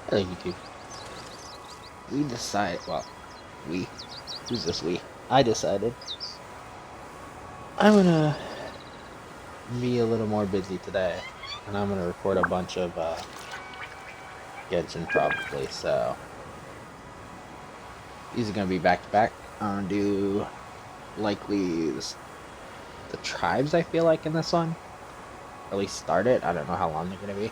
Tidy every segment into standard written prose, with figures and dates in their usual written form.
Hello, YouTube. We decided, well, we, who's this we? I decided I'm gonna be a little more busy today, and I'm gonna record a bunch of Genshin probably, so these are gonna be back to back. I'm gonna do likely the tribes, I feel like, in this one. Or at least start it. I don't know how long they're gonna be.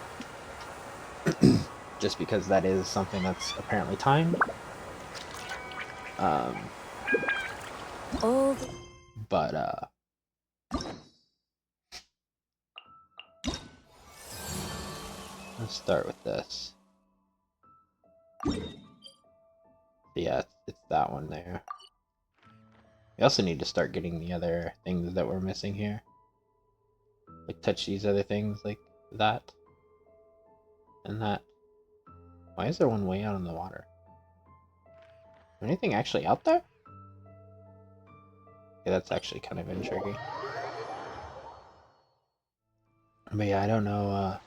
Just because that is something that's apparently timed. Oh. But let's start with this. Yeah, it's that one there. We also need to start getting the other things that we're missing here. Like, touch these other things, like that. And that. Why is there one way out in the water? Is there anything actually out there? Yeah, that's actually kind of intriguing. But yeah, I don't know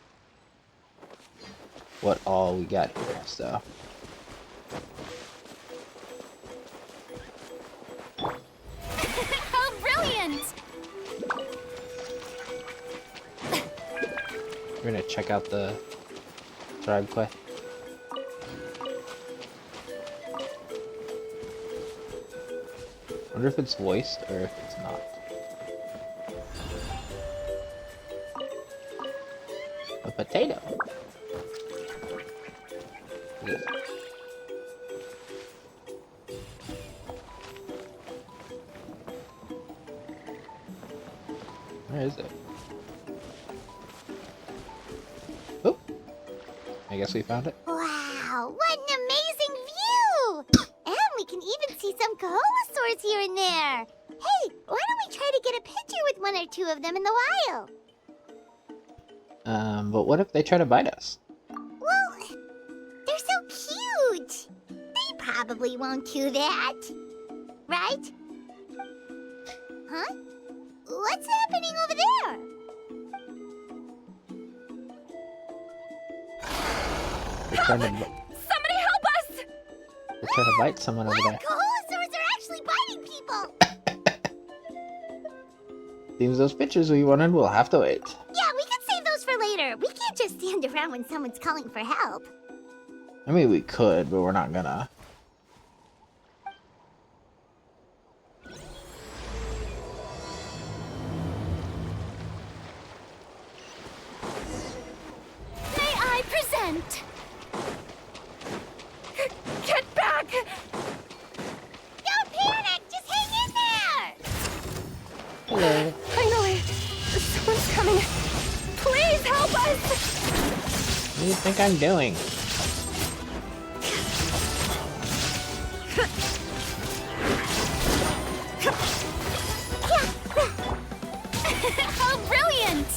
what all we got here, so. How brilliant! We're gonna check out the tribe quest. I wonder if it's voiced or if it's not. A potato. Yeah. Where is it? Oh, I guess we found it. Wow, what an amazing view! And we can even see some Kaholosaurs here and there. Hey, why don't we try to get a picture with one or two of them in the wild? But what if they try to bite us? Well, they're so cute. They probably won't do that. Right? Huh? What's happening over there? They're trying to, Somebody help us! they're trying to bite someone over What? there. Kaholosaurs are actually biting people! Seems those pictures we wanted will have to wait. Yeah, we can save those for later. We can't just stand around when someone's calling for help. I mean, we could, but we're not gonna. May I present? Get back! Don't panic! Just hang in there! Hello. Finally! Someone's coming! Please help us! What do you think I'm doing? How brilliant!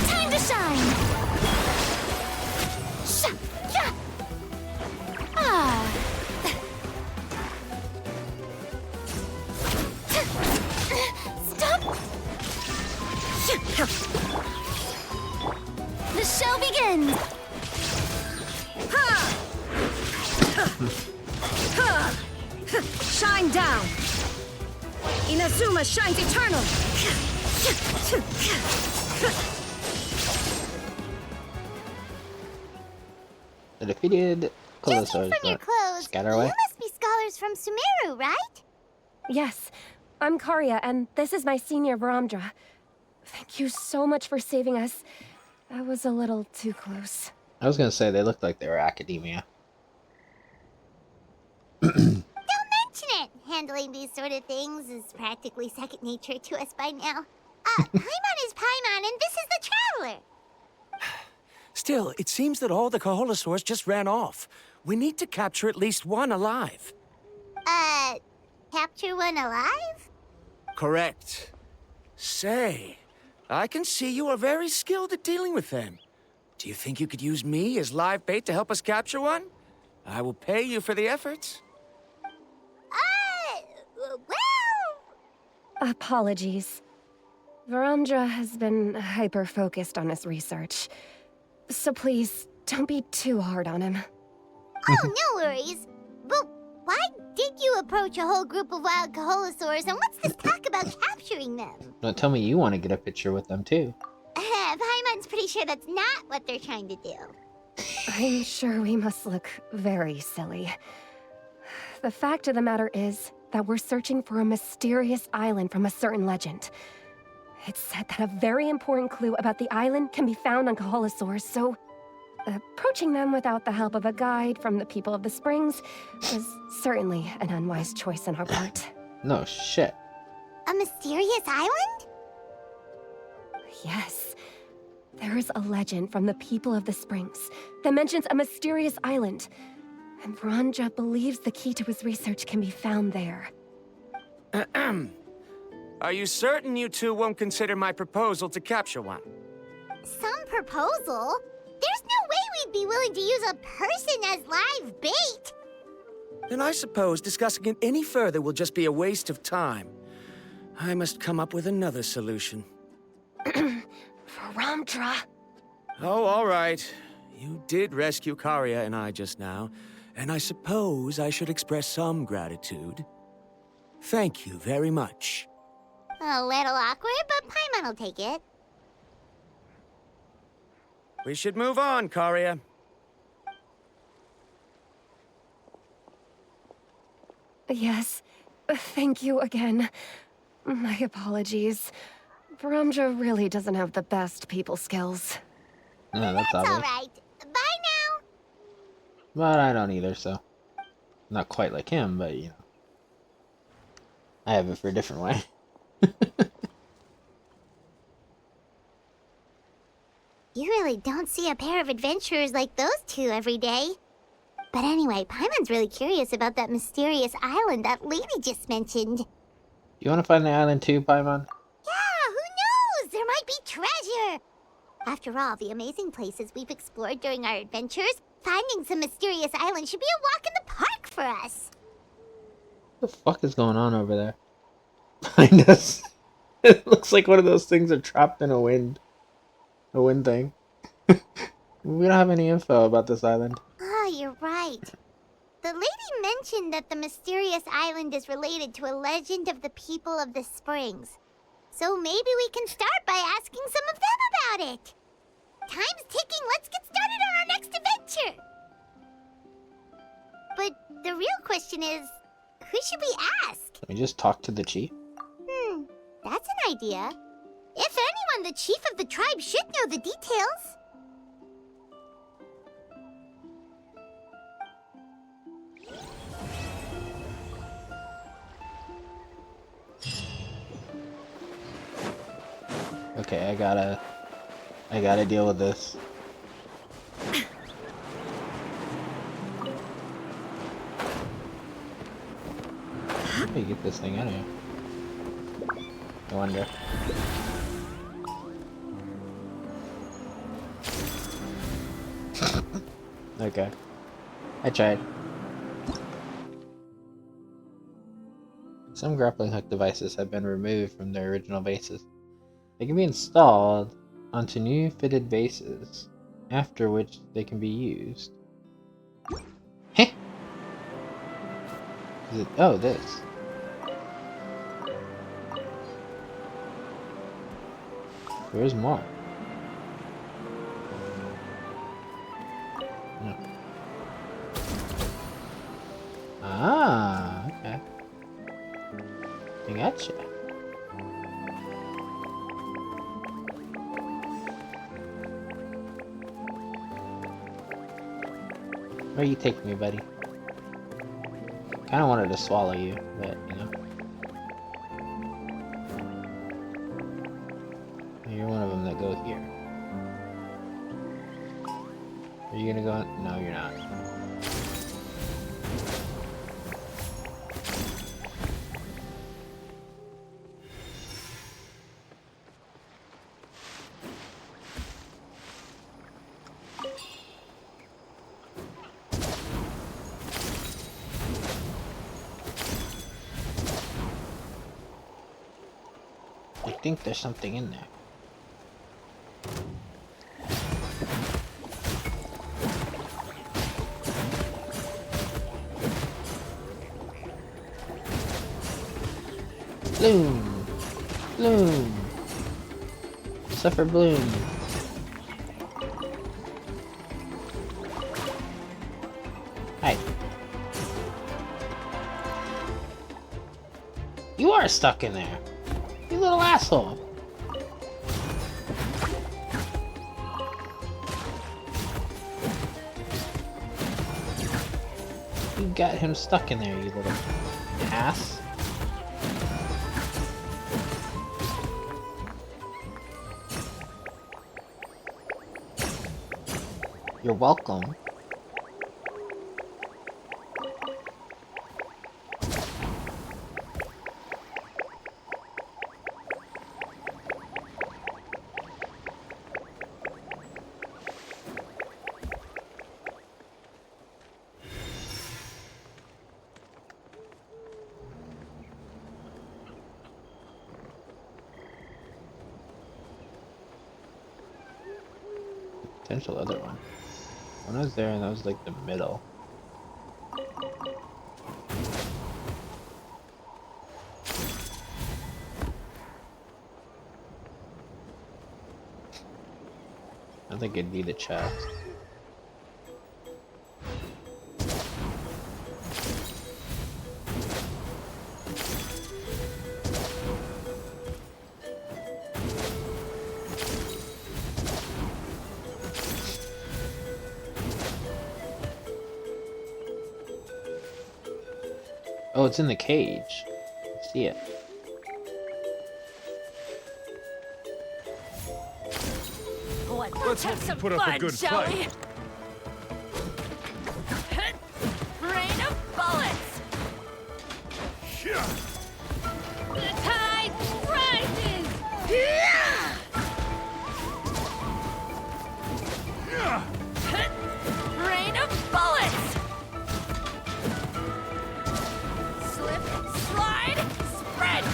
Time to shine! Ah! Stop! The show begins! Shine down! Inazuma shines eternal! The defeated Judging Colossars from your clothes, scatter you away. must be scholars from Sumeru, right? Yes, I'm Karya, and this is my senior Varamdra. Thank you so much for saving us. That was a little too close. I was gonna say they looked like they were academia. Don't mention it. Handling these sort of things is practically second nature to us by now. Paimon is Paimon, and this is the Traveler. Still, it seems that all the Kaholosaurs just ran off. We need to capture at least one alive. Capture one alive? Correct. Say, I can see you are very skilled at dealing with them. Do you think you could use me as live bait to help us capture one? I will pay you for the efforts. Well... Apologies. Varamdra has been hyper-focused on his research. So please, don't be too hard on him. Oh, no worries. But why did you approach a whole group of wild Kaholosaurs, and what's this talk about capturing them? Don't tell me you want to get a picture with them too. Paimon's pretty sure that's not what they're trying to do. I'm sure we must look very silly. The fact of the matter is that we're searching for a mysterious island from a certain legend. It's said that a very important clue about the island can be found on Kaholosaurs, so approaching them without the help of a guide from the people of the Springs was certainly an unwise choice on our part. No shit. A mysterious island? Yes. There is a legend from the people of the Springs that mentions a mysterious island, and Varamdra believes the key to his research can be found there. Are you certain you two won't consider my proposal to capture one? Some proposal? There's no way we'd be willing to use a person as live bait! Then I suppose discussing it any further will just be a waste of time. I must come up with another solution. Varamdra! Oh, all right. You did rescue Karia and I just now, and I suppose I should express some gratitude. Thank you very much. A little awkward, but Paimon will take it. We should move on, Karia. Yes, thank you again. My apologies. Varamdra really doesn't have the best people skills. No, that's It's obvious. alright. Bye now! But I don't either, so. Not quite like him, but you know. I have it for a different way. You really don't see a pair of adventurers like those two every day. But anyway, Paimon's really curious about that mysterious island that lady just mentioned. You want to find the island too, Paimon? Yeah, who knows? There might be treasure! After all, the amazing places we've explored during our adventures, finding some mysterious island should be a walk in the park for us. What the fuck is going on over there? Behind us. It looks like one of those things are trapped in a wind thing. We don't have any info about this island. Oh, you're right. The lady mentioned that the mysterious island is related to a legend of the people of the Springs. So maybe we can start by asking some of them about it. Time's ticking, let's get started on our next adventure. But the real question is, who should we ask? Can we just talk to the chief? That's an idea. If anyone, the chief of the tribe should know the details. Okay, I gotta deal with this. How do you get this thing out of here? I wonder. Okay. I tried. Some grappling hook devices have been removed from their original bases. They can be installed onto new fitted bases, after which they can be used. Heh! Is it? Oh, this. There's more. No. Ah, okay. I gotcha. Where you take me, buddy? Kinda wanted to swallow you, but you know. You're one of them that go here. Are you gonna go in? No, you're not. I think there's something in there. Bloom! Bloom! Suffer bloom! Hi. You are stuck in there! You little asshole! You got him stuck in there, you little ass. You're welcome. Potential other one. One was there and that was like the middle. I think it'd be the chest. Oh, it's in the cage. I see it. Let's hope you put up a good fight. Rain of bullets. The tide rises. Rain of bullets. Slip, slide, sprint.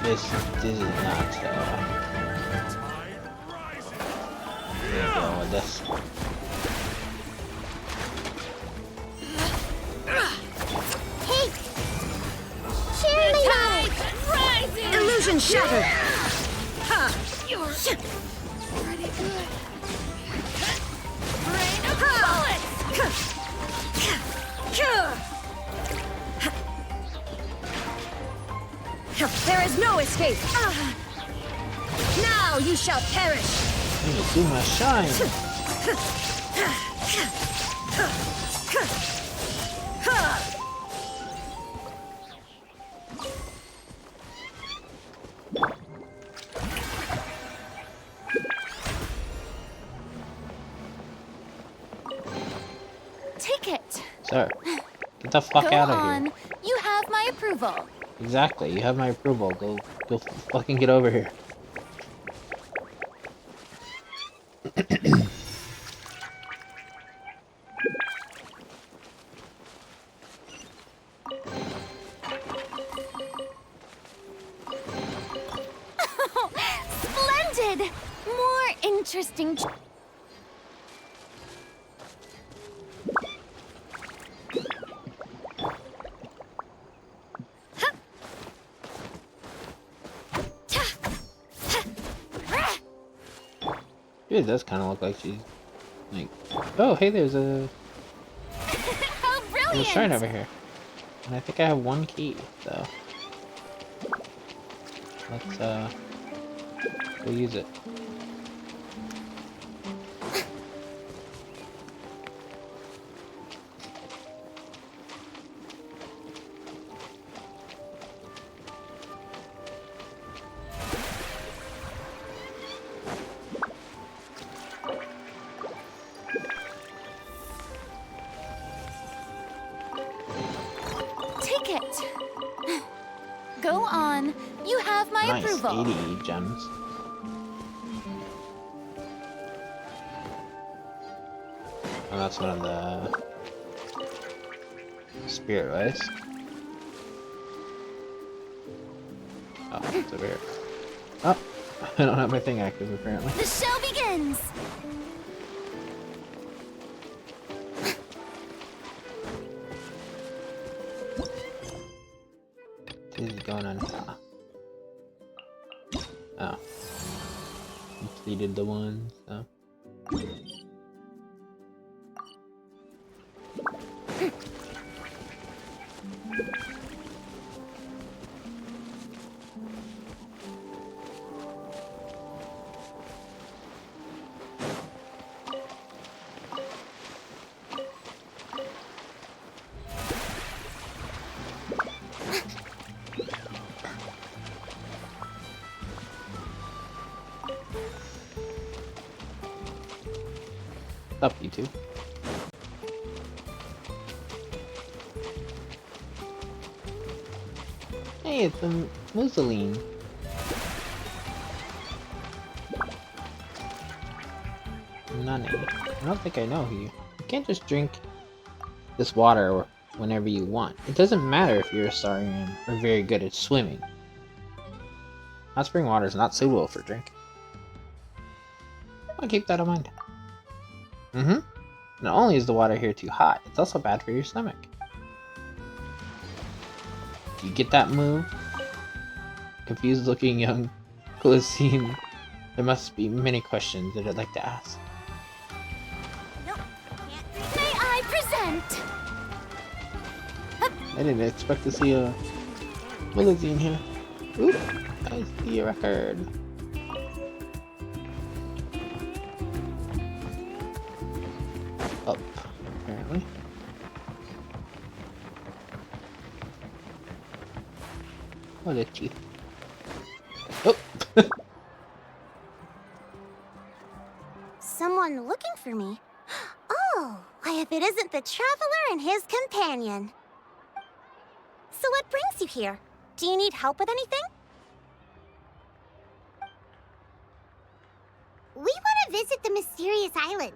This is not where we're going with this. Hey! Cheerleader! Rising. Illusion shattered! You're pretty good. Rain of bullets. There is no escape! Now you shall perish! I'm gonna do my shine. Take it. Sir, get the fuck Go out of on. here. You have my approval. Exactly, you have my approval. Go fucking get over here. Splendid! More interesting. It does kind of look like she's like, oh hey, there's a How there's a shrine brilliant! over here, and I think I have one key, so let's go use it. Take it. Go on. You have my Nice, approval. 80 gems. Oh, that's one of the spirit rice. what's over here? Oh, I don't have my thing active apparently. The show begins! This is going on. Oh. Completed the one, so. Up, you two. Hey, it's a Mussolini. None. I don't think I know who you. You can't just drink this water whenever you want. It doesn't matter if you're a Saurian or very good at swimming. Hot spring water is not suitable for drinking. I'll keep that in mind. Not only is the water here too hot, it's also bad for your stomach. Do you get that move? Confused looking young Colosseum. There must be many questions that I'd like to ask. Nope, can't drink. May I present? I didn't expect to see a Colosseum here. Oop, I see a record. Up, apparently. Oh, the teeth. Oh! Someone looking for me? Oh, why if it isn't the traveler and his companion. So what brings you here? Do you need help with anything? We want to visit the mysterious island.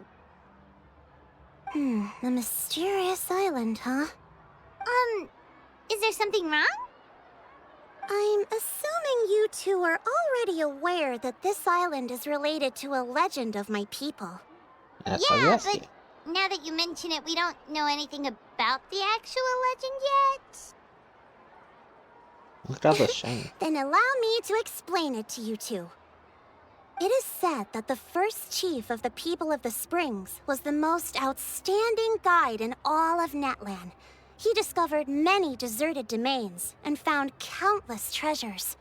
The mysterious island, huh? Is there something wrong? I'm assuming you two are already aware that this island is related to a legend of my people. That's why we asked you. Now that you mention it, we don't know anything about the actual legend yet. Look at all the shiny. Then allow me to explain it to you two. It is said that the first chief of the people of the Springs was the most outstanding guide in all of Natlan. He discovered many deserted domains and found countless treasures.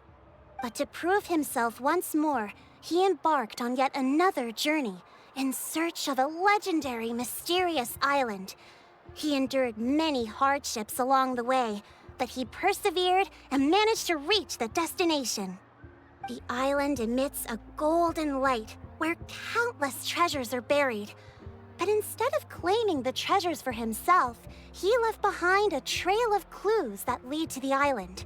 But to prove himself once more, he embarked on yet another journey in search of a legendary, mysterious island. He endured many hardships along the way, but he persevered and managed to reach the destination. The island emits a golden light where countless treasures are buried. But instead of claiming the treasures for himself, he left behind a trail of clues that lead to the island.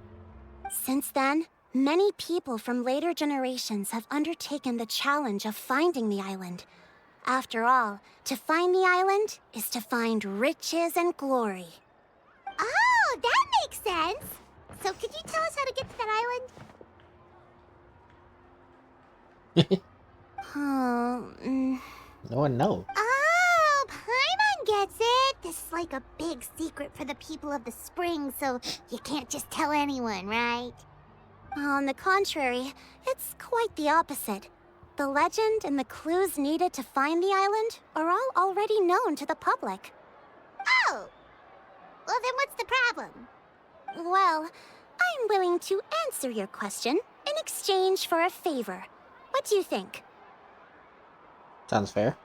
Since then, many people from later generations have undertaken the challenge of finding the island. After all, to find the island is to find riches and glory. Oh, that makes sense! So could you tell us how to get to that island? No one knows. Oh, Paimon gets it! This is like a big secret for the people of the spring, so you can't just tell anyone, right? On the contrary, it's quite the opposite. The legend and the clues needed to find the island are all already known to the public. Oh! Well, then what's the problem? Well, I'm willing to answer your question in exchange for a favor. What do you think? Sounds fair.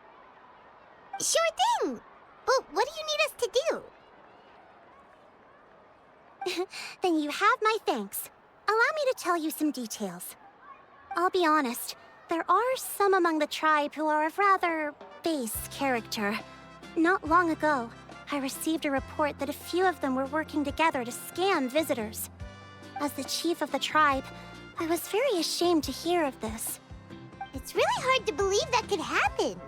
Sure thing! But what do you need us to do? Then you have my thanks. Allow me to tell you some details. I'll be honest, there are some among the tribe who are of rather base character. Not long ago, I received a report that a few of them were working together to scam visitors. As the chief of the tribe, I was very ashamed to hear of this. It's really hard to believe that could happen.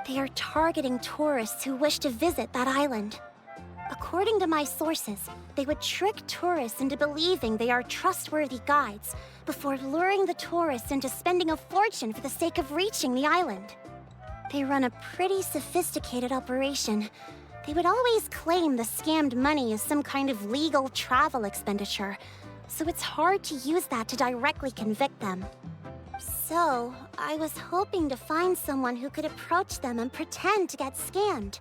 They are targeting tourists who wish to visit that island. According to my sources, they would trick tourists into believing they are trustworthy guides before luring the tourists into spending a fortune for the sake of reaching the island. They run a pretty sophisticated operation. They would always claim the scammed money is some kind of legal travel expenditure, so it's hard to use that to directly convict them. So, I was hoping to find someone who could approach them and pretend to get scammed.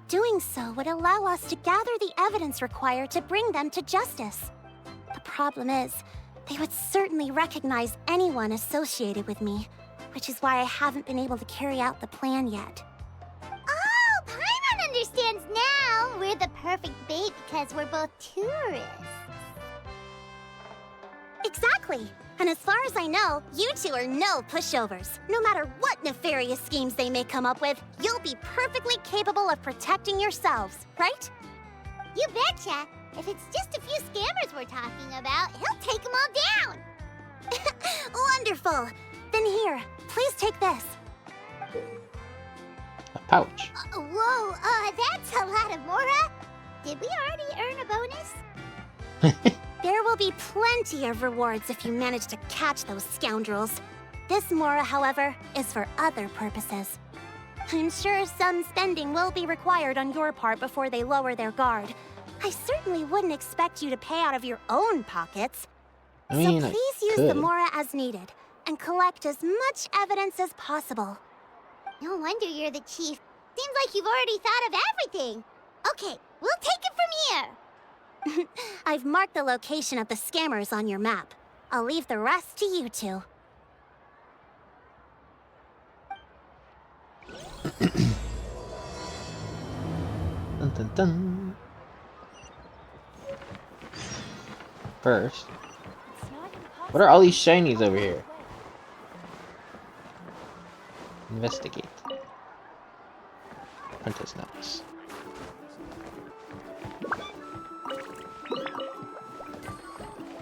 Doing so would allow us to gather the evidence required to bring them to justice. The problem is, they would certainly recognize anyone associated with me, which is why I haven't been able to carry out the plan yet. Oh, Paimon understands now! We're the perfect bait because we're both tourists. Exactly! And as far as I know, you two are no pushovers. No matter what nefarious schemes they may come up with, you'll be perfectly capable of protecting yourselves, right? You betcha! If it's just a few scammers we're talking about, he'll take them all down! Wonderful! Then here, please take this. A pouch. Whoa, that's a lot of Mora! Did we already earn a bonus? There will be plenty of rewards if you manage to catch those scoundrels. This Mora, however, is for other purposes. I'm sure some spending will be required on your part before they lower their guard. I certainly wouldn't expect you to pay out of your own pockets. I mean, so please use the Mora as needed, and collect as much evidence as possible. No wonder you're the chief. Seems like you've already thought of everything. Okay, we'll take it from here. I've marked the location of the scammers on your map. I'll leave the rest to you two. Dun, dun, dun. First, what are all these shinies over here? Investigate. Apprentice notes.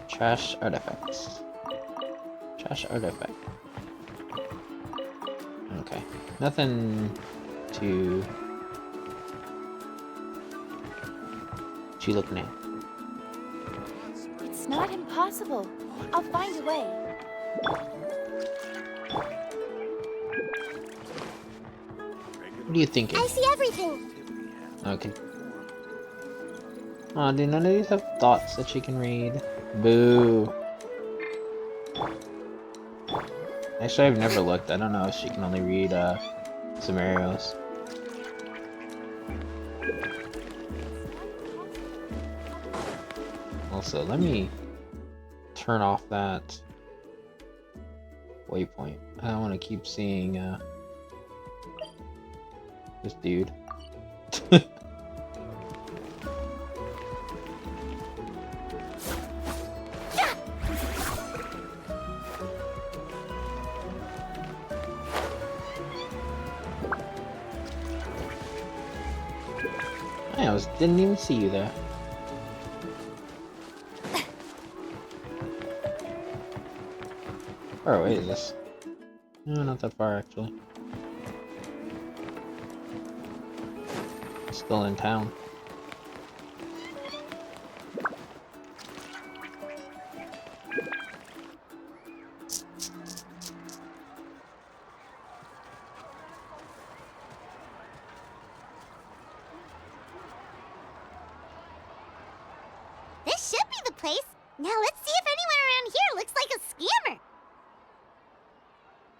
Trash artifacts. Trash artifact. Okay. Nothing to... What you looking at? It's not impossible. I'll find a way. What are you thinking? I see everything! Okay. Aw, do none of these have thoughts that she can read? Boo. Actually, I've never looked. I don't know if she can only read, scenarios. Also, let me turn off that waypoint. I don't want to keep seeing, this dude. Didn't even see you there. Where away is this? No, not that far actually. Still in town. This should be the place. Now let's see if anyone around here looks like a scammer.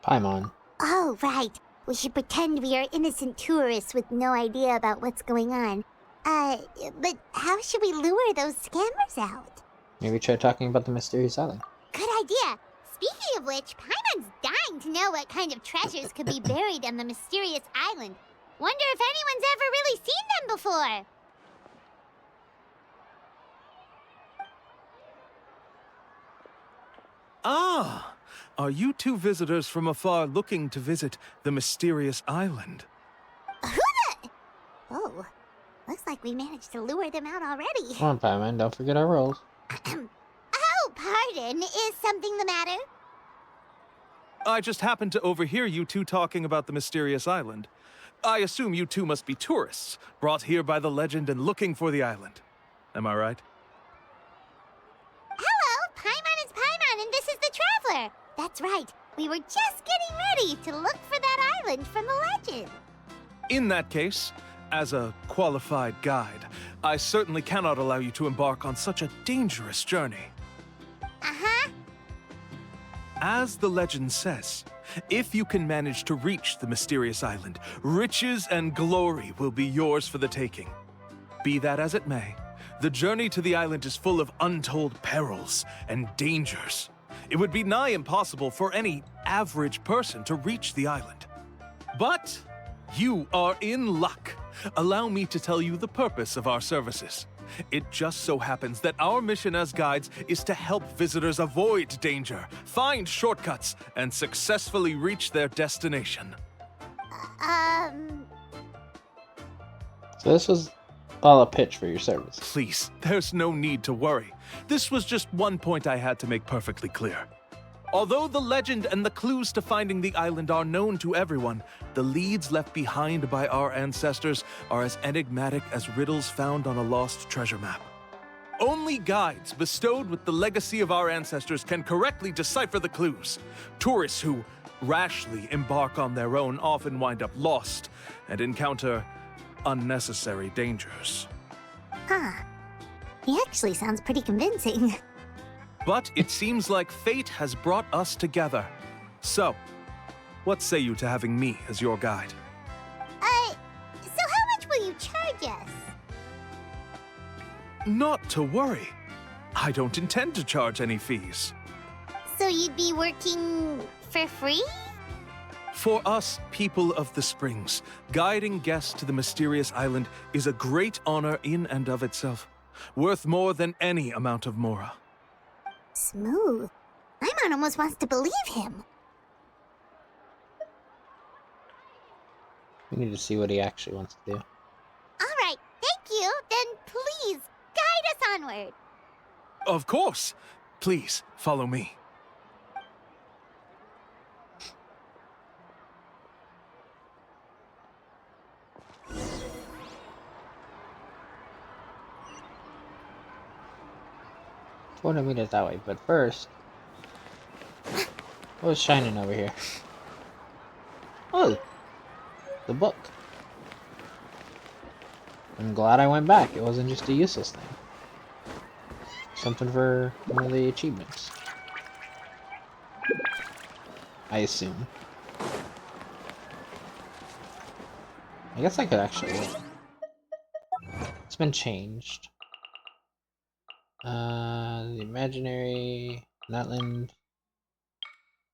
Paimon. Oh, right. We should pretend we are innocent tourists with no idea about what's going on. But how should we lure those scammers out? Maybe try talking about the mysterious island. Good idea. Speaking of which, Paimon's dying to know what kind of treasures could be buried on the mysterious island. Wonder if anyone's ever really seen them before. Ah! Are you two visitors from afar looking to visit the mysterious island? Who the... Oh, looks like we managed to lure them out already. Come on, Paimon, don't forget our roles. Oh, pardon. Is something the matter? I just happened to overhear you two talking about the mysterious island. I assume you two must be tourists, brought here by the legend and looking for the island. Am I right? Hello, Paimon is Paimon, and this is the Traveler. That's right. We were just getting ready to look for that island from the legend. In that case, as a qualified guide, I certainly cannot allow you to embark on such a dangerous journey. Uh-huh. As the legend says, if you can manage to reach the mysterious island, riches and glory will be yours for the taking. Be that as it may, the journey to the island is full of untold perils and dangers. It would be nigh impossible for any average person to reach the island. But you are in luck. Allow me to tell you the purpose of our services. It just so happens that our mission as guides is to help visitors avoid danger, find shortcuts, and successfully reach their destination. So this was all a pitch for your service. Please, there's no need to worry. This was just one point I had to make perfectly clear. Although the legend and the clues to finding the island are known to everyone, the leads left behind by our ancestors are as enigmatic as riddles found on a lost treasure map. Only guides bestowed with the legacy of our ancestors can correctly decipher the clues. Tourists who rashly embark on their own often wind up lost and encounter unnecessary dangers. Huh. He actually sounds pretty convincing. But it seems like fate has brought us together. So, what say you to having me as your guide? So how much will you charge us? Not to worry. I don't intend to charge any fees. So you'd be working for free? For us, people of the Springs, guiding guests to the mysterious island is a great honor in and of itself, worth more than any amount of mora. Smooth. Paimon almost wants to believe him. We need to see what he actually wants to do. All right, thank you. Then please, guide us onward. Of course. Please, follow me. Want to meet us that way, but first, what's shining over here? Oh, the book. I'm glad I went back. It wasn't just a useless thing. Something for one of the achievements. I assume. I guess I could actually. It's been changed. The imaginary Nutland.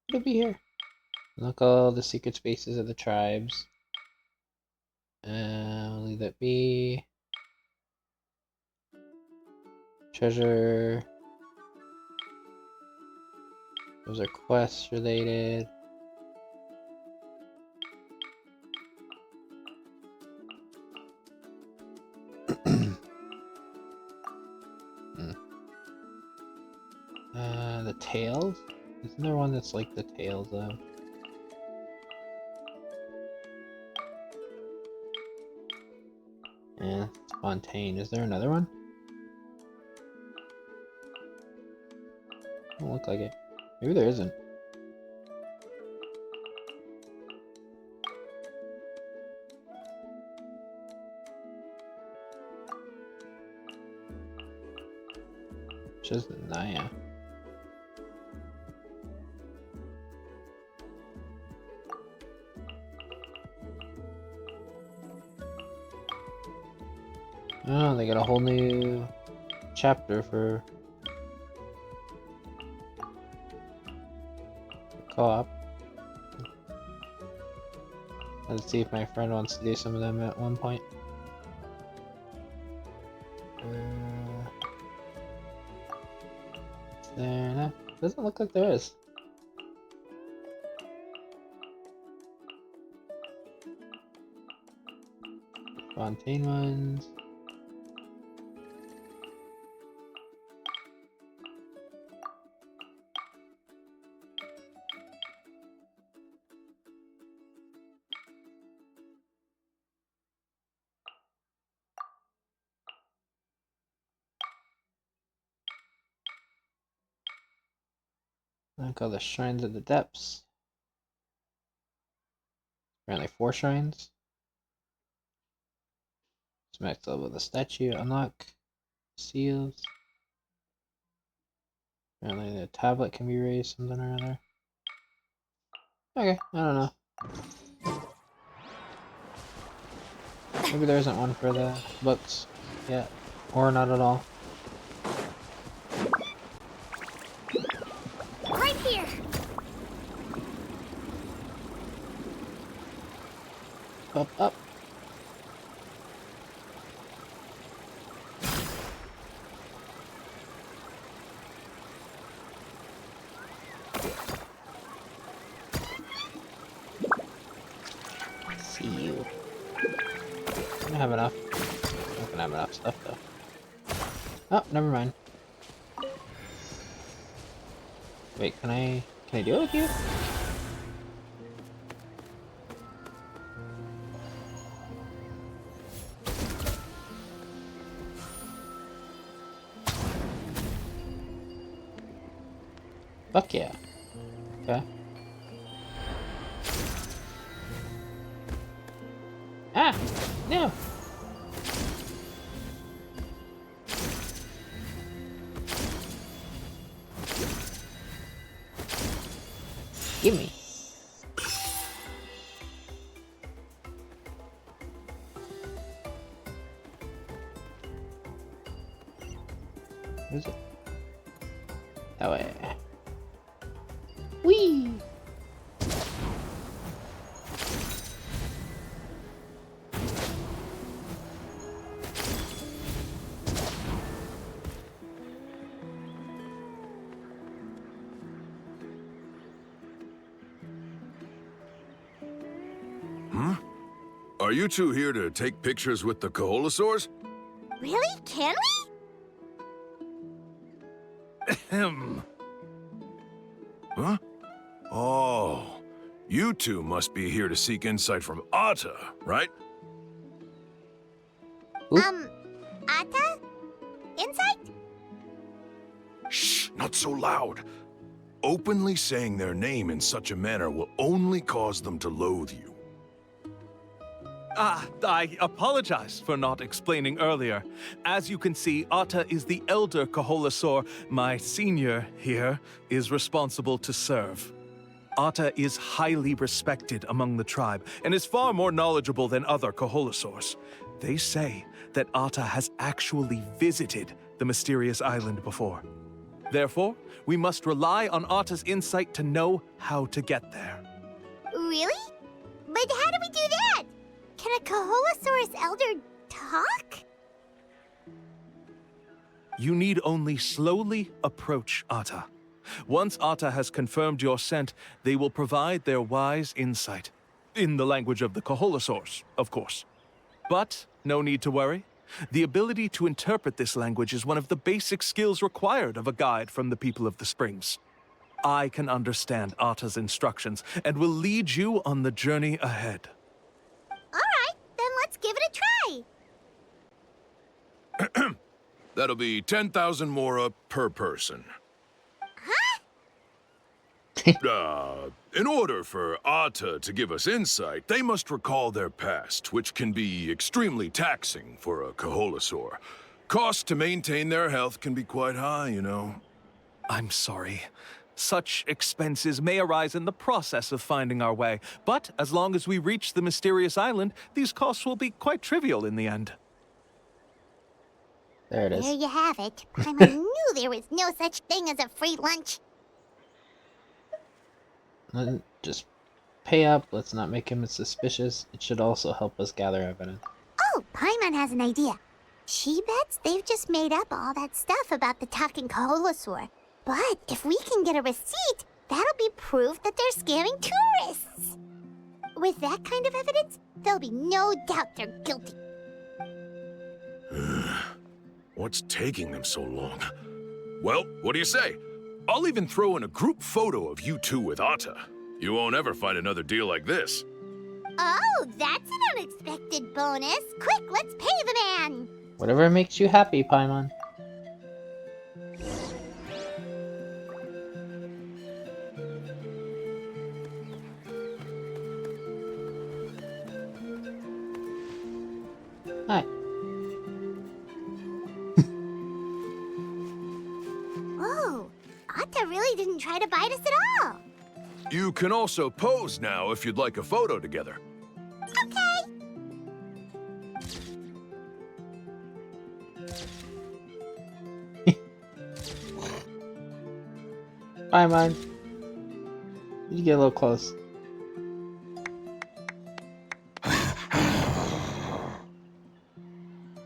It'll be here. Look all the secret spaces of the tribes. We'll leave that be. Treasure. Those are quests related. The tails? Isn't there one that's like the tails of? Yeah, Fontaine. Is there another one? Don't look like it. Maybe there isn't. Just Naya. Oh, they got a whole new chapter for co-op. Let's see if my friend wants to do some of them at one point. Is there? No, doesn't look like there is. Fontaine ones. I call the Shrines of the Depths. Apparently 4 shrines. Max level of the statue. Unlock seals. Apparently the tablet can be raised, something or other. Okay, I don't know. Maybe there isn't one for the books yet. Or not at all. Right here! Up, up. See you. I don't have enough. I'm not gonna have enough stuff though. Oh, never mind. Wait, can I deal with you? Fuck yeah. Okay. Ah! No! Gimme. Where is it? That way. Whee! Are you two here to take pictures with the Koholosaurs? Really? Can we? Ahem. Huh? Oh, you two must be here to seek insight from Atta, right? Atta? Insight? Shh, not so loud. Openly saying their name in such a manner will only cause them to loathe you. I apologize for not explaining earlier. As you can see, Atta is the elder Koholosaur. My senior here is responsible to serve. Atta is highly respected among the tribe and is far more knowledgeable than other Koholosaurs. They say that Atta has actually visited the mysterious island before. Therefore, we must rely on Atta's insight to know how to get there. Really? But how do we do that? Can a Koholosaurus elder talk? You need only slowly approach Atta. Once Atta has confirmed your scent, they will provide their wise insight. In the language of the Koholosaurs, of course. But no need to worry. The ability to interpret this language is one of the basic skills required of a guide from the people of the Springs. I can understand Atta's instructions and will lead you on the journey ahead. Alright, then let's give it a try. That'll be 10,000 mora per person. In order for Atta to give us insight, they must recall their past, which can be extremely taxing for a Koholosaur. Cost to maintain their health can be quite high, you know. I'm sorry. Such expenses may arise in the process of finding our way, but as long as we reach the mysterious island, these costs will be quite trivial in the end. There it There is. you have it. I knew there was no such thing as a free lunch. Just pay up. Let's not make him suspicious. It should also help us gather evidence. Oh, Paimon has an idea. She bets they've just made up all that stuff about the talking Koholosaur. But if we can get a receipt, that'll be proof that they're scamming tourists. With that kind of evidence, there'll be no doubt they're guilty. What's taking them so long? Well, what do you say? I'll even throw in a group photo of you two with Atta. You won't ever find another deal like this. Oh, that's an unexpected bonus. Quick, let's pay the man. Whatever makes you happy, Paimon. Hi. Whoa, Atta really didn't try to bite us at all. You can also pose now if you'd like a photo together. Okay. Bye, man. You get a little close.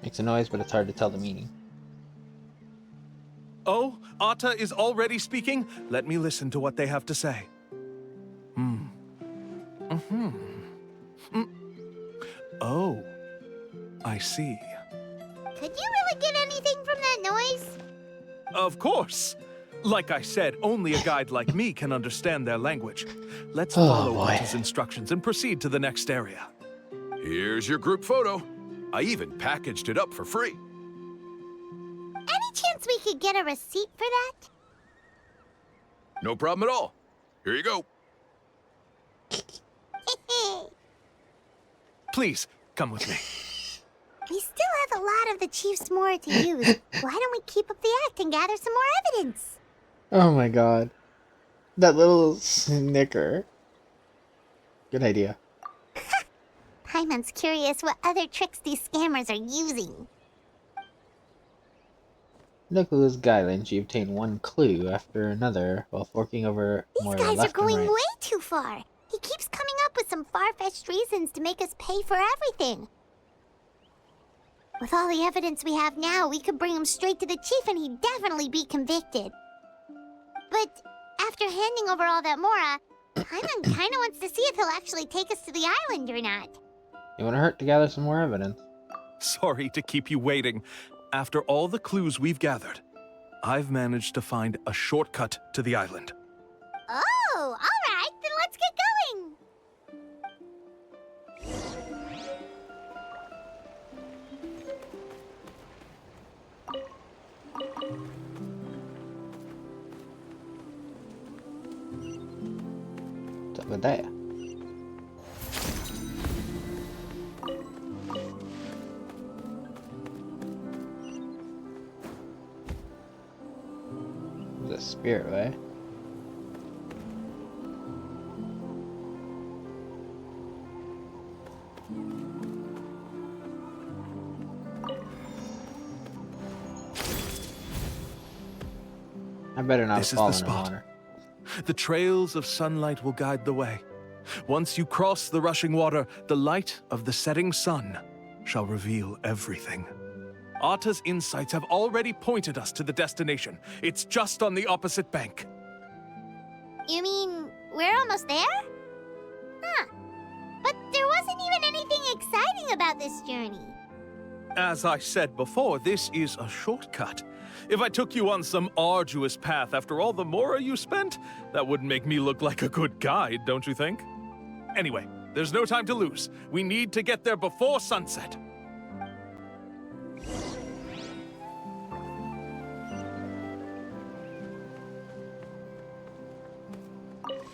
Makes a noise, but it's hard to tell the meaning. Oh, Atta is already speaking? Let me listen to what they have to say. Oh, I see. Could you really get anything from that noise? Of course. Like I said, only a guide like me can understand their language. Let's follow Atta's instructions and proceed to the next area. Here's your group photo. I even packaged it up for free. Any chance we could get a receipt for that? No problem at all. Here you go. Please, come with me. We still have a lot of the chief's more to use. Why don't we keep up the act and gather some more evidence? Oh my god. That little snicker. Good idea. Paimon's curious what other tricks these scammers are using. Nicholas Guyland, she obtained one clue after another while forking over These more guys are left and going right. way too far. He keeps coming up with some far-fetched reasons to make us pay for everything. With all the evidence we have now, we could bring him straight to the chief and he'd definitely be convicted. But after handing over all that Mora, Paimon kinda wants to see if he'll actually take us to the island or not. It wouldn't hurt to gather some more evidence. Sorry to keep you waiting. After all the clues we've gathered, I've managed to find a shortcut to the island. Oh, alright, then let's get going! It's over there. The spirit way. I better not This is fall the in the spot. water. The trails of sunlight will guide the way. Once you cross the rushing water, the light of the setting sun shall reveal everything. Atta's insights have already pointed us to the destination. It's just on the opposite bank. You mean, we're almost there? Huh. But there wasn't even anything exciting about this journey. As I said before, this is a shortcut. If I took you on some arduous path after all the Mora you spent, that wouldn't make me look like a good guide, don't you think? Anyway, there's no time to lose. We need to get there before sunset.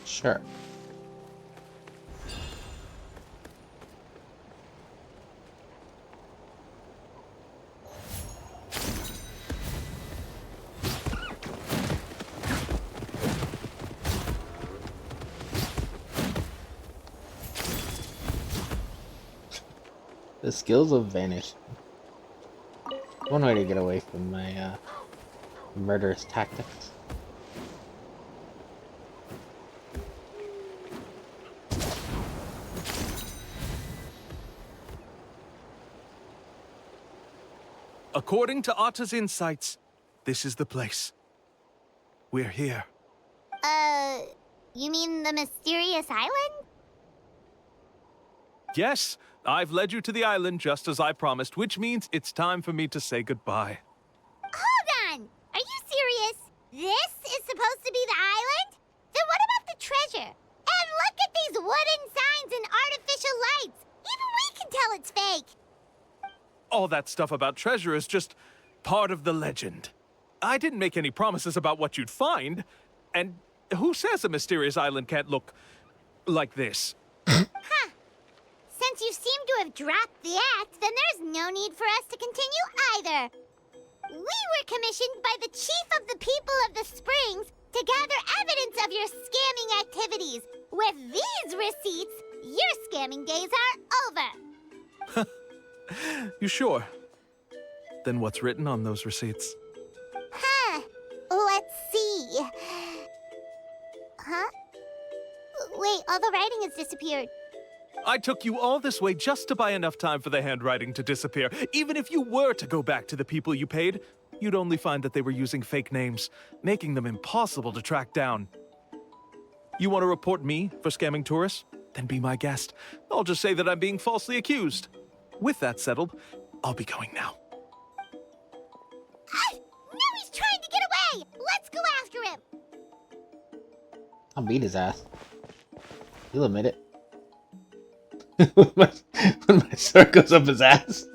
Sure. The skills have vanished. One way to get away from my murderous tactics. According to Atta's insights, this is the place. We're here. You mean the mysterious island? Yes, I've led you to the island just as I promised, which means it's time for me to say goodbye. Hold on! Are you serious? This is supposed to be the island? Then what about the treasure? And look at these wooden signs and artificial lights! Even we can tell it's fake! All that stuff about treasure is just part of the legend. I didn't make any promises about what you'd find. And who says a mysterious island can't look like this? Huh. Since you seem to have dropped the act, then there's no need for us to continue either. We were commissioned by the chief of the people of the Springs to gather evidence of your scamming activities. With these receipts, your scamming days are over. You sure? Then what's written on those receipts? Let's see. Huh? Wait, all the writing has disappeared. I took you all this way just to buy enough time for the handwriting to disappear. Even if you were to go back to the people you paid, you'd only find that they were using fake names, making them impossible to track down. You want to report me for scamming tourists? Then be my guest. I'll just say that I'm being falsely accused. With that settled, I'll be going now. Now he's trying to get away! Let's go after him! I'll beat his ass. He'll admit it. when my sword goes up his ass.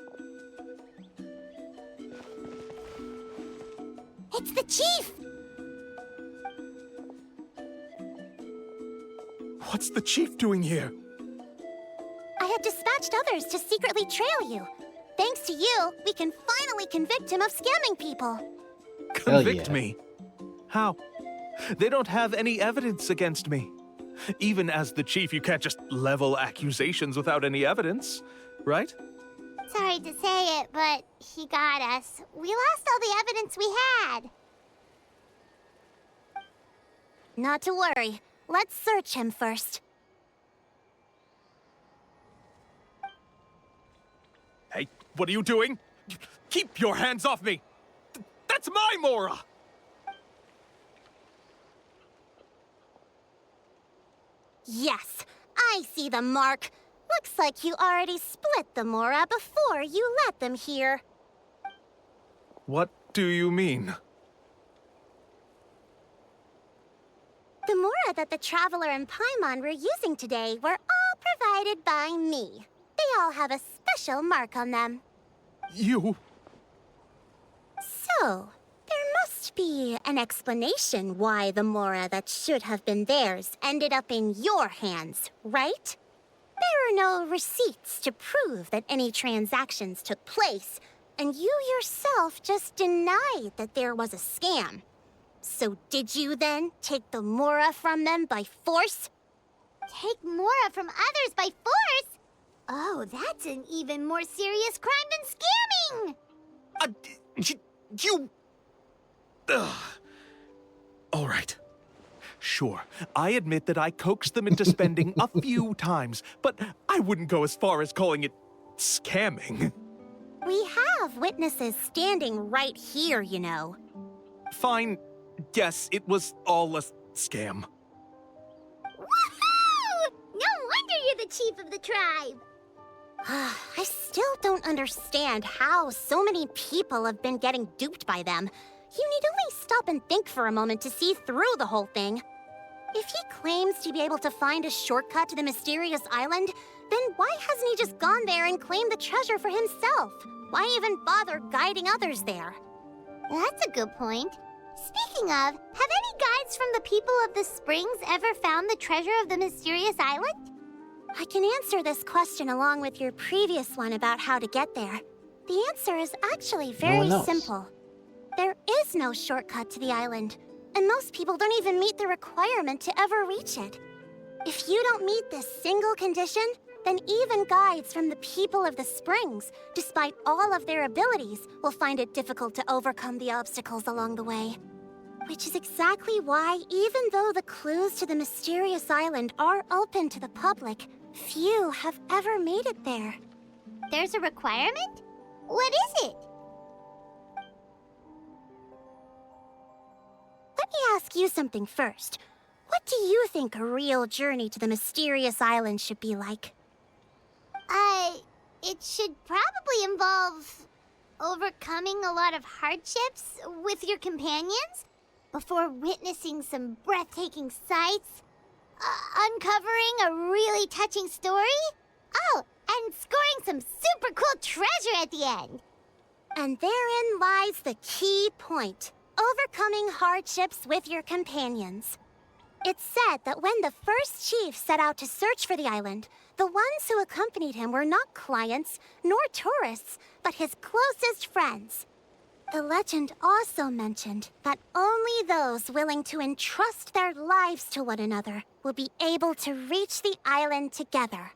It's the chief! What's the chief doing here? I had dispatched others to secretly trail you. Thanks to you, we can finally convict him of scamming people. Convict yeah. me? How? They don't have any evidence against me. Even as the chief, you can't just level accusations without any evidence, right? Sorry to say it, but he got us. We lost all the evidence we had. Not to worry. Let's search him first. Hey, what are you doing? Keep your hands off me! That's my Mora! Yes, I see the mark. Looks like you already split the Mora before you let them here. What do you mean? The Mora that the Traveler and Paimon were using today were all provided by me. They all have a special mark on them. You... So, there must be an explanation why the Mora that should have been theirs ended up in your hands, right? There are no receipts to prove that any transactions took place, and you yourself just denied that there was a scam. So did you then take the Mora from them by force? Take Mora from others by force? Oh, that's an even more serious crime than scamming! You... Ugh. All right. Sure, I admit that I coaxed them into spending a few times, but I wouldn't go as far as calling it scamming. We have witnesses standing right here, you know. Fine. Yes, it was all a scam. Woohoo! No wonder you're the chief of the tribe! I still don't understand how so many people have been getting duped by them. You need only stop and think for a moment to see through the whole thing. If he claims to be able to find a shortcut to the mysterious island, then why hasn't he just gone there and claimed the treasure for himself? Why even bother guiding others there? That's a good point. Speaking of, have any guides from the people of the Springs ever found the treasure of the mysterious island? I can answer this question along with your previous one about how to get there. The answer is actually very simple. There is no shortcut to the island, and most people don't even meet the requirement to ever reach it. If you don't meet this single condition, then even guides from the people of the Springs, despite all of their abilities, will find it difficult to overcome the obstacles along the way. Which is exactly why, even though the clues to the mysterious island are open to the public, few have ever made it there. There's a requirement? What is it? Let me ask you something first. What do you think a real journey to the mysterious island should be like? It should probably involve overcoming a lot of hardships with your companions before witnessing some breathtaking sights, uncovering a really touching story, oh, and scoring some super cool treasure at the end. And therein lies the key point. Overcoming hardships with your companions. It's said that when the first chief set out to search for the island, the ones who accompanied him were not clients nor tourists, but his closest friends. The legend also mentioned that only those willing to entrust their lives to one another will be able to reach the island together.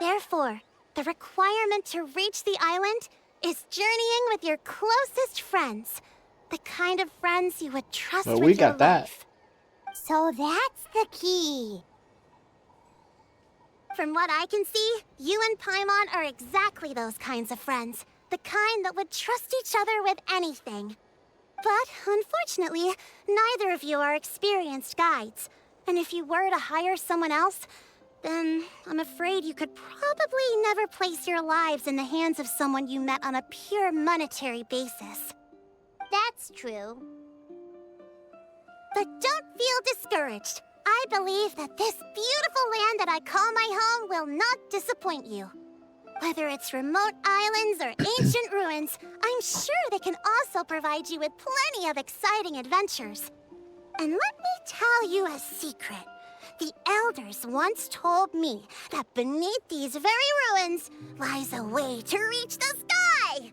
Therefore, the requirement to reach the island is journeying with your closest friends. The kind of friends you would trust Well, with we your got that. life. So that's the key. From what I can see, you and Paimon are exactly those kinds of friends. The kind that would trust each other with anything. But, unfortunately, neither of you are experienced guides. And if you were to hire someone else, then I'm afraid you could probably never place your lives in the hands of someone you met on a pure monetary basis. That's true. But don't feel discouraged. I believe that this beautiful land that I call my home will not disappoint you. Whether it's remote islands or ancient ruins, I'm sure they can also provide you with plenty of exciting adventures. And let me tell you a secret. The elders once told me that beneath these very ruins lies a way to reach the sky!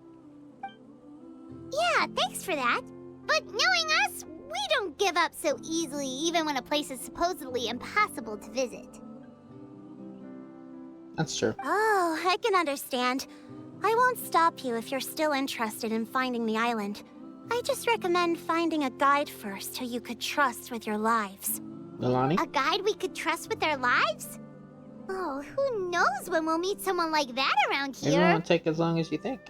Yeah, thanks for that. But knowing us, we don't give up so easily even when a place is supposedly impossible to visit. That's true. Oh, I can understand. I won't stop you if you're still interested in finding the island. I just recommend finding a guide first who you could trust with your lives. Milani? A guide we could trust with our lives? Oh, who knows when we'll meet someone like that around Maybe it here? won't take as long as you think.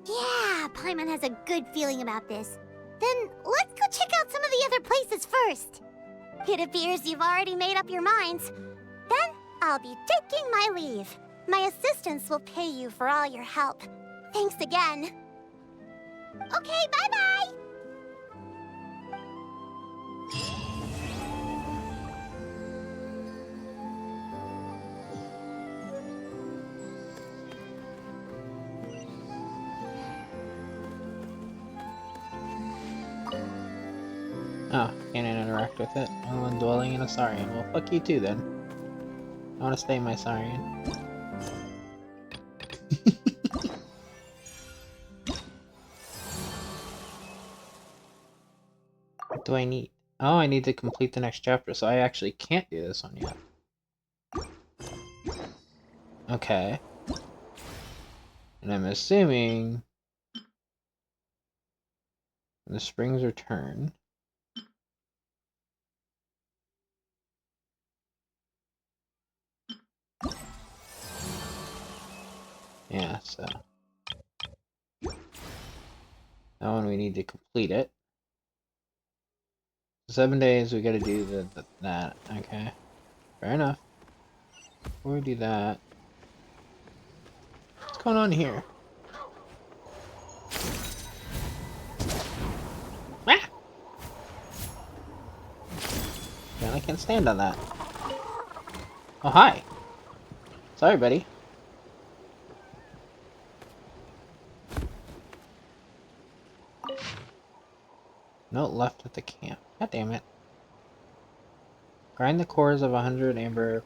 Yeah, Paimon has a good feeling about this. Then let's go check out some of the other places first. It appears you've already made up your minds. Then I'll be taking my leave. My assistants will pay you for all your help. Thanks again. Okay, bye-bye! Oh, can't interact with it. I'm dwelling in a Saurian. Well, fuck you too, then. I want to stay my Saurian. What do I need? Oh, I need to complete the next chapter, so I actually can't do this one yet. Okay. And I'm assuming... when the springs return... yeah, so... that one we need to complete it. 7 days we gotta do that. Okay. Fair enough. Before we do that... what's going on here? Ah! Man, I can't stand on that. Oh, hi! Sorry, buddy. Note left at the camp. God damn it. Grind the cores of 100 amber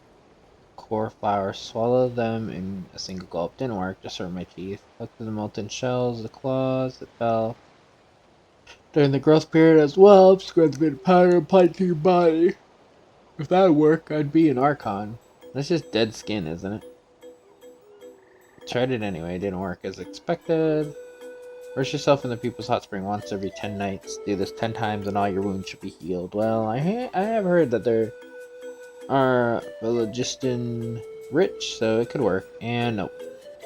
core flour. Swallow them in a single gulp. Didn't work. Just hurt my teeth. Look to the molten shells, the claws that fell during the growth period as well. Spread them in powder applied to your body. If that would work, I'd be an Archon. That's just dead skin, isn't it? Tried it anyway. Didn't work as expected. Immerse yourself in the people's hot spring once every 10 nights. Do this 10 times and all your wounds should be healed. Well, I have heard that there are phlogiston rich, so it could work. And nope.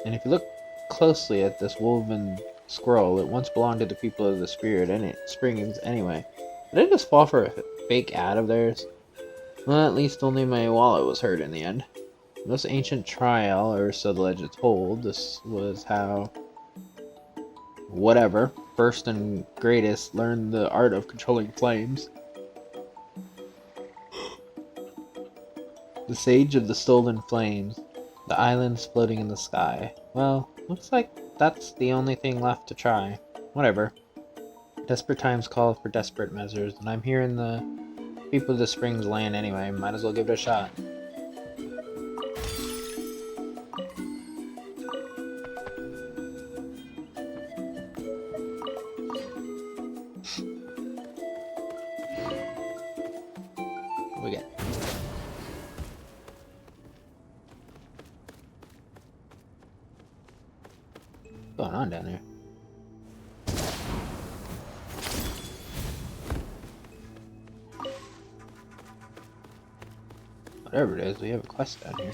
And if you look closely at this woven scroll, it once belonged to the people of the spirit, and it springs anyway. Did I just fall for a fake ad of theirs? Well, at least only my wallet was hurt in the end. In this ancient trial, or so the legend told, this was how... whatever, first and greatest, learned the art of controlling flames. The Sage of the Stolen Flames. The islands floating in the sky. Well, looks like that's the only thing left to try. Whatever. Desperate times call for desperate measures, and I'm here in the people of the Springs land anyway. Might as well give it a shot. What we get? What's going on down there? Whatever it is, we have a quest down here.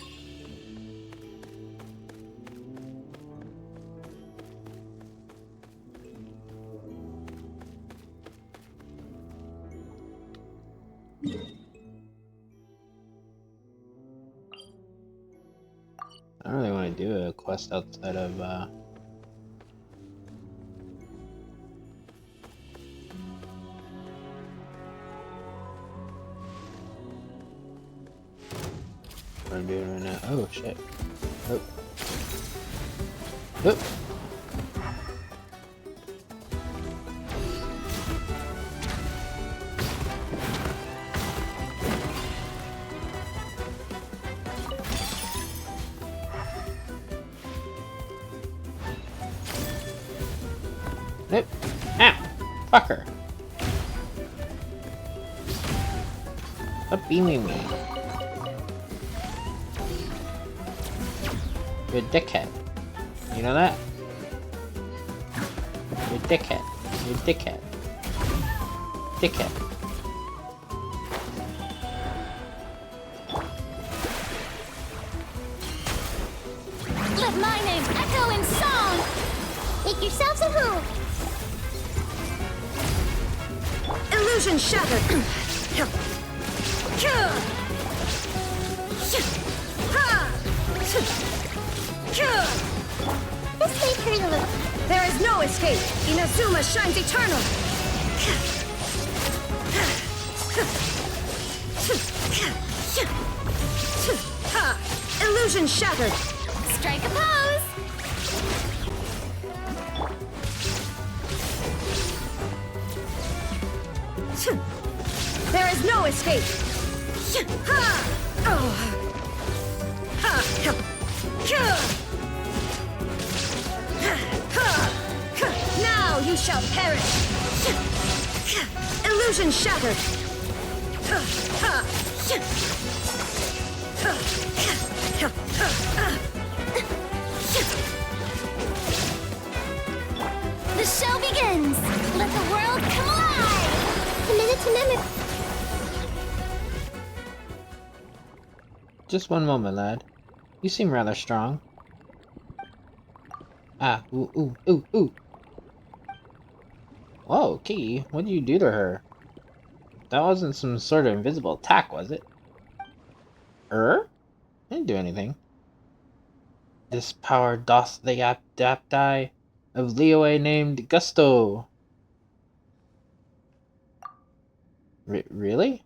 I don't really want to do a quest outside of, what I'm doing right now. Oh, shit. Oh. Oh. Nope. Ow! Fucker! Stop beaming me. You're a dickhead. You know that? You're a dickhead. You're a dickhead. Dickhead. Let my name echo in song! Make yourselves at home! Illusion shattered! This may hurt a little. There is no escape! Inazuma shines eternal! Illusion shattered! Strike a pose! There is no escape! Now you shall perish! Illusion shattered! The show begins! Let the world come alive! A minute to remember. Just one moment, lad. You seem rather strong. Ah, ooh, ooh, ooh, ooh. Whoa, Kiki, what did you do to her? That wasn't some sort of invisible attack, was it? I didn't do anything. This power doth the adapti of Liyue named Gusto. Really?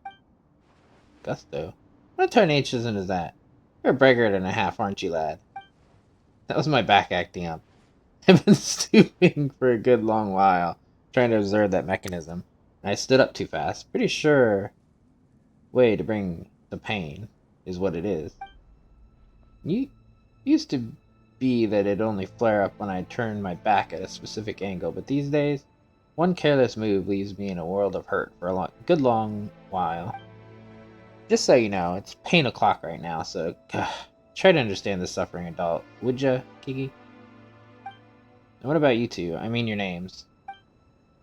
Gusto? What tarnation is that? You're a braggart and a half, aren't you, lad? That was my back acting up. I've been stooping for a good long while, trying to observe that mechanism. I stood up too fast. Pretty sure way to bring the pain is what it is. You used to be that it'd only flare up when I turned my back at a specific angle, but these days, one careless move leaves me in a world of hurt for a good long while. Just so you know, it's pain o'clock right now, so try to understand the suffering adult, would ya, Kiki? And what about you two? I mean your names.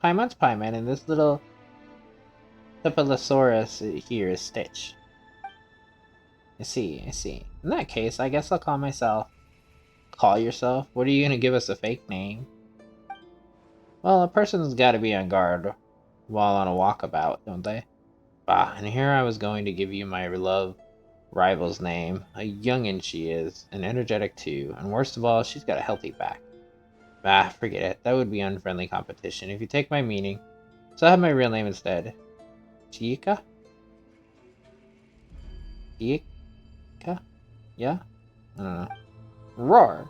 Paimon's Paimon, and this little Cephalosaurus here is Stitch. I see. In that case, I guess I'll call myself... Call yourself? What are you gonna give us a fake name? Well, a person's gotta be on guard while on a walkabout, don't they? Bah, and here I was going to give you my love rival's name. A youngin' she is, and energetic too, and worst of all, she's got a healthy back. Bah, forget it. That would be unfriendly competition, if you take my meaning. So I have my real name instead. Chiika? Chiika? Yeah? I don't know. Roar!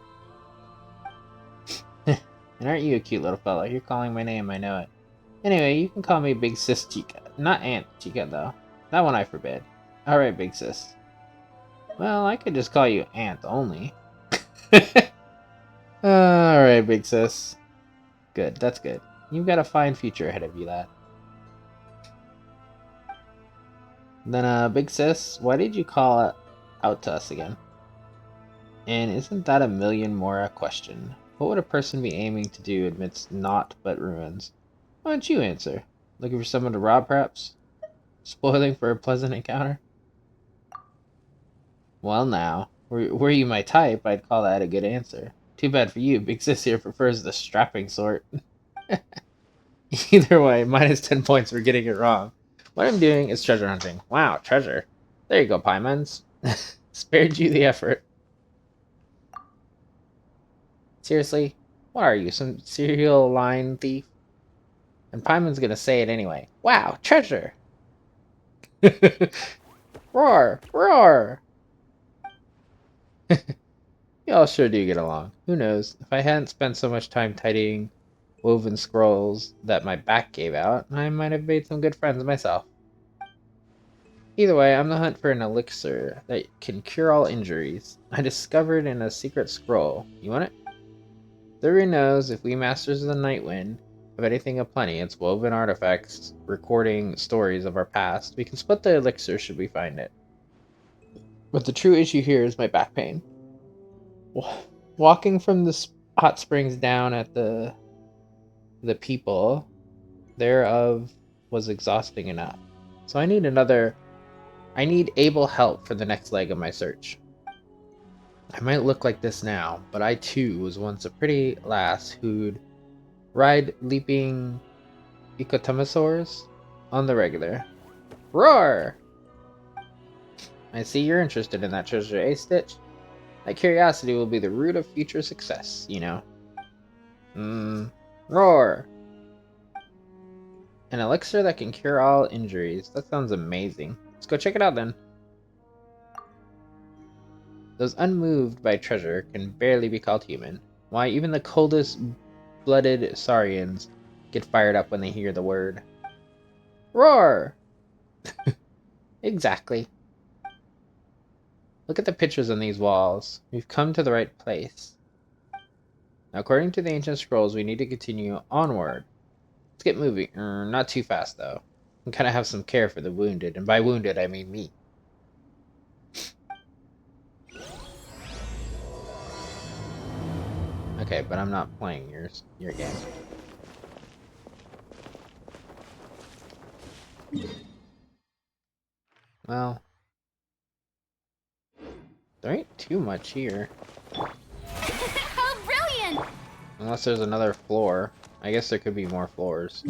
And aren't you a cute little fella? You're calling my name, I know it. Anyway, you can call me Big Sis Chica. Not Aunt Chica, though. That one I forbid. Alright, big sis. Well, I could just call you Aunt only. Alright, big sis. Good, that's good. You've got a fine future ahead of you, lad. Then, big sis, why did you call out to us again? And isn't that a million more a question? What would a person be aiming to do amidst naught but ruins? Why don't you answer? Looking for someone to rob, perhaps? Spoiling for a pleasant encounter? Well now, were you my type, I'd call that a good answer. Too bad for you, big sis here prefers the strapping sort. Either way, minus 10 points for getting it wrong. What I'm doing is treasure hunting. Wow, treasure. There you go, Paimons. Spared you the effort. Seriously? What are you, some serial line thief? And Paimon's gonna say it anyway. Wow, treasure! Roar! Roar! Y'all sure do get along. Who knows? If I hadn't spent so much time tidying woven scrolls that my back gave out, I might have made some good friends myself. Either way, I'm the hunt for an elixir that can cure all injuries. I discovered in a secret scroll. You want it? Thuri knows if we masters of the Nightwind have anything aplenty, it's woven artifacts recording stories of our past. We can split the elixir should we find it. But the true issue here is my back pain. Walking from the hot springs down at the people thereof was exhausting enough. So I need able help for the next leg of my search. I might look like this now, but I too was once a pretty lass who'd ride leaping ecotomosaurs on the regular. Roar! I see you're interested in that treasure, eh, Stitch? That curiosity will be the root of future success, you know. Roar! An elixir that can cure all injuries. That sounds amazing. Let's go check it out then. Those unmoved by treasure can barely be called human. Why, even the coldest-blooded Saurians get fired up when they hear the word. Roar! Exactly. Look at the pictures on these walls. We've come to the right place. Now, according to the ancient scrolls, we need to continue onward. Let's get moving. Not too fast, though. We gotta have some care for the wounded, and by wounded, I mean me. Okay, but I'm not playing your game. Well, there ain't too much here. How brilliant! Unless there's another floor. I guess there could be more floors.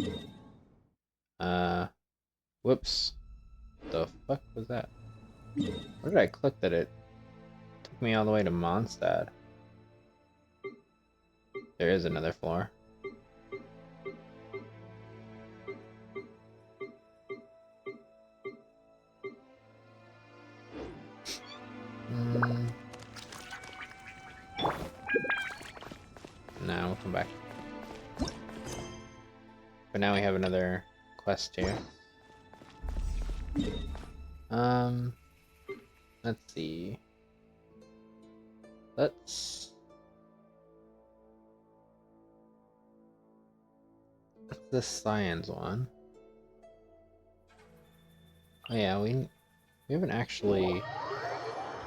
Whoops. The fuck was that? Where did I click that it took me all the way to Mondstadt? There is another floor. No, we'll come back. But now we have another quest here. Let's see. What's the science one? Oh yeah, we haven't actually.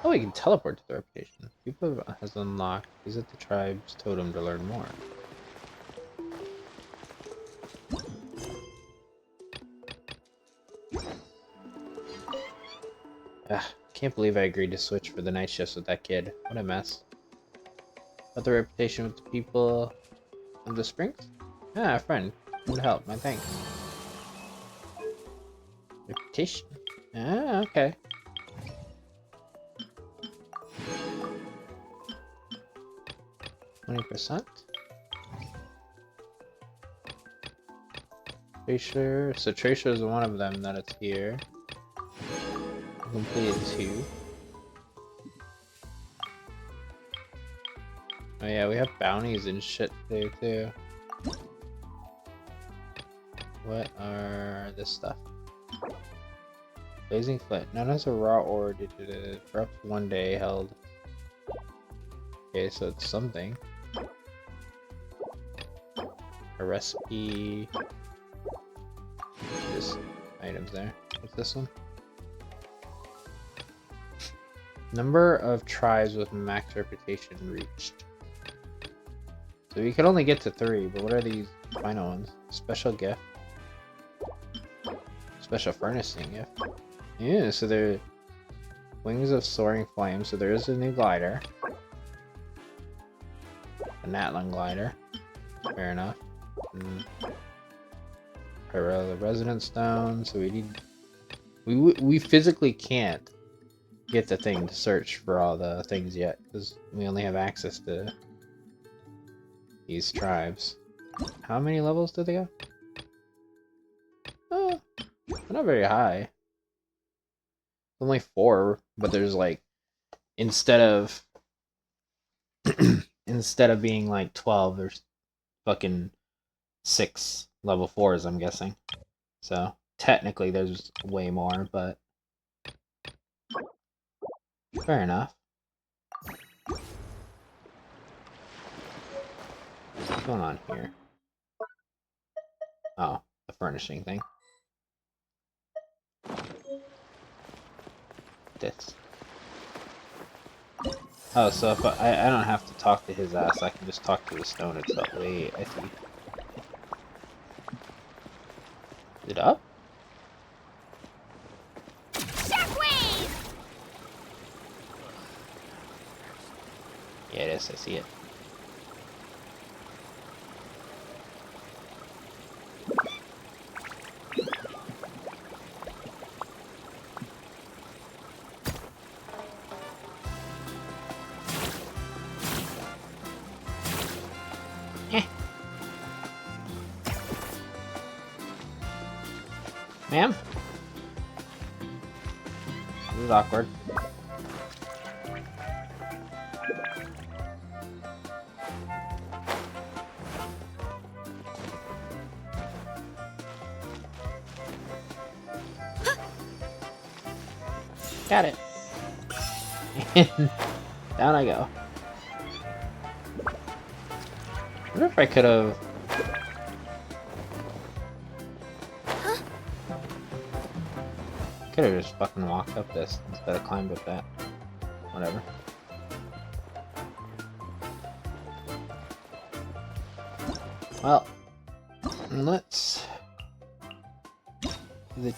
Oh, we can teleport to the reputation. People has unlocked. Visit the tribe's totem to learn more. Can't believe I agreed to switch for the night shifts with that kid. What a mess. But the reputation with the people of the springs? Ah, a friend. Would help, my thanks. Reputation? Ah, okay. %? Tracer. So Tracer is one of them that it's here. I completed 2. Oh yeah, we have bounties and shit there too. What are this stuff? Blazing Flint, known as a raw ore, for up to 1 day held. Okay, so it's something. A recipe. Just items there. What's this one? Number of tribes with max reputation reached. So we could only get to 3, but what are these final ones? Special gift. Special furnishing gift. Yeah, so they're wings of soaring flame. So there is a new glider. A Natlan glider. Fair enough. The resonance stone. So we need. We physically can't get the thing to search for all the things yet because we only have access to these tribes. How many levels did they go? Oh, not very high. Only 4, but there's like instead of being like 12, there's fucking 6 level 4s, I'm guessing. So technically there's way more, but fair enough. What's going on here? Oh, the furnishing thing. This. Oh, so if I don't have to talk to his ass, I can just talk to the stone itself. Wait, I see. Is it up? Shockwave! Yeah, it is. I see it. Ma'am? This is awkward. Got it. And down I go. I wonder if I could have. Could have just fucking walked up this instead of climbed up that. Whatever. Well, let's do the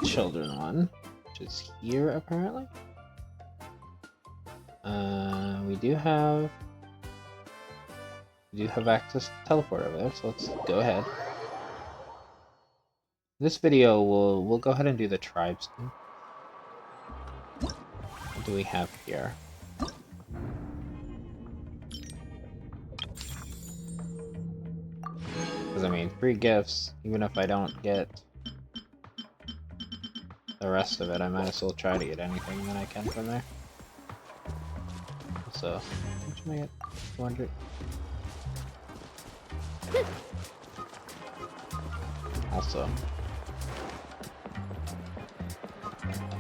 children one, which is here apparently. We do have access to teleport over there, so let's go ahead. This video we'll go ahead and do the tribes thing. What do we have here? Because I mean, free gifts, even if I don't get the rest of it, I might as well try to get anything that I can from there. So, how much am I at? 200? Also,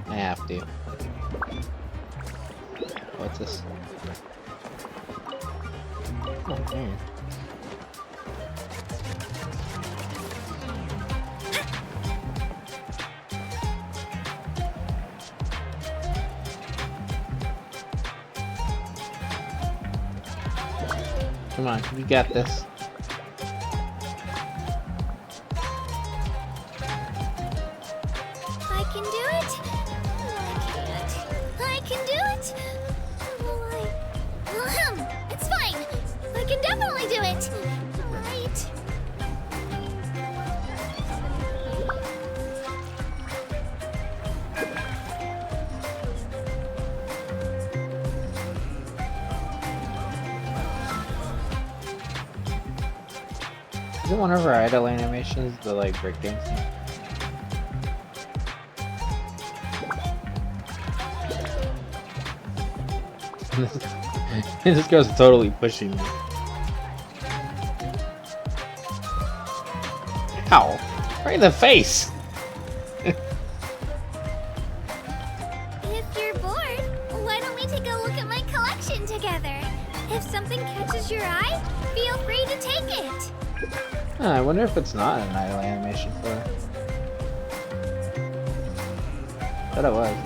I have to. What's this? Oh, man. Come on, you got this. I can do it. I can do it. It's fine. I can definitely do it. Right. Is it one of our idle animations, the like breakdancing? This girl's totally pushing me. Ow! Right in the face! take a look at my collection together? If something catches your eye, feel free to take it. I wonder if it's not an idle animation for her. Thought it was.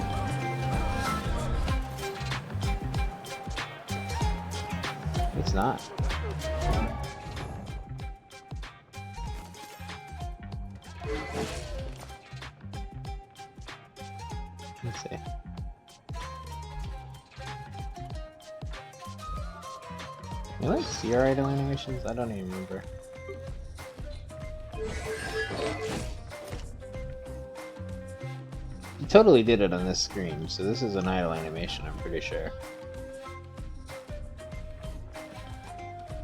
It's not. Let's see. You like see our idle animations? I don't even remember. You totally did it on this screen, so this is an idle animation, I'm pretty sure.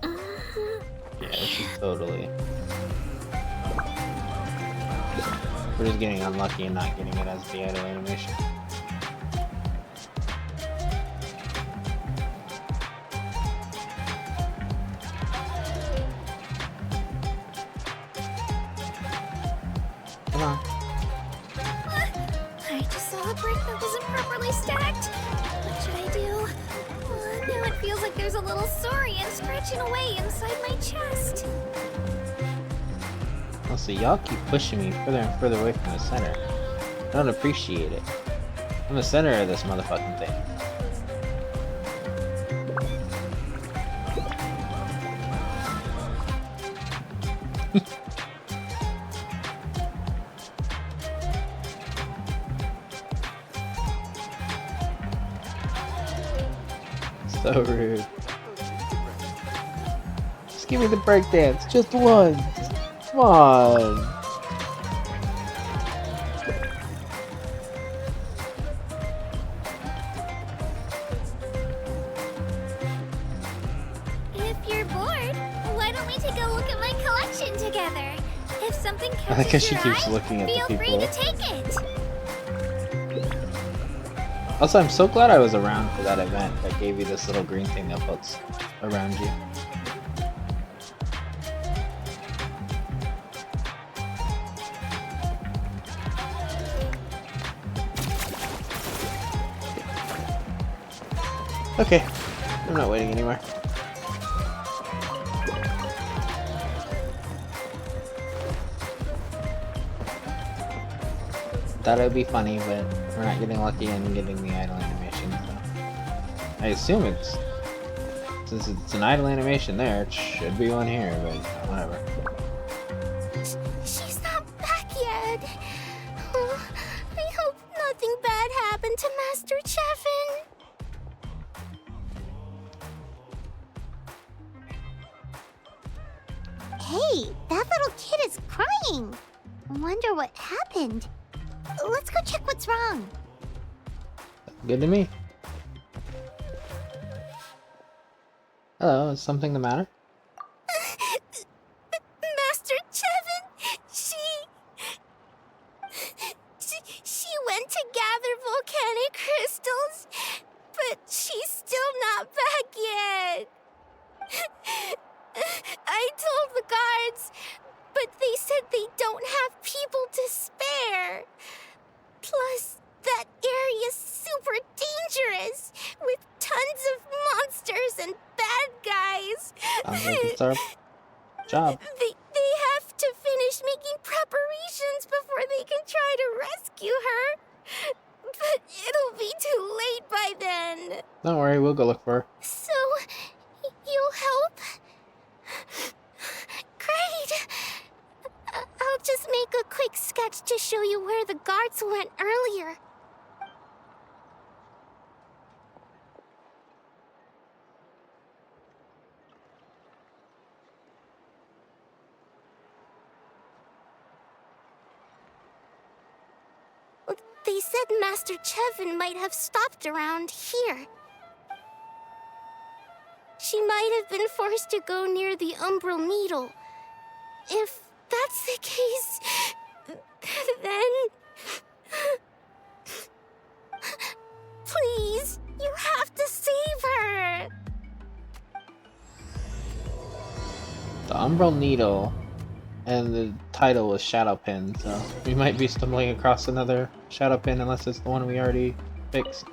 Yeah, this is totally. We're just getting unlucky and not getting it as the idle animation. Come on. I just saw a brick that wasn't properly stacked. What should I do? Now it feels like there's a little saurian scratching away inside my chest. Well, see, y'all keep pushing me further and further away from the center. I don't appreciate it. I'm the center of this motherfucking thing. So rude. Just give me the breakdance, just one. Come on. If you're bored, why don't we take a look at my collection together? If something I like how catches she your keeps eye, looking at the feel free people. to take it. Also, I'm so glad I was around for that event that gave you this little green thing that floats around you. Okay, I'm not waiting anymore. Thought it would be funny, but we're not getting lucky and getting the idle animation. So. I assume it's, since it's an idle animation there, it should be one here, but whatever. She's not back yet. Oh, I hope nothing bad happened to Master Chevin. Hey, that little kid is crying. I wonder what happened. Let's go check what's wrong. Good to me. Hello, is something the matter? Master Chevin, she went to gather volcanic crystals, but she's still not back yet. I told the guards, but they said they don't have people to spare. Plus, that area's super dangerous, with tons of monsters and bad guys. Sounds like it's our job. They have to finish making preparations before they can try to rescue her. But it'll be too late by then. Don't worry, we'll go look for her. So, you'll help? Great! I'll just make a quick sketch to show you where the guards went earlier. They said Master Chevin might have stopped around here. She might have been forced to go near the Umbral Needle. If that's the case, then... Please, you have to save her! The Umbral Needle, and the title was Shadow Pin, so we might be stumbling across another Shadow Pin unless it's the one we already fixed.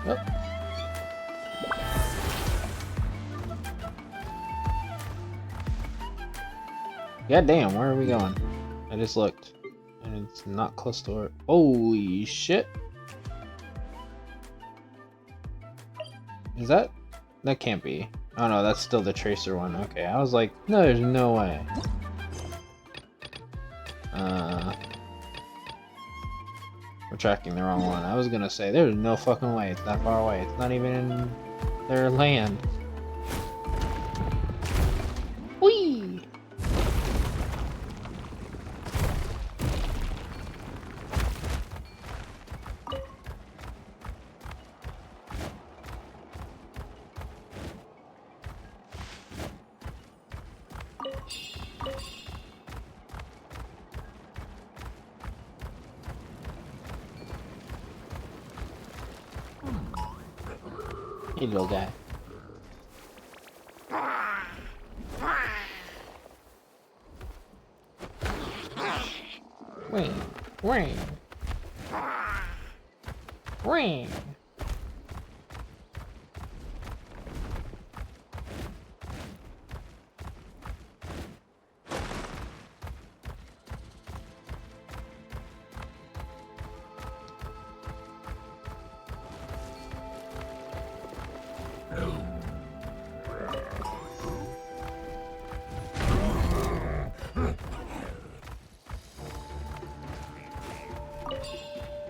Oh. God damn, where are we going? I just looked. And it's not close to where. Holy shit. Is that? That can't be. Oh no, that's still the Tracer one. Okay, I was like, no, there's no way. We're tracking the wrong one. I was gonna say, there's no fucking way. It's that far away. It's not even in their land. Whee! Hey, little guy. Ring, ring, ring.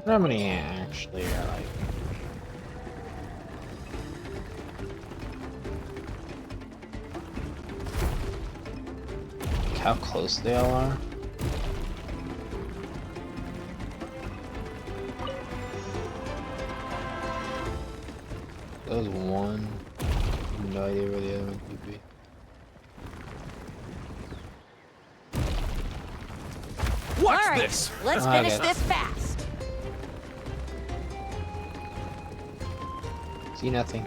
How many actually are like? How close they all are? That was one. No idea where the other one could be. Watch this! Let's finish this fast. See nothing.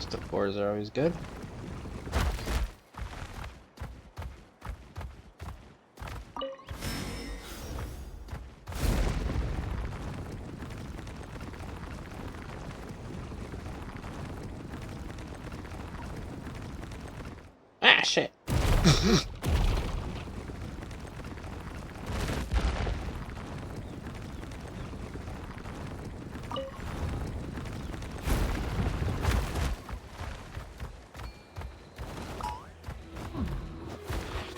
The fours are always good. Ah, shit.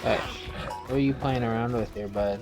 Hey, what are you playing around with here, bud?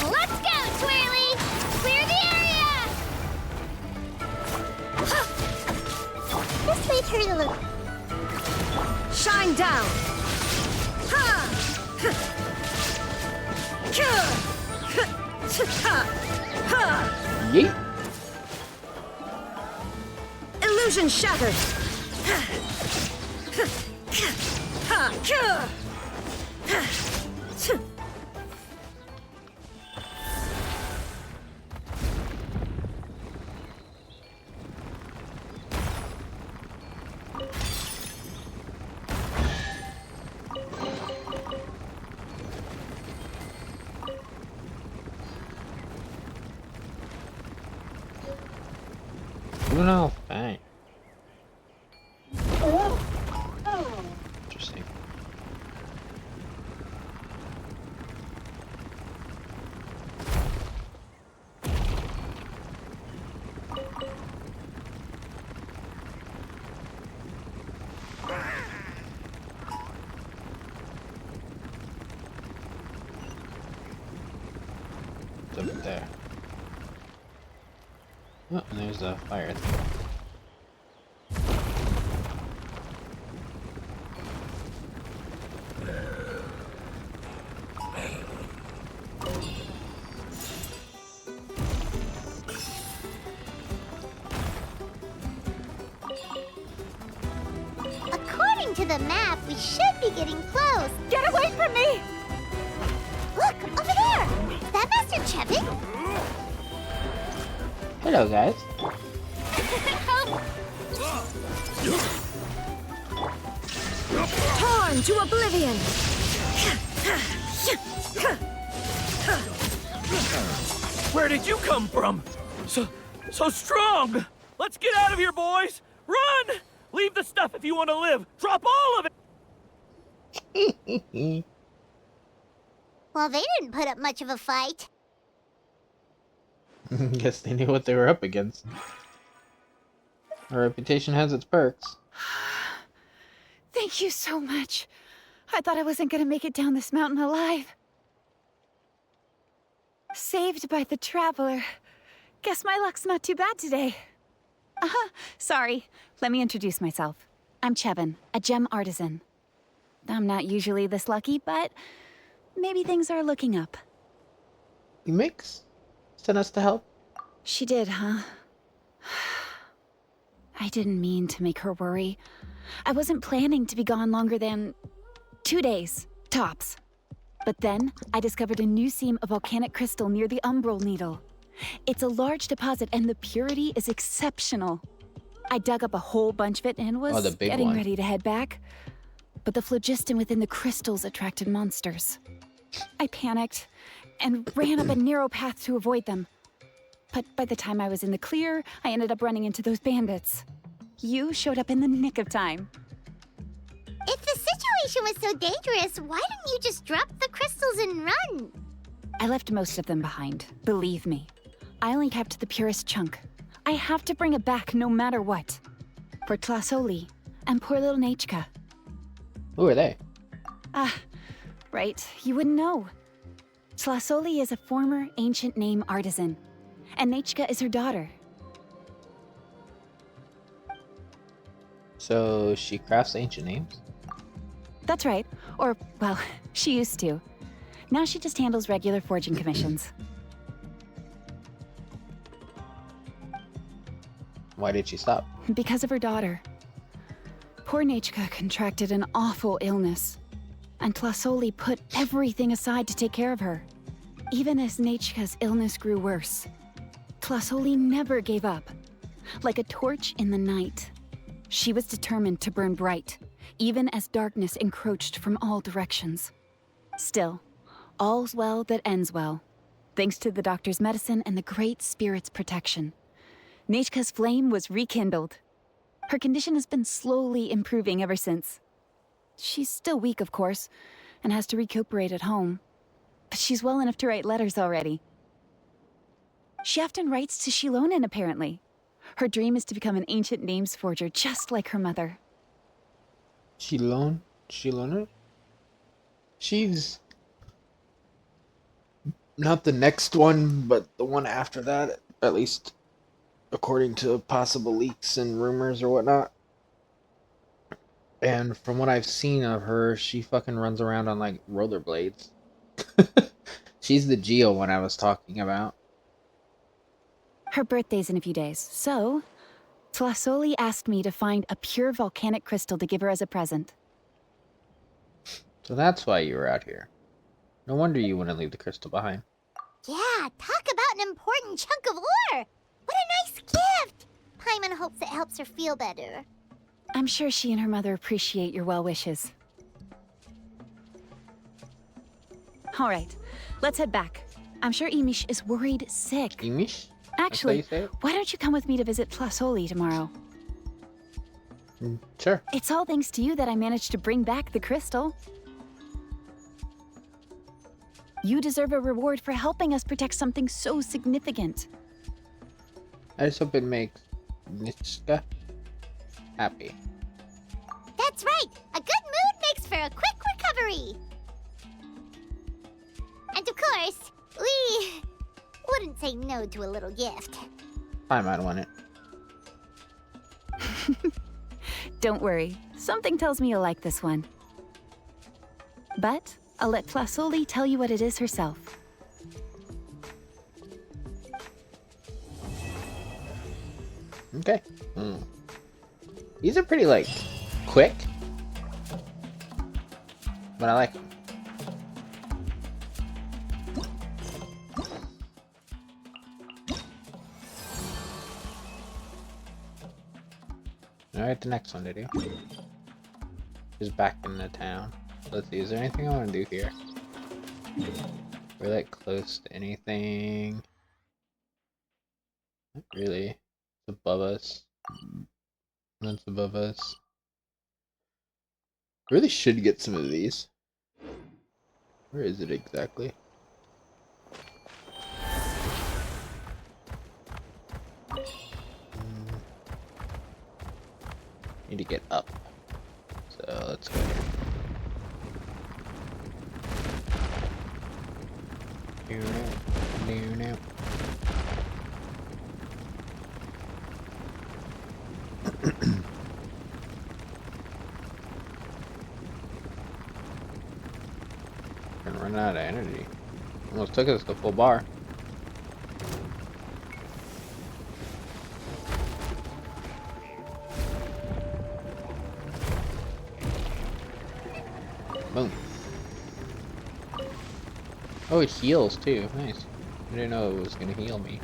Let's go, Twirly! Clear the area! This way, Turtle. Shine down. Ha! Yeet! Illusion shattered. No, bang. Interesting. Oh, and there's a fire thing. According to the map, we should be getting close. Get away from me! Look, over there! Is that Master Chevin? Hello, guys. Torn to oblivion! Where did you come from? So strong! Let's get out of here, boys! Run! Leave the stuff if you want to live! Drop all of it! Well, they didn't put up much of a fight. Guess they knew what they were up against. Our reputation has its perks. Thank you so much. I thought I wasn't gonna make it down this mountain alive. Saved by the Traveler. Guess my luck's not too bad today. Sorry. Let me introduce myself. I'm Chevin, a gem artisan. I'm not usually this lucky, but maybe things are looking up. You mix? Sent us to help? She did, huh? I didn't mean to make her worry. I wasn't planning to be gone longer than 2 days, tops. But then, I discovered a new seam of volcanic crystal near the Umbral Needle. It's a large deposit, and the purity is exceptional. I dug up a whole bunch of it and was getting ready to head back. But the phlogiston within the crystals attracted monsters. I panicked and ran up a narrow path to avoid them. But by the time I was in the clear, I ended up running into those bandits. You showed up in the nick of time. If the situation was so dangerous, why didn't you just drop the crystals and run? I left most of them behind, believe me. I only kept the purest chunk. I have to bring it back no matter what. For Tlasoli and poor little Nechka. Who are they? Right, you wouldn't know. Tlasoli is a former ancient name artisan, and Nechka is her daughter. So she crafts ancient names? That's right. Or, well, she used to. Now she just handles regular forging commissions. Why did she stop? Because of her daughter. Poor Nechka contracted an awful illness, and Tlasoli put everything aside to take care of her. Even as Nechka's illness grew worse, Tlasoli never gave up. Like a torch in the night, she was determined to burn bright, even as darkness encroached from all directions. Still, all's well that ends well, thanks to the doctor's medicine and the Great Spirit's protection. Nechka's flame was rekindled. Her condition has been slowly improving ever since. She's still weak, of course, and has to recuperate at home. But she's well enough to write letters already. She often writes to Shilonen, apparently. Her dream is to become an ancient names forger, just like her mother. Shiloner? She's not the next one, but the one after that, at least according to possible leaks and rumors or whatnot. And from what I've seen of her, she fucking runs around on like rollerblades. She's the Geo one I was talking about. Her birthday's in a few days, so Tlasoli asked me to find a pure volcanic crystal to give her as a present. So that's why you were out here. No wonder you wouldn't leave the crystal behind. Yeah, talk about an important chunk of ore! What a nice gift! Paimon hopes it helps her feel better. I'm sure she and her mother appreciate your well wishes. All right, let's head back. I'm sure Imish is worried sick. Imish? Actually, why don't you come with me to visit Tlasoli tomorrow? Sure. It's all thanks to you that I managed to bring back the crystal. You deserve a reward for helping us protect something so significant. I just hope it makes Nitschka happy. That's right! A good mood makes for a quick recovery! And of course, we wouldn't say no to a little gift. I might want it. Don't worry, something tells me you'll like this one. But I'll let Tlasoli tell you what it is herself. Okay. These are pretty, like, quick. But I like them. Alright, the next one to do is back in the town. Let's see, is there anything I want to do here? We're like close to anything. Not really. It's above us. That's above us. I really should get some of these. Where is it exactly? Need to get up. So let's go here. Now. Gonna run out of energy. Almost took us the full bar. Boom. Oh, it heals too. Nice. I didn't know it was gonna heal me.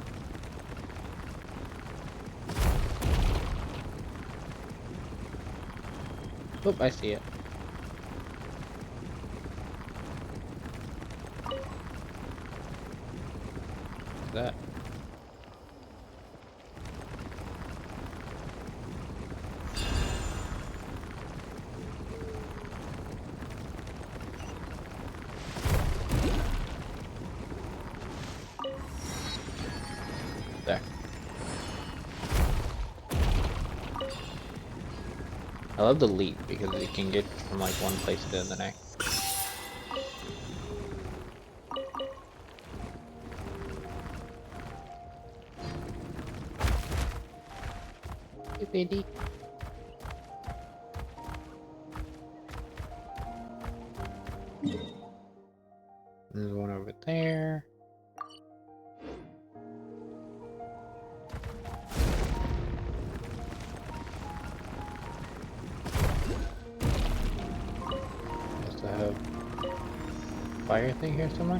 Oh, I see it. What's that? There. I love the leap because you can get from like one place to the next. Hey, baby. There's one over there. Does I have fire thing here somewhere?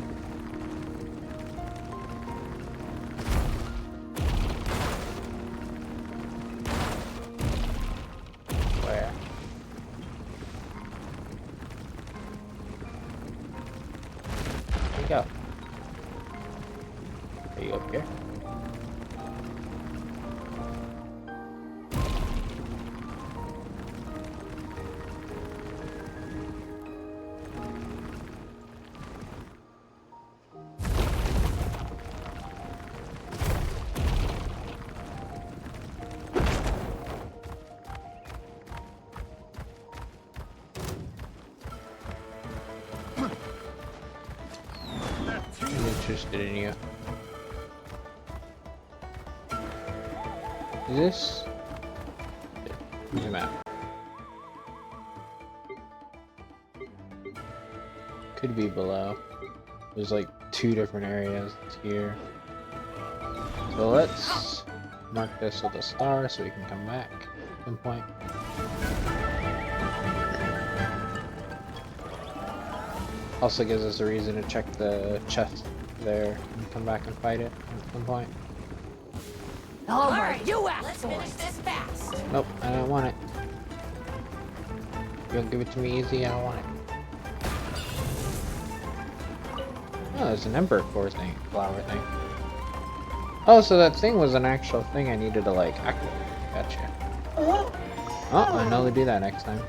Where? Where'd you go? Are you up here? I'm interested in you. Is this? Where's the map? Could be below. There's like 2 different areas here. So let's mark this with a star so we can come back at some point. Also gives us a reason to check the chest there and come back and fight it at some point. Alright, you asked for it. Nope, I don't want it. You don't give it to me easy, I don't want it. Oh, there's an ember core thing, flower thing. Oh, so that thing was an actual thing I needed to like activate. Gotcha. Oh, I know to do that next time.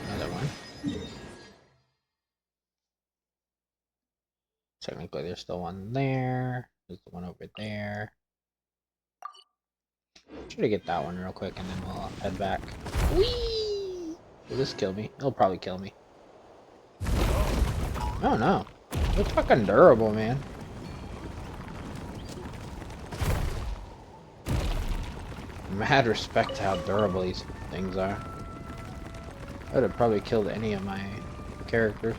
Another one. Technically, there's still one there. There's one over there. Try to get that one real quick, and then we'll head back. Whee! Will this kill me? It'll probably kill me. Oh no. They're fucking durable, man. Mad respect to how durable these things are. I would have probably killed any of my characters.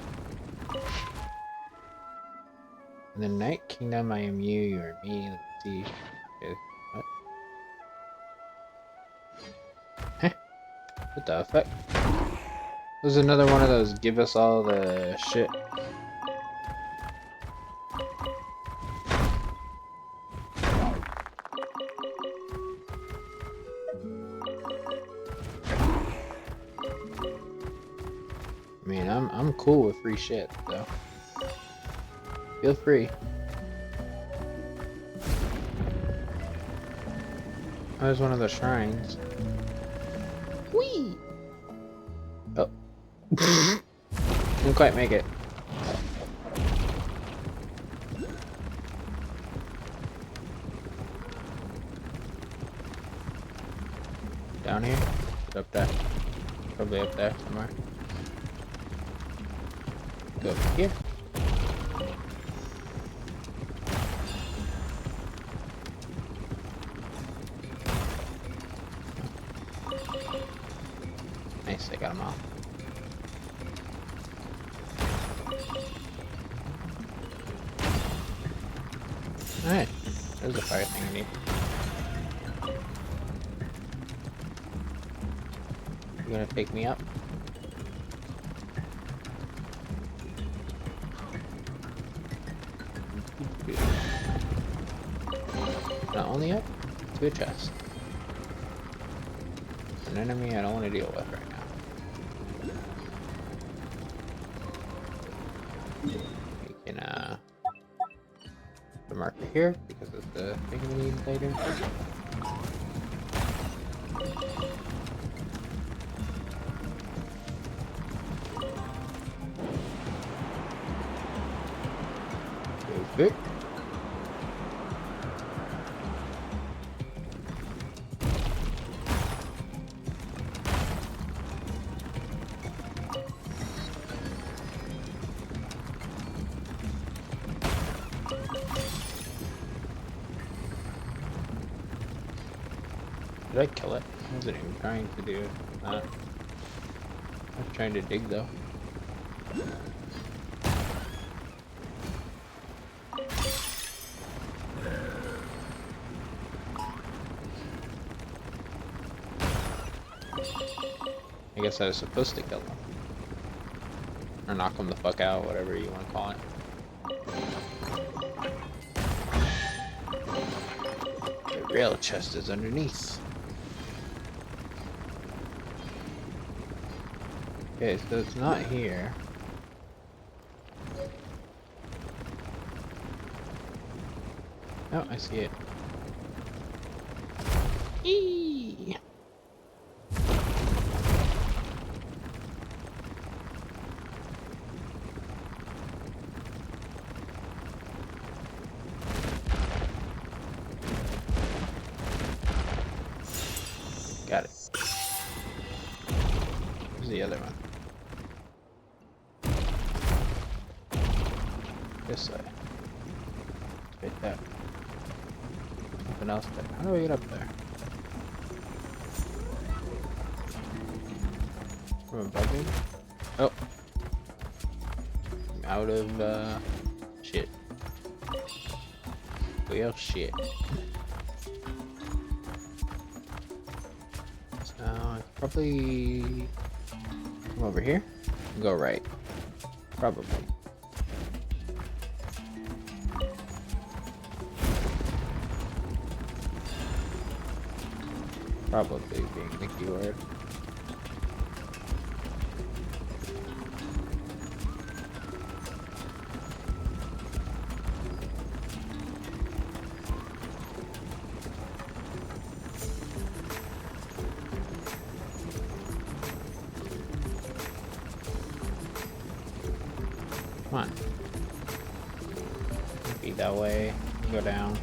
In the Night Kingdom, I am you or me. Let's see. Okay. What? Huh? What the fuck? There's another one of those give us all the shit. I mean, I'm cool with free shit, so feel free. Oh, there's one of the shrines. Whee! Oh. Didn't quite make it. Down here? Is it up there? Probably up there somewhere. Go over here. Nice, I got them all. Alright, there's a fire thing I need. You gonna take me up? Not only up, to a chest. An enemy I don't want to deal with right now. We can put a marker here because it's the thing we need later. Perfect. Did I kill it? I wasn't even trying to do that. I was trying to dig though. I guess I was supposed to kill them. Or knock them the fuck out, whatever you want to call it. The real chest is underneath. Okay, so it's not here. Oh, I see it. Eee! Got it. Where's the other one? This way. Right there. Something else there. How do we get up there? From above me? Oh. I'm out of, shit. Well, shit. So, it's probably... come over here? And go right. Probably. Probably being the keyword. Come on. be that way. Go down.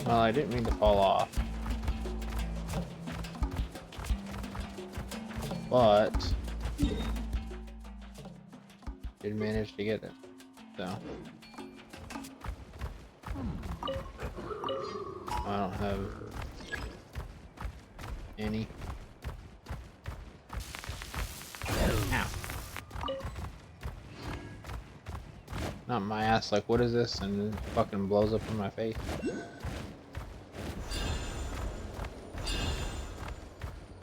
Well, I didn't mean to fall off. But did manage to get it. So I don't have any. Ow. Not my ass, like, what is this? And it fucking blows up in my face.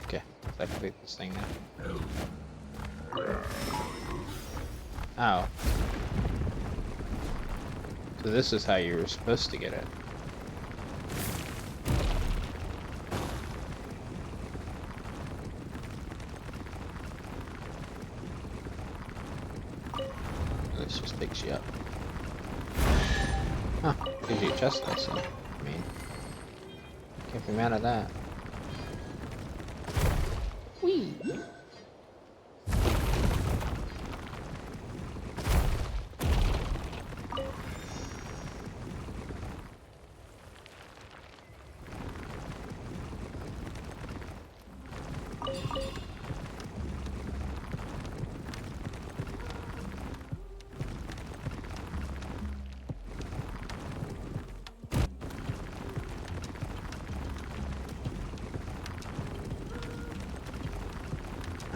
Okay, let's activate this thing now. Ow. So this is how you're supposed to get it. This just picks you up. Huh, gives you a chest lesson. I mean, can't be mad at that. Whee!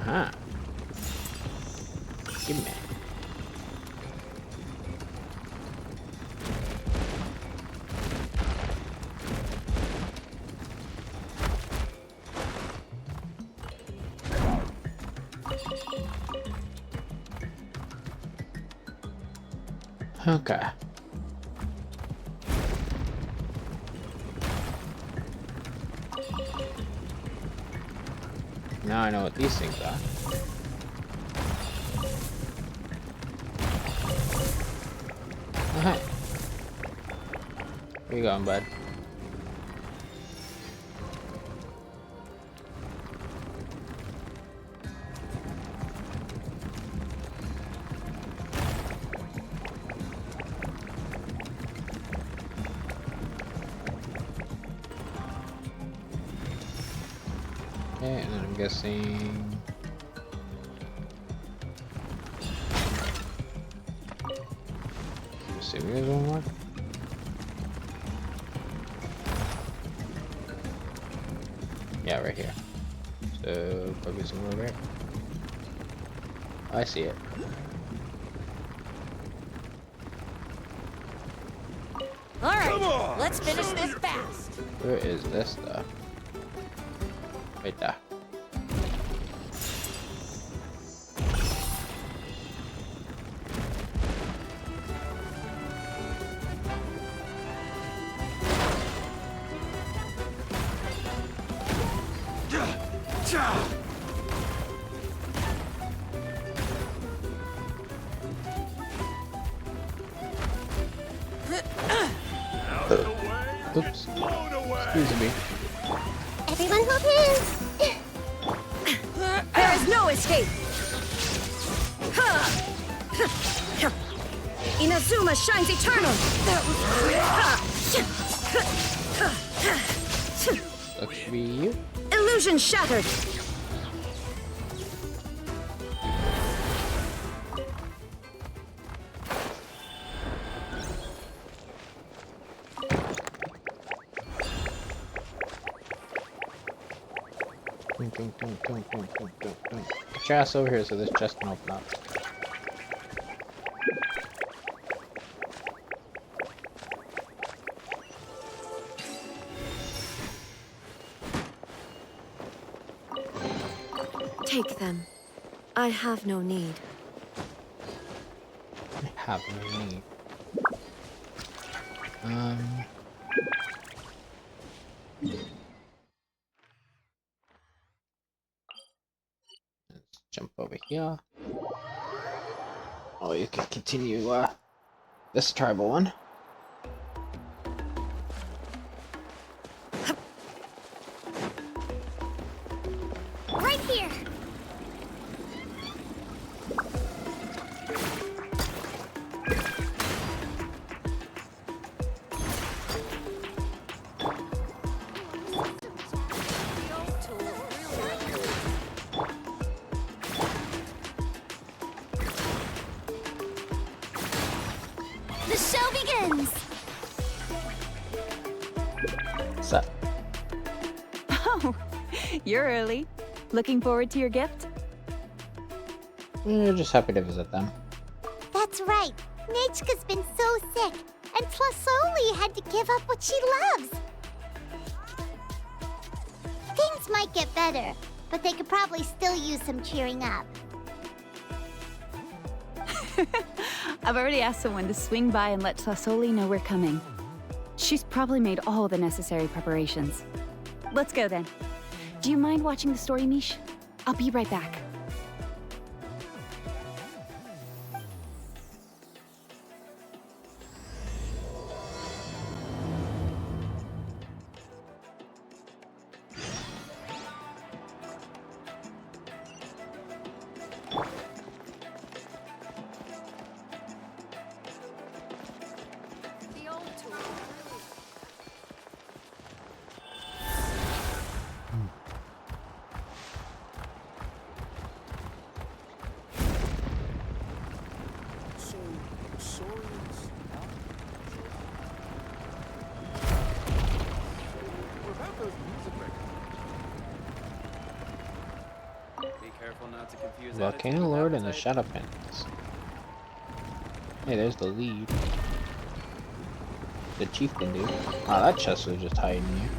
Aha. Give me. Okay. Now I know what these things are. Alright. Where you going, bud? Okay, and then I'm guessing... Let's see, where's one more? Yeah, right here. So, probably somewhere over here. I see it. All right, let's finish this fast. Where is this stuff? Right there. Oops. Excuse me. Everyone hold hands. There is no escape. Inazuma shines eternal! Looks to be you. Illusion shattered! Get your ass over here so this chest can open up. Take them. I have no need. I have no need. Let's jump over here. Oh, you can continue this tribal one. Right here. up? Oh, you're early. Looking forward to your gift? We're just happy to visit them. That's right. Nechka's been so sick, and Tlasoli had to give up what she loves. Things might get better, but they could probably still use some cheering up. I've already asked someone to swing by and let Tlasoli know we're coming. She's probably made all the necessary preparations. Let's go then. Do you mind watching the story, Mish? I'll be right back. Volcano Lord and the Shadow Pins. Hey, there's the lead. The chieftain dude. Oh, that chest was just hiding here.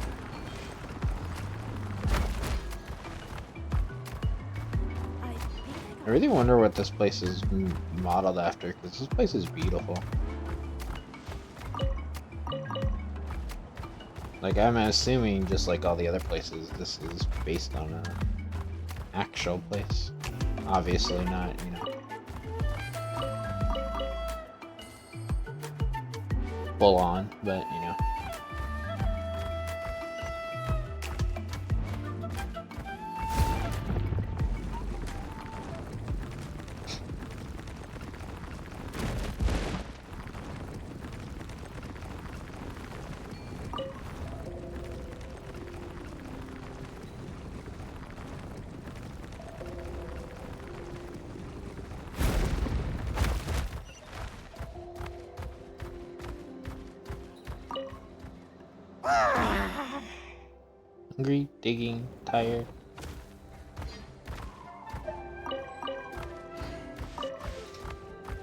I really wonder what this place is modeled after, because this place is beautiful. Like, I'm assuming, just like all the other places, this is based on an actual place. Obviously not, you know, full on, but you know. Hungry, digging, tired.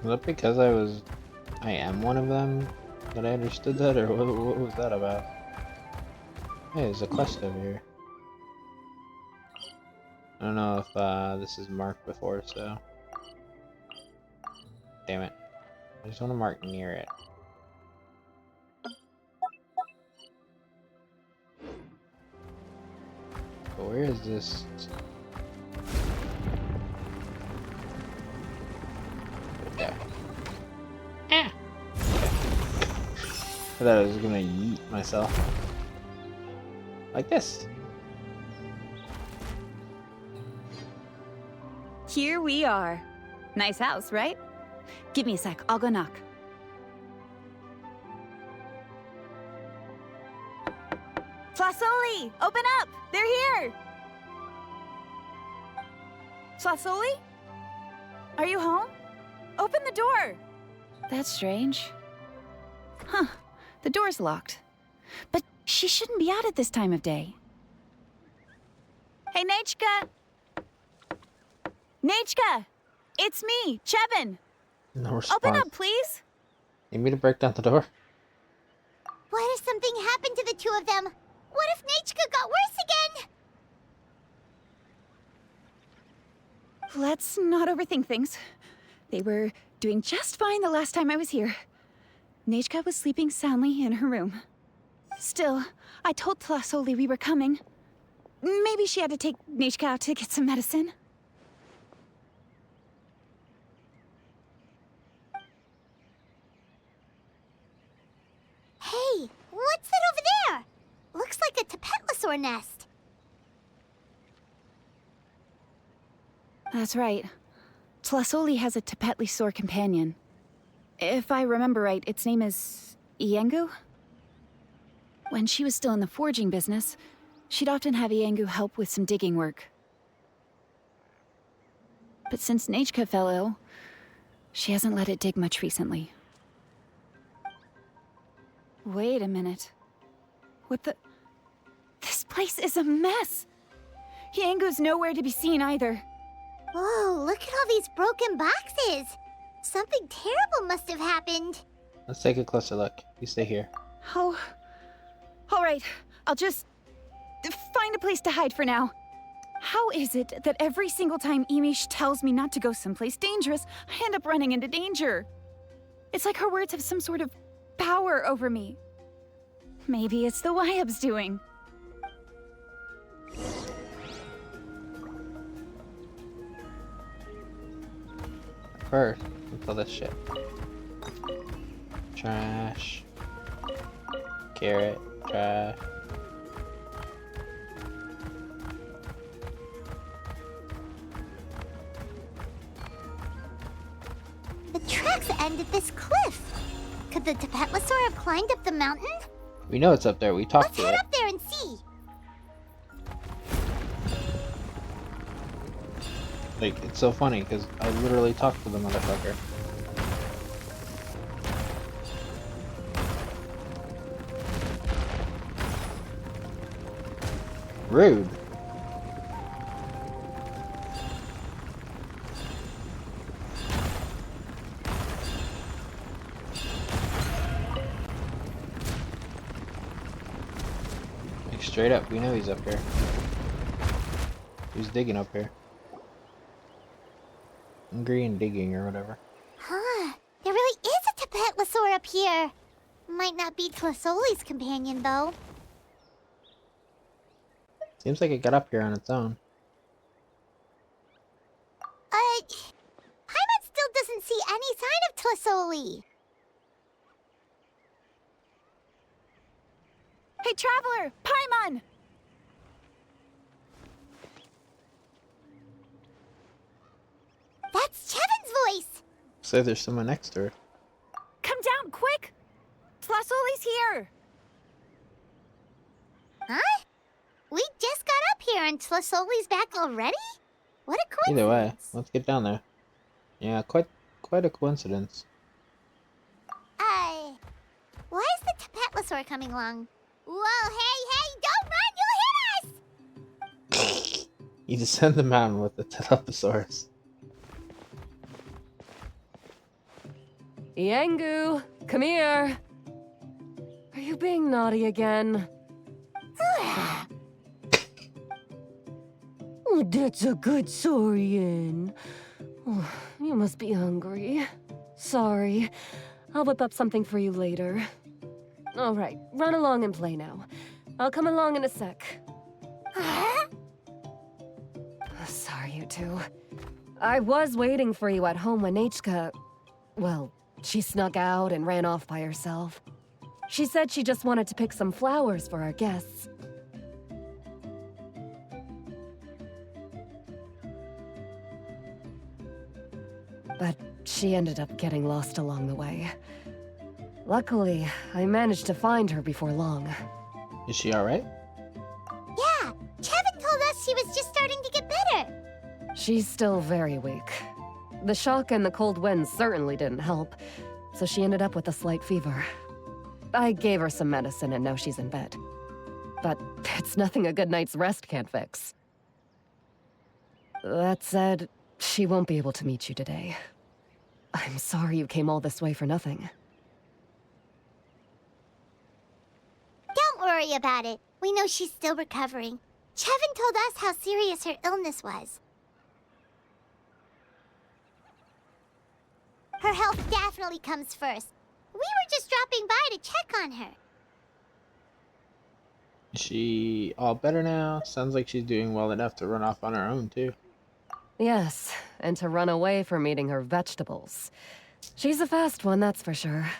Was that because I am one of them that I understood that, or what was that about? Hey, there's a quest over here. I don't know if this is marked before, so. Damn it. I just want to mark near it. But where is this? Yeah. Ah. Okay. I thought I was gonna yeet myself. Like this. Here we are. Nice house, right? Give me a sec, I'll go knock. Tlasoli! Open up! They're here! Tlasoli? Are you home? Open the door! That's strange. Huh. The door's locked. But she shouldn't be out at this time of day. Hey, Nechka! Nechka! It's me, Chevin! No response. Open up, please! Need me to break down the door? What if something happened to the two of them? What if Nechka got worse again? Let's not overthink things. They were doing just fine the last time I was here. Nechka was sleeping soundly in her room. Still, I told Tlasoli we were coming. Maybe she had to take Nechka out to get some medicine. Hey, what's that over there? Looks like a Tapetlosaur nest. That's right. Tlasoli has a Tapetlosaur companion. If I remember right, its name is Iengu? When she was still in the forging business, she'd often have Iengu help with some digging work. But since Nechka fell ill, she hasn't let it dig much recently. Wait a minute. What the... This place is a mess. Yangu's nowhere to be seen either. Whoa, look at all these broken boxes. Something terrible must have happened. Let's take a closer look. You stay here. Oh. All right, I'll just find a place to hide for now. How is it that every single time Emish tells me not to go someplace dangerous, I end up running into danger? It's like her words have some sort of power over me. Maybe it's the Wyab's doing. First, let's all this shit. Trash. Carrot. Trash. The tracks end at this cliff. Could the Tapetlosaur have climbed up the mountain? We know it's up there. We talked Let's to head it. up there and see. Like, it's so funny because I literally talked to the motherfucker. Rude. Like, straight up, we know he's up here. He's digging up here. Green digging or whatever. Huh. There really is a Tapetlosaur up here. Might not be Tlasoli's companion, though. Seems like it got up here on its own. Paimon still doesn't see any sign of Tlasoli. Hey, Traveler! Paimon! That's Chevin's voice! So there's someone next to her. Come down, quick! Tlasoli's here! Huh? We just got up here and Tlasoli's back already? What a coincidence. Either way, let's get down there. Yeah, quite a coincidence. Why is the Tapetlosaur coming along? Whoa, hey, don't run! You'll hit us! You descend the mountain with the Telephosaurus. Yangu, come here. Are you being naughty again? Oh, that's a good saurian. Oh, you must be hungry. Sorry. I'll whip up something for you later. All right, run along and play now. I'll come along in a sec. Sorry, you two. I was waiting for you at home when Nechka... Well, she snuck out and ran off by herself. She said she just wanted to pick some flowers for our guests. But she ended up getting lost along the way. Luckily, I managed to find her before long. Is she alright? Yeah, Chevin told us she was just starting to get better. She's still very weak. The shock and the cold winds certainly didn't help, so she ended up with a slight fever. I gave her some medicine and now she's in bed. But it's nothing a good night's rest can't fix. That said, she won't be able to meet you today. I'm sorry you came all this way for nothing. Don't worry about it. We know she's still recovering. Chevin told us how serious her illness was. Her health definitely comes first. We were just dropping by to check on her. Is she all better now? Sounds like she's doing well enough to run off on her own, too. Yes, and to run away from eating her vegetables. She's a fast one, that's for sure.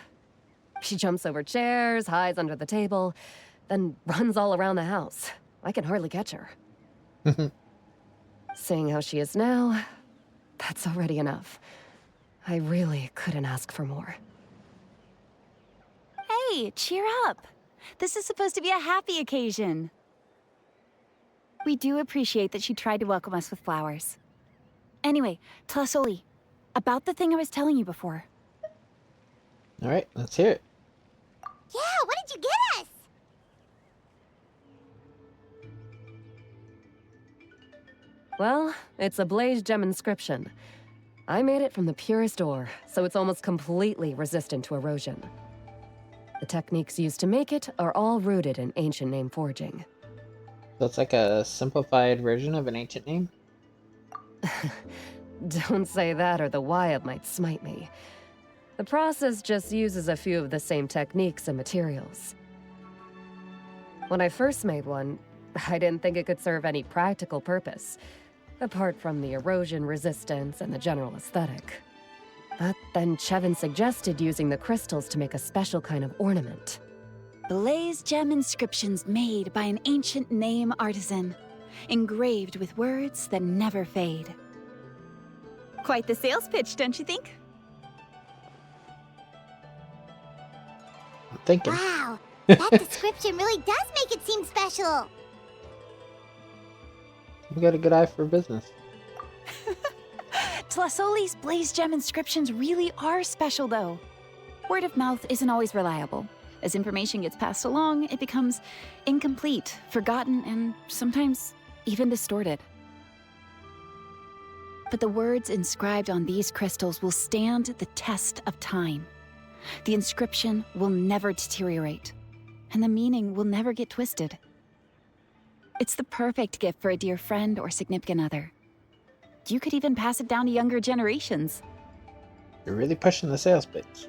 She jumps over chairs, hides under the table, then runs all around the house. I can hardly catch her. Seeing how she is now, that's already enough. I really couldn't ask for more. Hey, cheer up. This is supposed to be a happy occasion. We do appreciate that she tried to welcome us with flowers. Anyway, Tlasoli, about the thing I was telling you before. Alright, let's hear it. Yeah, what did you get us? Well, it's a blaze gem inscription. I made it from the purest ore, so it's almost completely resistant to erosion. The techniques used to make it are all rooted in ancient name forging. So it's like a simplified version of an ancient name? Don't say that or the Wyatt might smite me. The process just uses a few of the same techniques and materials. When I first made one, I didn't think it could serve any practical purpose, apart from the erosion resistance and the general aesthetic. But then Chevin suggested using the crystals to make a special kind of ornament. Blaze gem inscriptions made by an ancient name artisan, engraved with words that never fade. Quite the sales pitch, don't you think? I'm thinking. Wow, that description really does make it seem special. You got a good eye for business. Tlasoli's blaze gem inscriptions really are special, though. Word of mouth isn't always reliable. As information gets passed along, it becomes incomplete, forgotten, and sometimes even distorted. But the words inscribed on these crystals will stand the test of time. The inscription will never deteriorate, and the meaning will never get twisted. It's the perfect gift for a dear friend or significant other. You could even pass it down to younger generations. You're really pushing the sales pitch.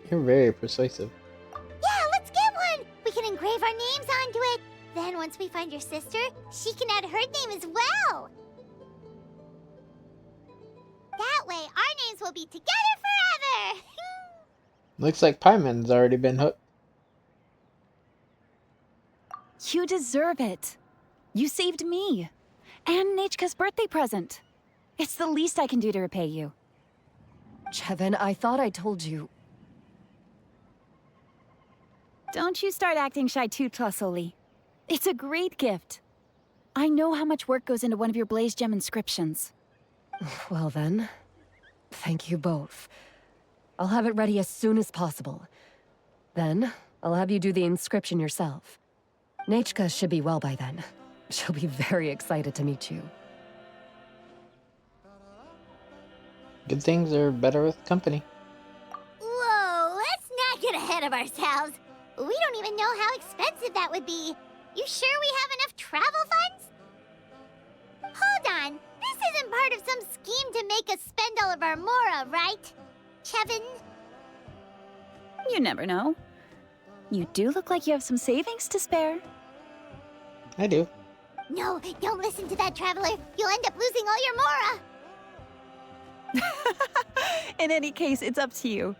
You're very persuasive. Yeah, let's get one! We can engrave our names onto it. Then once we find your sister, she can add her name as well. That way, our names will be together forever! Looks like Paimon's already been hooked. You deserve it. You saved me. And Nechka's birthday present. It's the least I can do to repay you. Chevin, I thought I told you. Don't you start acting shy too, Tlasoli. It's a great gift. I know how much work goes into one of your blaze gem inscriptions. Well then, thank you both. I'll have it ready as soon as possible. Then, I'll have you do the inscription yourself. Nechka should be well by then. She'll be very excited to meet you. Good things are better with company. Whoa, let's not get ahead of ourselves. We don't even know how expensive that would be. You sure we have enough travel funds? Hold on, this isn't part of some scheme to make us spend all of our mora, right? Chevin? You never know. You do look like you have some savings to spare. I do. No, don't listen to that, traveler. You'll end up losing all your mora. In any case, it's up to you.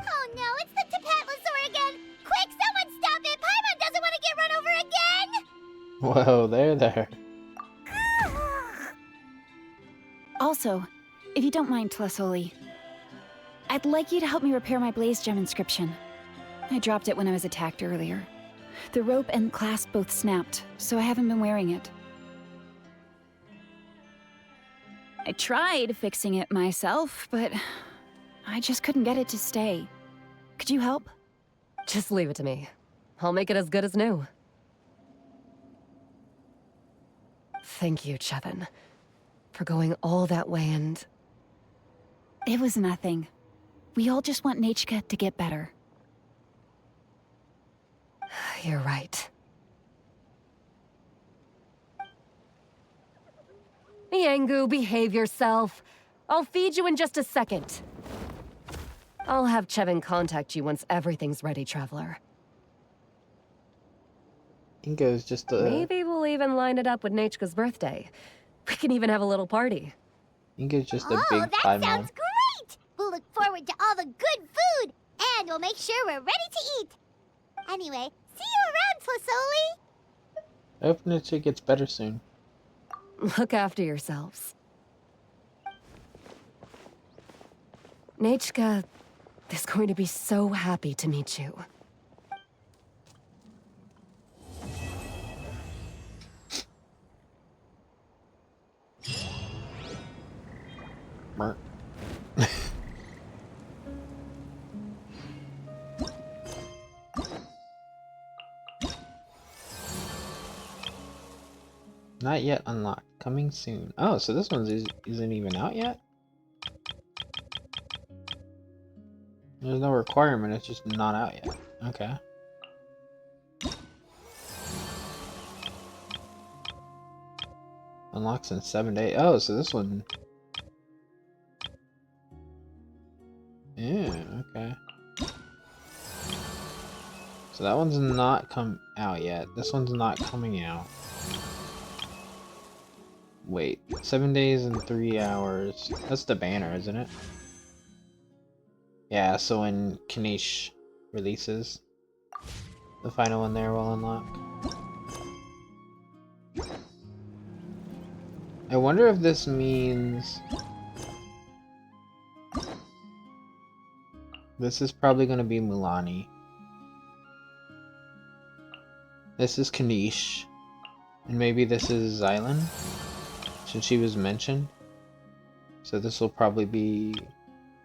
Oh no, it's the Tapatlosaur again! Quick, someone stop it! Paimon doesn't want to get run over again! Whoa, there. Also, if you don't mind, Tlasoli, I'd like you to help me repair my blaze gem inscription. I dropped it when I was attacked earlier. The rope and clasp both snapped, so I haven't been wearing it. I tried fixing it myself, but I just couldn't get it to stay. Could you help? Just leave it to me. I'll make it as good as new. Thank you, Chevin, for going all that way and... It was nothing. We all just want Nechka to get better. You're right. Yangu, behave yourself. I'll feed you in just a second. I'll have Chevin contact you once everything's ready, Traveler. Ingo's just a... Maybe we'll even line it up with Nechka's birthday. We can even have a little party. Ingo's just a Oh, big that Paimon. sounds great! We'll look forward to all the good food, and we'll make sure we're ready to eat. Anyway, see you around, Tlasoli! I hope Nietzsche gets better soon. Look after yourselves. Nechka is going to be so happy to meet you. Merc. Not yet unlocked. Coming soon. Oh, so this one isn't even out yet? There's no requirement, it's just not out yet. Okay. Unlocks in 7 days. Oh, so this one... Yeah, okay. So that one's not come out yet. This one's not coming out. Wait, 7 days and 3 hours. That's the banner, isn't it? Yeah, so when Kanish releases, the final one there will unlock. I wonder if this means... This is probably going to be Mulani. This is Kanish. And maybe this is Xylan, since she was mentioned. So this will probably be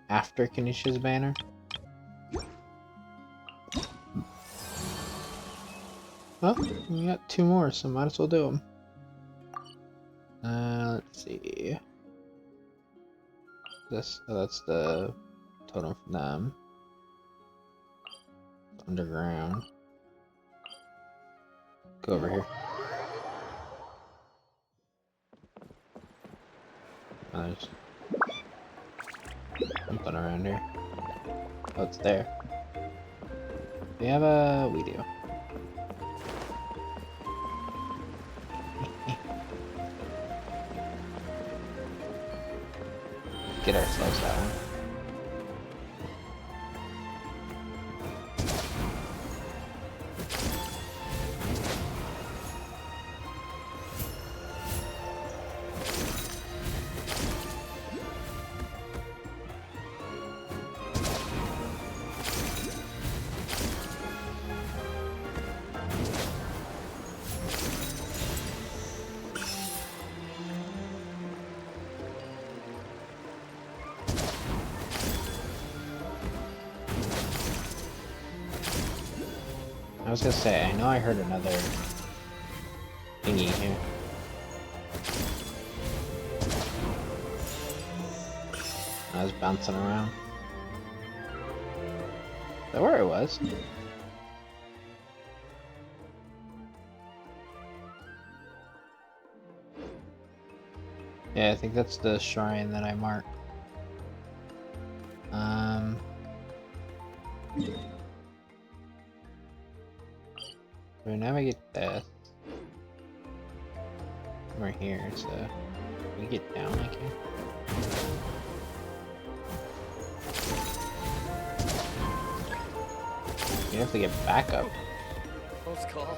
after Kanish's banner. Well, we got 2 more, so might as well do them. Let's see. This, oh, that's the totem from them. Underground. Go over here. Oh, there's something around here. Oh, it's there. We have a... We do. Get ourselves that one. I was gonna say, I know I heard another thingy here. I was bouncing around. Is that where it was? Yeah, I think that's the shrine that I marked. We navigate this. We're here, so we get down, I can. You have to get back up. Close call.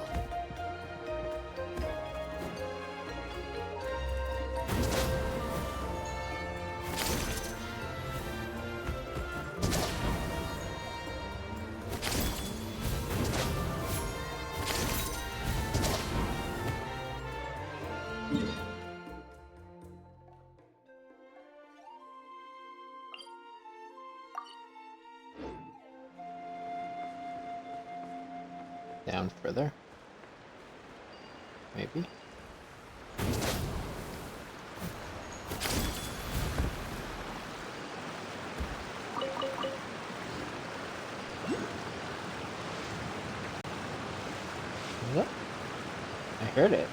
Down further. Maybe. What? I heard it.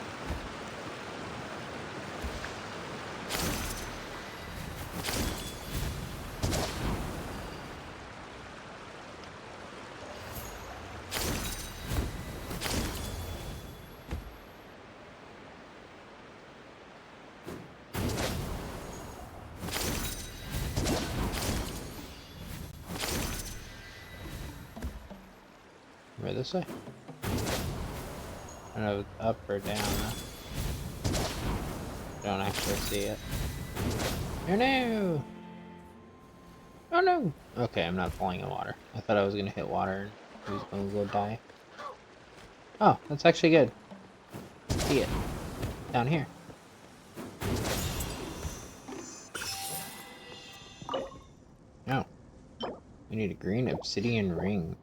Right this way? I don't know if it's up or down though. I don't actually see it. Oh no! Oh no! Okay, I'm not falling in water. I thought I was gonna hit water and he was gonna go die. Oh, that's actually good. See it. Down here. Oh. We need a green obsidian ring.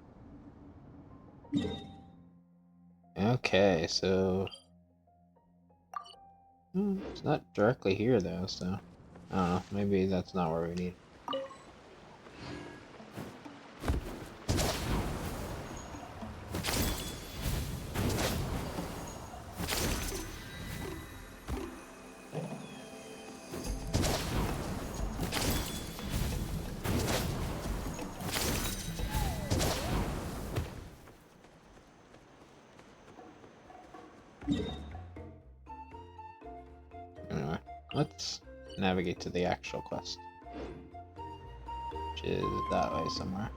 Okay, so It's not directly here though, so I don't know. Maybe that's not where we need. Anyway, let's navigate to the actual quest, which is that way somewhere.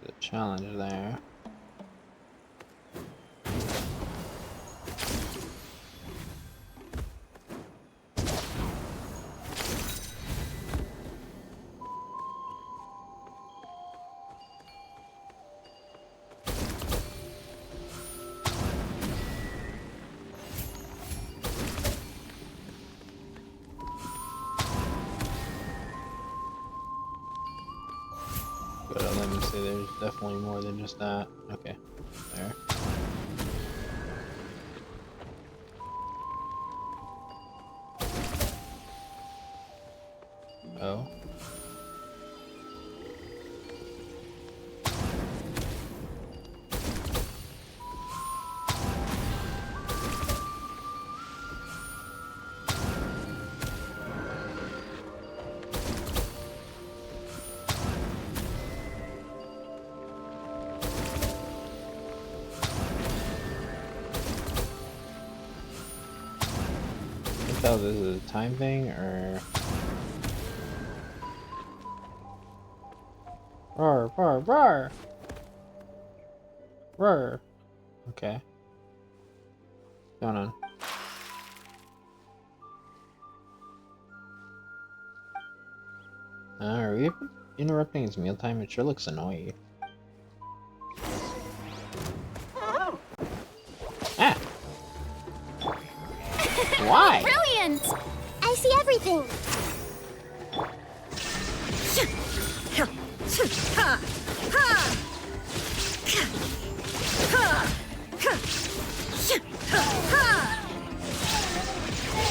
The challenge there. But let me see, there's definitely more than just that. Okay, there. Oh. I can tell this is a time thing, or... Roar, roar, roar! Roar! Okay. What's going on? Are we interrupting his mealtime? It sure looks annoying. Ah! Why? Brilliant! I see everything.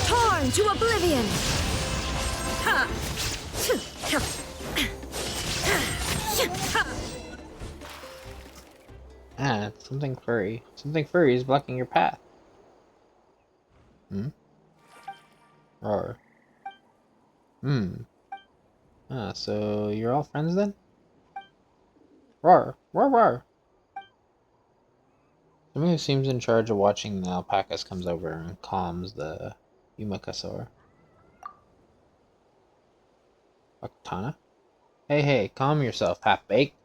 Torn to oblivion! Ah, it's something furry. Something furry is blocking your path. Hmm? Roar. Ah, so you're all friends then? Roar! Roar, roar! Someone who seems in charge of watching the alpacas comes over and calms the Yumakasaur. Octana? Hey, calm yourself, half-baked.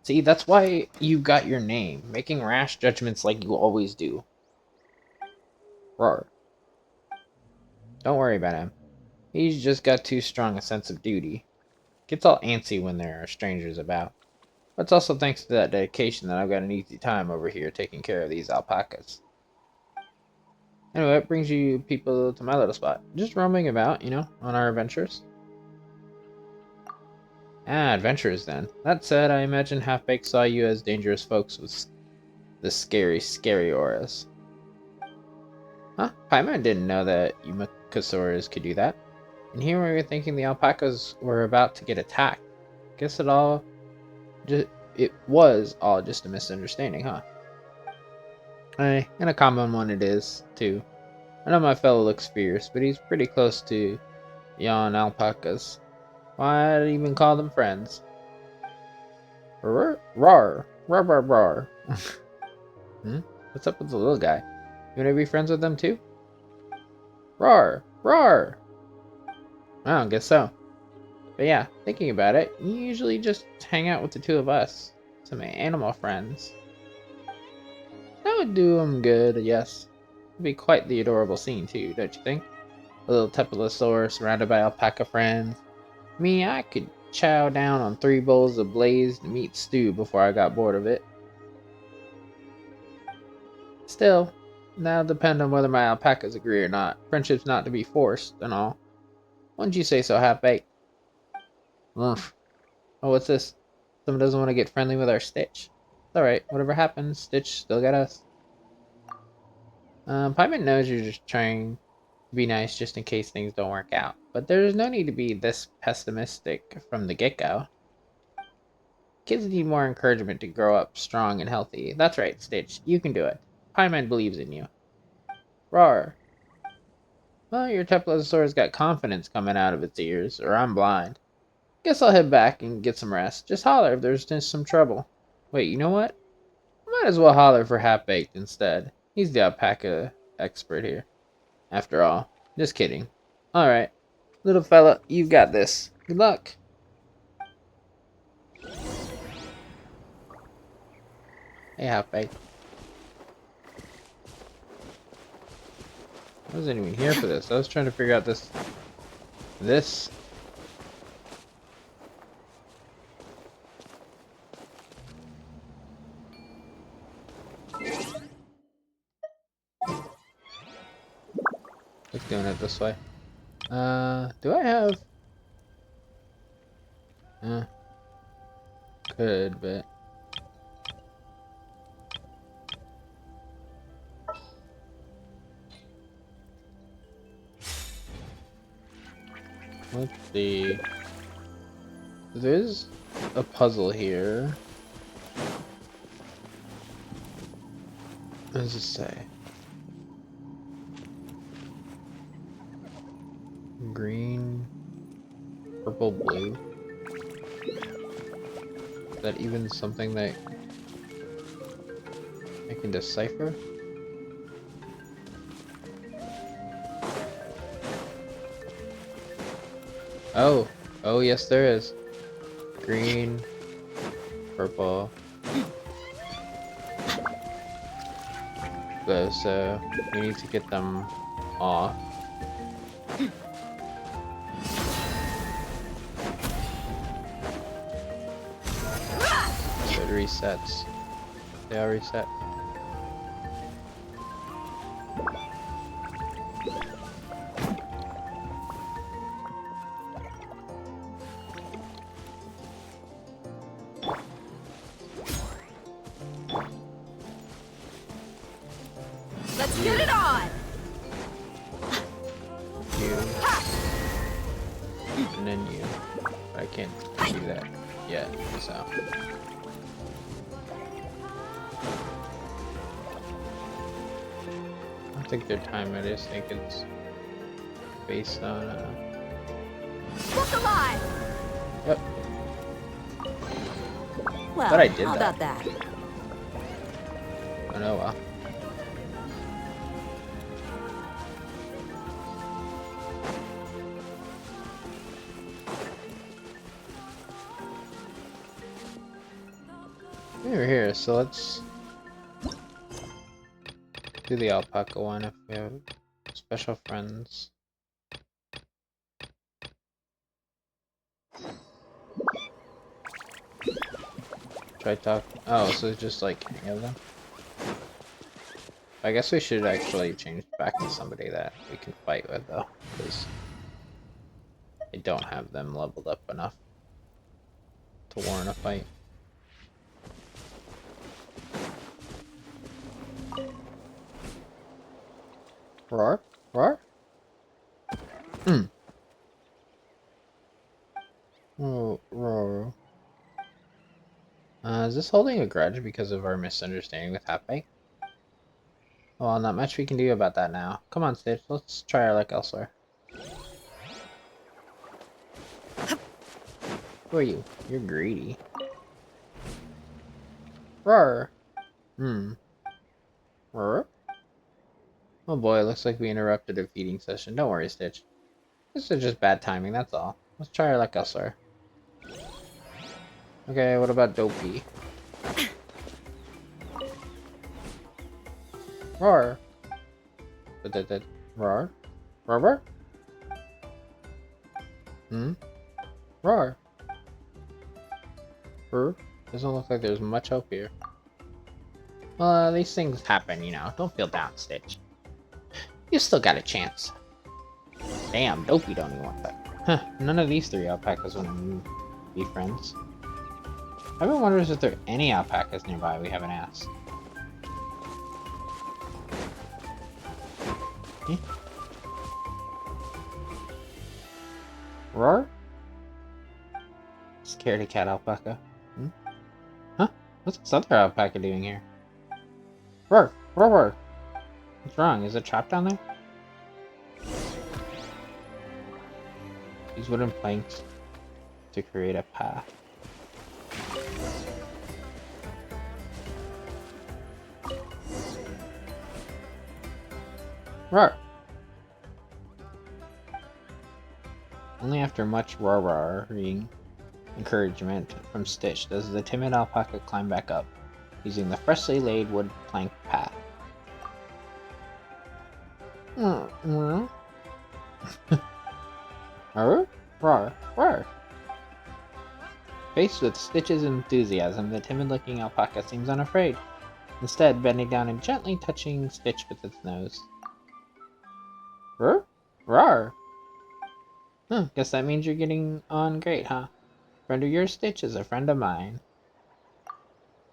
See, that's why you got your name, making rash judgments like you always do. Roar. Don't worry about him. He's just got too strong a sense of duty. Gets all antsy when there are strangers about. But it's also thanks to that dedication that I've got an easy time over here taking care of these alpacas. Anyway, what brings you people to my little spot? Just roaming about, you know, on our adventures. Ah, adventures then. That said, I imagine Half-Baked saw you as dangerous folks with the scary auras. Huh? Paimon didn't know that Yumakasaurs could do that. And here we were thinking the alpacas were about to get attacked. Guess it was all just a misunderstanding, huh? And a common one it is, too. I know my fellow looks fierce, but he's pretty close to yon alpacas. Why, I'd even call them friends. Roar, roar, roar, roar, roar. What's up with the little guy? You wanna be friends with them too? Roar, roar. I don't guess so. But yeah, thinking about it, you usually just hang out with the two of us. Some animal friends. That would do him good, yes. It'd be quite the adorable scene too, don't you think? A little Tepalosaur surrounded by alpaca friends. Me, I could chow down on 3 bowls of blazed meat stew before I got bored of it. Still, that'll depend on whether my alpacas agree or not. Friendship's not to be forced and all. Wouldn't you say so, Half-Baked? Oof. Oh, what's this? Someone doesn't want to get friendly with our Stitch. It's alright, whatever happens, Stitch still got us. Paimon knows you're just trying to be nice just in case things don't work out. But there's no need to be this pessimistic from the get-go. Kids need more encouragement to grow up strong and healthy. That's right, Stitch. You can do it. Paimon believes in you. Roar. Well, your Teplosaur's got confidence coming out of its ears, or I'm blind. Guess I'll head back and get some rest. Just holler if there's just some trouble. Wait, you know what? Might as well holler for Half-Baked instead. He's the alpaca expert here. After all. Just kidding. Alright. Little fella, you've got this. Good luck. Hey, Half-Baked. I wasn't even here for this. I was trying to figure out this. Just doing it this way. Do I have? Could, but. Let's see. There's a puzzle here. What does it say? Green, purple, blue. Is that even something that I can decipher? Oh yes there is. Green, purple, blue, so we need to get them off. So it resets. They all reset. Let's get it on! You. And then you. But I can't do that yet, so. I don't think they're timed, I just think it's based on, Look alive! Yep. Well, But I did how that. about that? Oh no, well. We're here, so let's do the alpaca one if we have special friends. Try talk. Oh, so it's just like any of them? I guess we should actually change back to somebody that we can fight with though, because I don't have them leveled up enough to warrant a fight. Roar? Roar? Oh, roar. Is this holding a grudge because of our misunderstanding with Half-Baked? Well, not much we can do about that now. Come on, Stitch, let's try our luck elsewhere. Who are you? You're greedy. Roar! Roar? Oh boy, looks like we interrupted a feeding session. Don't worry, Stitch. This is just bad timing, that's all. Let's try our luck elsewhere. Okay, what about Dopey? Roar! Roar? Roar? Roar? Doesn't look like there's much hope here. Well, these things happen, you know. Don't feel down, Stitch. You still got a chance. Damn, Dopey don't even want that. Huh, none of these three alpacas want to be friends. Everyone wonders if there are any alpacas nearby we haven't asked. Hmm? Roar? Scaredy cat alpaca. Hmm? Huh? What's this other alpaca doing here? Roar! Roar! Roar! What's wrong? Is it trapped down there? Use wooden planks to create a path. Roar! Only after much roaring encouragement from Stitch does the timid alpaca climb back up, using the freshly laid wood plank path. Roar! Roar! Roar! Faced with Stitch's enthusiasm, the timid-looking alpaca seems unafraid, instead bending down and gently touching Stitch with its nose. Roar! Roar! Guess that means you're getting on great, huh? Friend of yours, Stitch, is a friend of mine.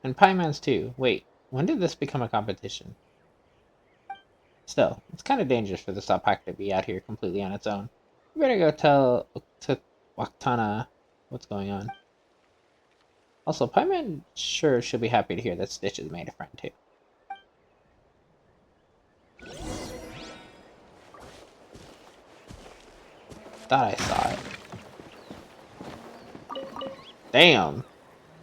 And Pieman's too. Wait, when did this become a competition? Still, it's kind of dangerous for this alpaca to be out here completely on its own. We better go tell Waktana what's going on. Also, Pieman sure she'll be happy to hear that Stitch has made a friend too. Thought I saw it. Damn!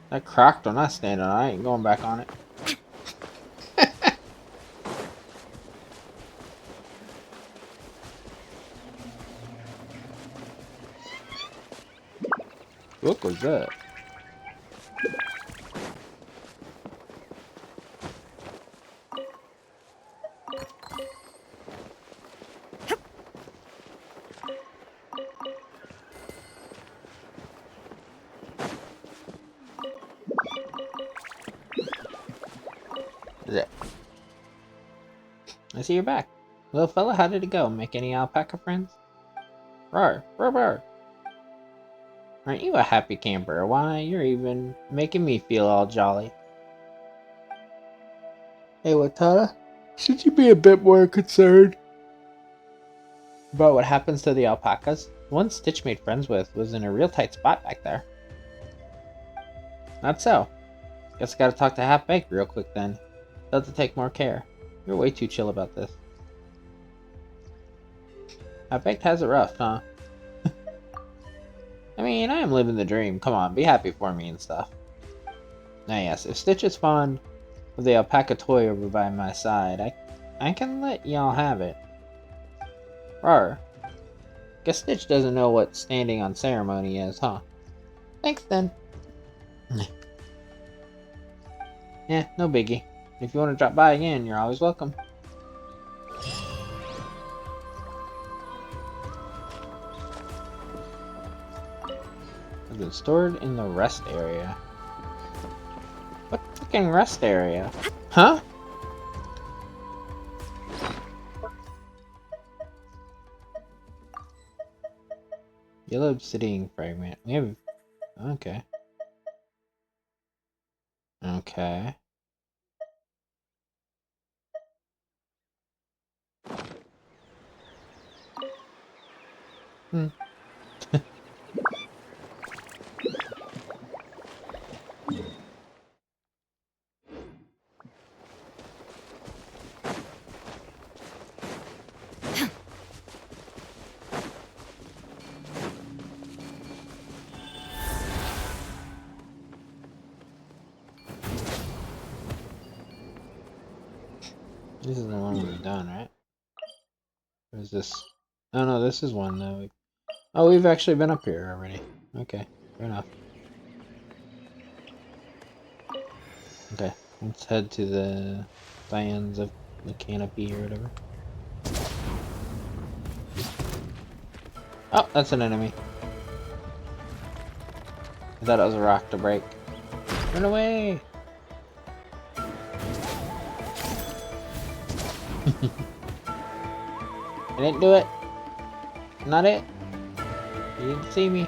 That cracked when I stand on it. I ain't going back on it. What was that? I see you're back. Little fella, how did it go? Make any alpaca friends? Roar, roar, roar. Aren't you a happy camper? Why, you're even making me feel all jolly. Hey, Watana, should you be a bit more concerned about what happens to the alpacas? The one Stitch made friends with was in a real tight spot back there. Not so. Guess I gotta talk to Half-Baked real quick then. They'll have to take more care. You're way too chill about this. Half-Baked has it rough, huh? I mean, I am living the dream. Come on, be happy for me and stuff. Now yes, if Stitch is fond of the alpaca toy over by my side, I can let y'all have it. Rawr. Guess Stitch doesn't know what standing on ceremony is, huh? Thanks then. Yeah, no biggie. If you want to drop by again, you're always welcome. Has been stored in the rest area. What fucking rest area? Huh? Yellow obsidian fragment. We have... Okay. Okay. This is the one we've done, right? Or is this... Oh no, this is one though. Oh, we've actually been up here already. Okay, fair enough. Okay, let's head to the lands of the canopy or whatever. Oh, that's an enemy. I thought it was a rock to break. Run away! I didn't do it. Not it. You didn't see me.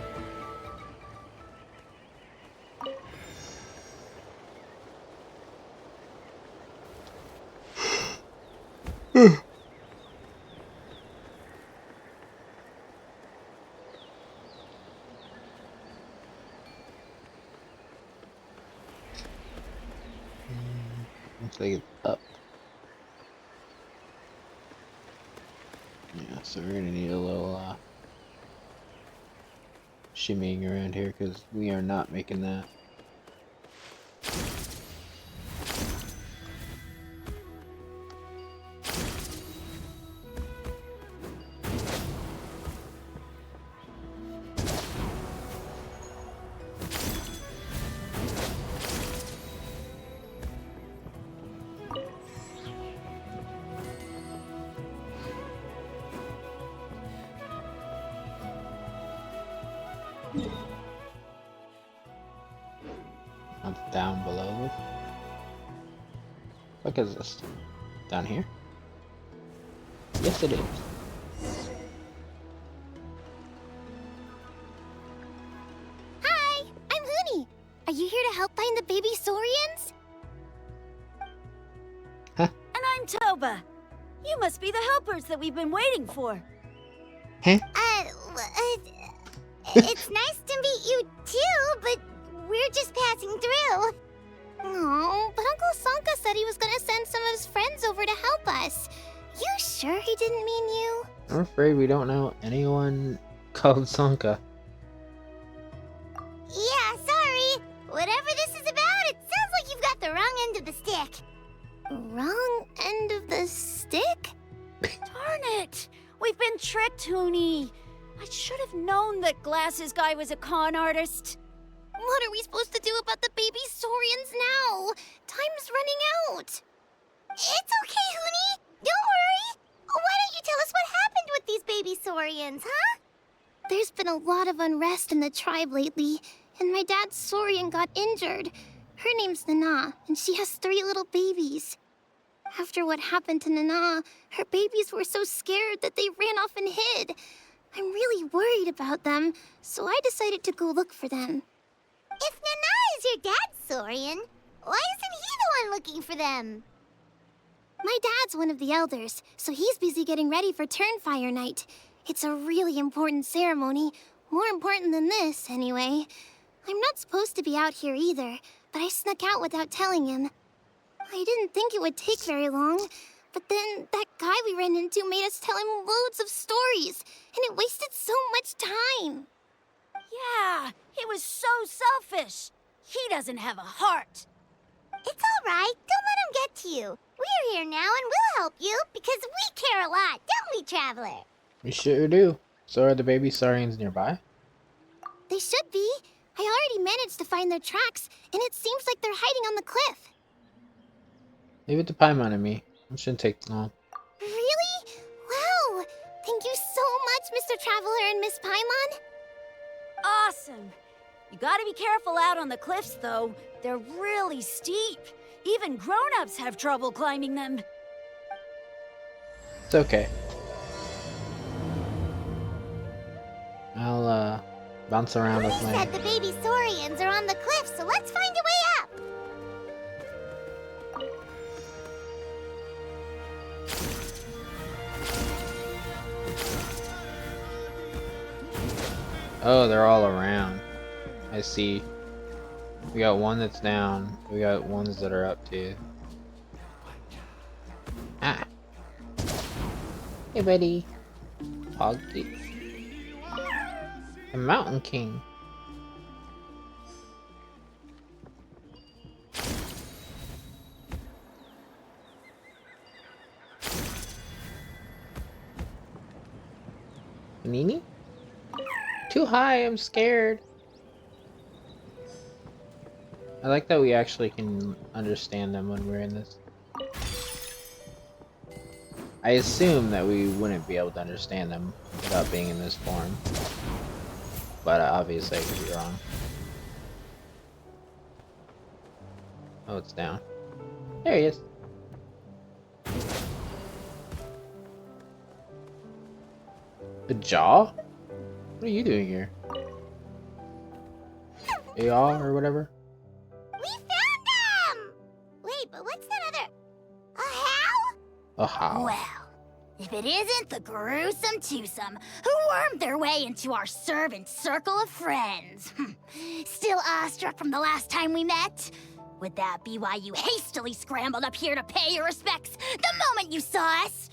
Looks like it's up. Yeah, so we're gonna need a little shimmying around here because we are not making that. Not down below this. What is this? Down here? Yes, it is. Hi, I'm Huni. Are you here to help find the baby Saurians? And I'm Toba. You must be the helpers that we've been waiting for. It's nice to meet you too, but we're just passing through. Oh, but Uncle Sanka said he was gonna send some of his friends over to help us. You sure he didn't mean you? I'm afraid we don't know anyone called Sanka. Yeah, sorry. Whatever this is about, it sounds like you've got the wrong end of the stick. Wrong end of the stick? Darn it! We've been tricked, Huni. I should have known that Glasses Guy was a con artist. What are we supposed to do about the baby Saurians now? Time's running out. It's okay, Huni. Don't worry. Why don't you tell us what happened with these baby Saurians, huh? There's been a lot of unrest in the tribe lately, and my dad's Saurian got injured. Her name's Nana, and she has 3 little babies. After what happened to Nana, her babies were so scared that they ran off and hid. I'm really worried about them, so I decided to go look for them. If Nana is your dad's Saurian, why isn't he the one looking for them? My dad's one of the elders, so he's busy getting ready for Turnfire Night. It's a really important ceremony, more important than this, anyway. I'm not supposed to be out here either, but I snuck out without telling him. I didn't think it would take very long, but then that guy we ran into made us tell him loads of stories, and it wasted so much time. Yeah, he was so selfish. He doesn't have a heart. It's all right. Don't let him get to you. We're here now and we'll help you because we care a lot, don't we, Traveler? We sure do. So are the baby Saurians nearby? They should be. I already managed to find their tracks, and it seems like they're hiding on the cliff. Leave it to Paimon and me. It shouldn't take long. Really? Wow! Thank you so much, Mr. Traveler and Miss Paimon. Awesome. You gotta be careful out on the cliffs, though. They're really steep. Even grown-ups have trouble climbing them. It's okay. I'll bounce around with He my... said the baby Saurians are on the cliff, so let's find a way up. Oh, they're all around. I see. We got one that's down. We got ones that are up too. Ah. Hey, buddy. Poggy. The Mountain King. Nini? Too high, I'm scared. I like that we actually can understand them when we're in this. I assume that we wouldn't be able to understand them without being in this form. But obviously I could be wrong. Oh, it's down. There he is. The jaw? What are you doing here? AR or whatever? We found them! Wait, but what's that other... A how? Oh, how? Well, if it isn't the gruesome twosome who wormed their way into our servant circle of friends. Still awestruck from the last time we met? Would that be why you hastily scrambled up here to pay your respects the moment you saw us?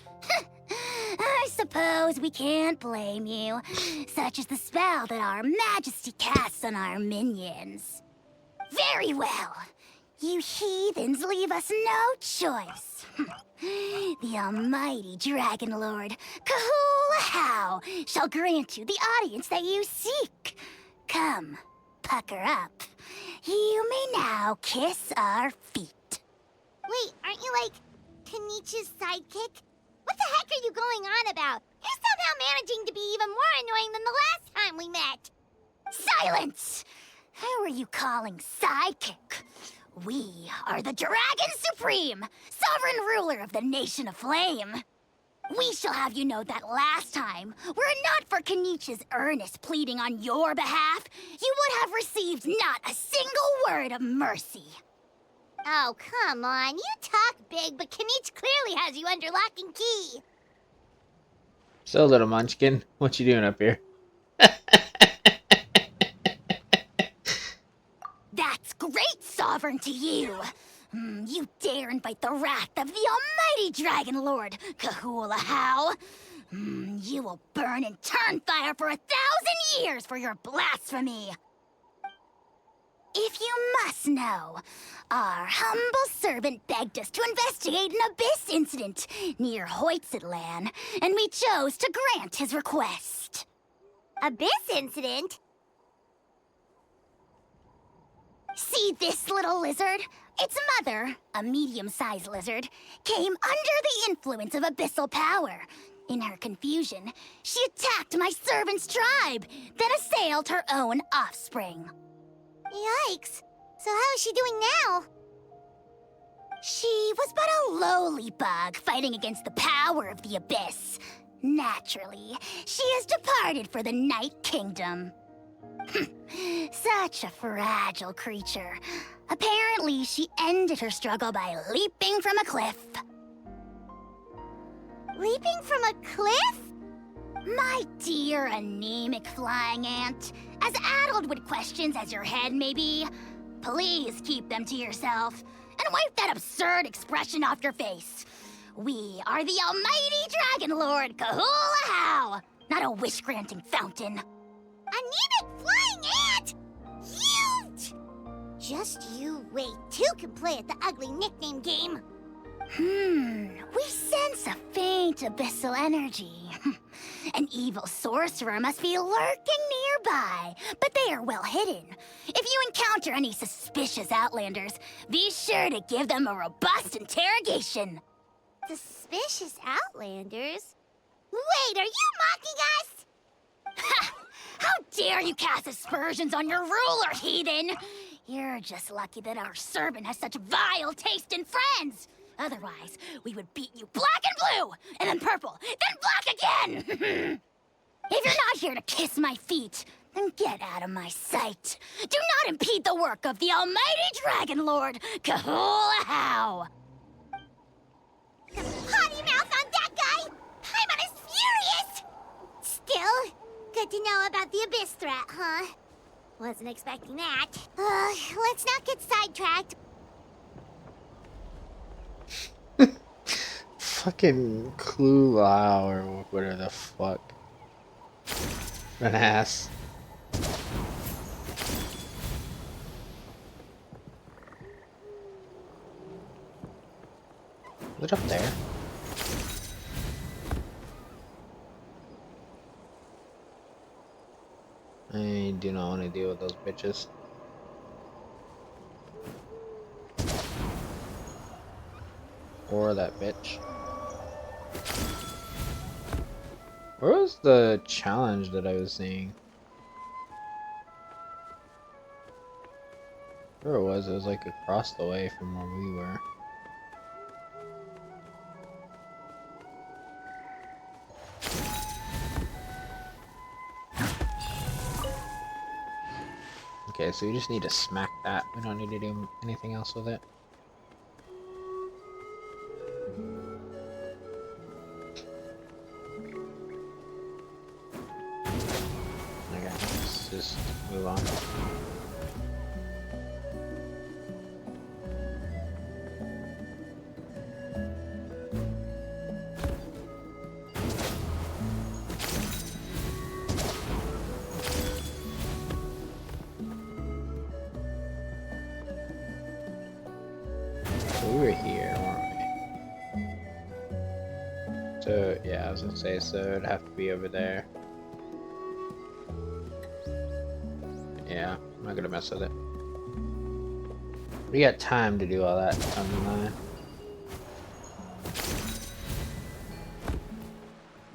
I suppose we can't blame you. Such is the spell that our Majesty casts on our minions. Very well. You heathens leave us no choice. The almighty Dragon Lord, Kahula shall grant you the audience that you seek. Come, pucker up. You may now kiss our feet. Wait, aren't you like Kenichi's sidekick? What the heck are you going on about? You're somehow managing to be even more annoying than the last time we met. Silence! Who are you calling sidekick? We are the Dragon Supreme, sovereign ruler of the Nation of Flame. We shall have you know that last time, were it not for Kenichi's earnest pleading on your behalf, you would have received not a single word of mercy. Oh, come on. You talk big, but Kenichi clearly has you under lock and key. So, little munchkin, what you doing up here? That's great, Sovereign, to you. You dare invite the wrath of the almighty Dragon Lord, Kahula. You will burn in turn fire for 1,000 years for your blasphemy. If you must know, our humble servant begged us to investigate an abyss incident near Hoytsidlan, and we chose to grant his request. Abyss incident? See this little lizard? Its mother, a medium-sized lizard, came under the influence of abyssal power. In her confusion, she attacked my servant's tribe, then assailed her own offspring. Yikes. So how is she doing now? She was but a lowly bug fighting against the power of the abyss. Naturally, she has departed for the Night Kingdom. Such a fragile creature. Apparently, she ended her struggle by leaping from a cliff. Leaping from a cliff? My dear anemic flying ant, as addled with questions as your head may be, please keep them to yourself and wipe that absurd expression off your face. We are the almighty Dragon Lord Kahula, not a wish-granting fountain. Anemic flying ant? Huge! Just you wait. Two can play at the ugly nickname game. We sense a faint abyssal energy. An evil sorcerer must be lurking nearby, but they are well hidden. If you encounter any suspicious outlanders, be sure to give them a robust interrogation. Suspicious outlanders? Wait, are you mocking us? Ha! How dare you cast aspersions on your ruler, heathen! You're just lucky that our servant has such vile taste in friends. Otherwise, we would beat you black and blue, and then purple, then black again! If you're not here to kiss my feet, then get out of my sight. Do not impede the work of the almighty Dragon Lord, Kahula. Potty mouth on that guy! Paimon is furious! Still, good to know about the abyss threat, huh? Wasn't expecting that. Let's not get sidetracked. Fucking Clue or whatever the fuck. An ass. Is it up there? I do not want to deal with those bitches. Or that bitch. Where was the challenge that I was seeing? Where it was like across the way from where we were. Okay, so we just need to smack that. We don't need to do anything else with it. Okay, let's just move on. So, yeah, I was gonna say, so it'd have to be over there. Yeah, I'm not gonna mess with it. We got time to do all that down the line.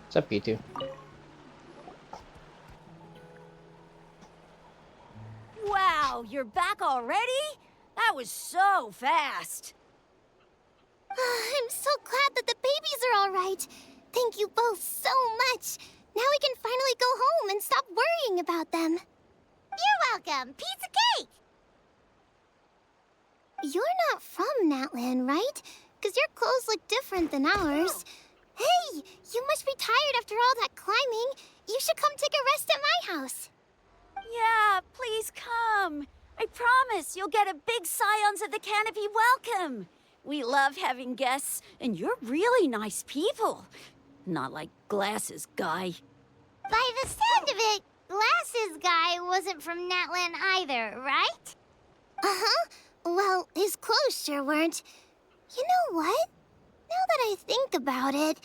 What's up, you two? Wow, you're back already? That was so fast. I'm so glad that the babies are all right. Thank you both so much. Now we can finally go home and stop worrying about them. You're welcome. Piece of cake! You're not from Natlan, right? Because your clothes look different than ours. Hey, you must be tired after all that climbing. You should come take a rest at my house. Yeah, please come. I promise you'll get a big Scions of the Canopy welcome. We love having guests, and you're really nice people. Not like Glasses Guy. By the sound of it, Glasses Guy wasn't from Natlan either, right? Uh-huh. Well, his clothes sure weren't. You know what? Now that I think about it,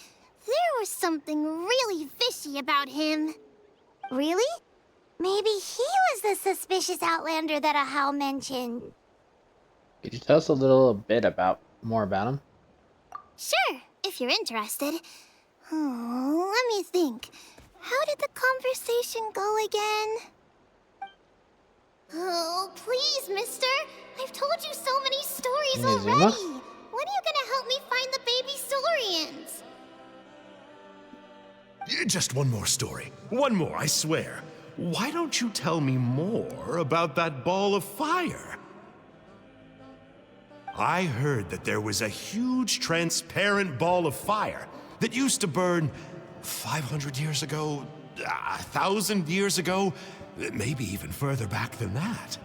there was something really fishy about him. Really? Maybe he was the suspicious outlander that Ahau mentioned. Could you tell us a little bit more about him? Sure, if you're interested. Oh, let me think. How did the conversation go again? Oh, please, mister. I've told you so many stories Inazuma? already. When are you gonna help me find the baby Saurians? Just one more story. One more, I swear. Why don't you tell me more about that ball of fire? I heard that there was a huge transparent ball of fire that used to burn 500 years ago, 1,000 years ago, maybe even further back than that.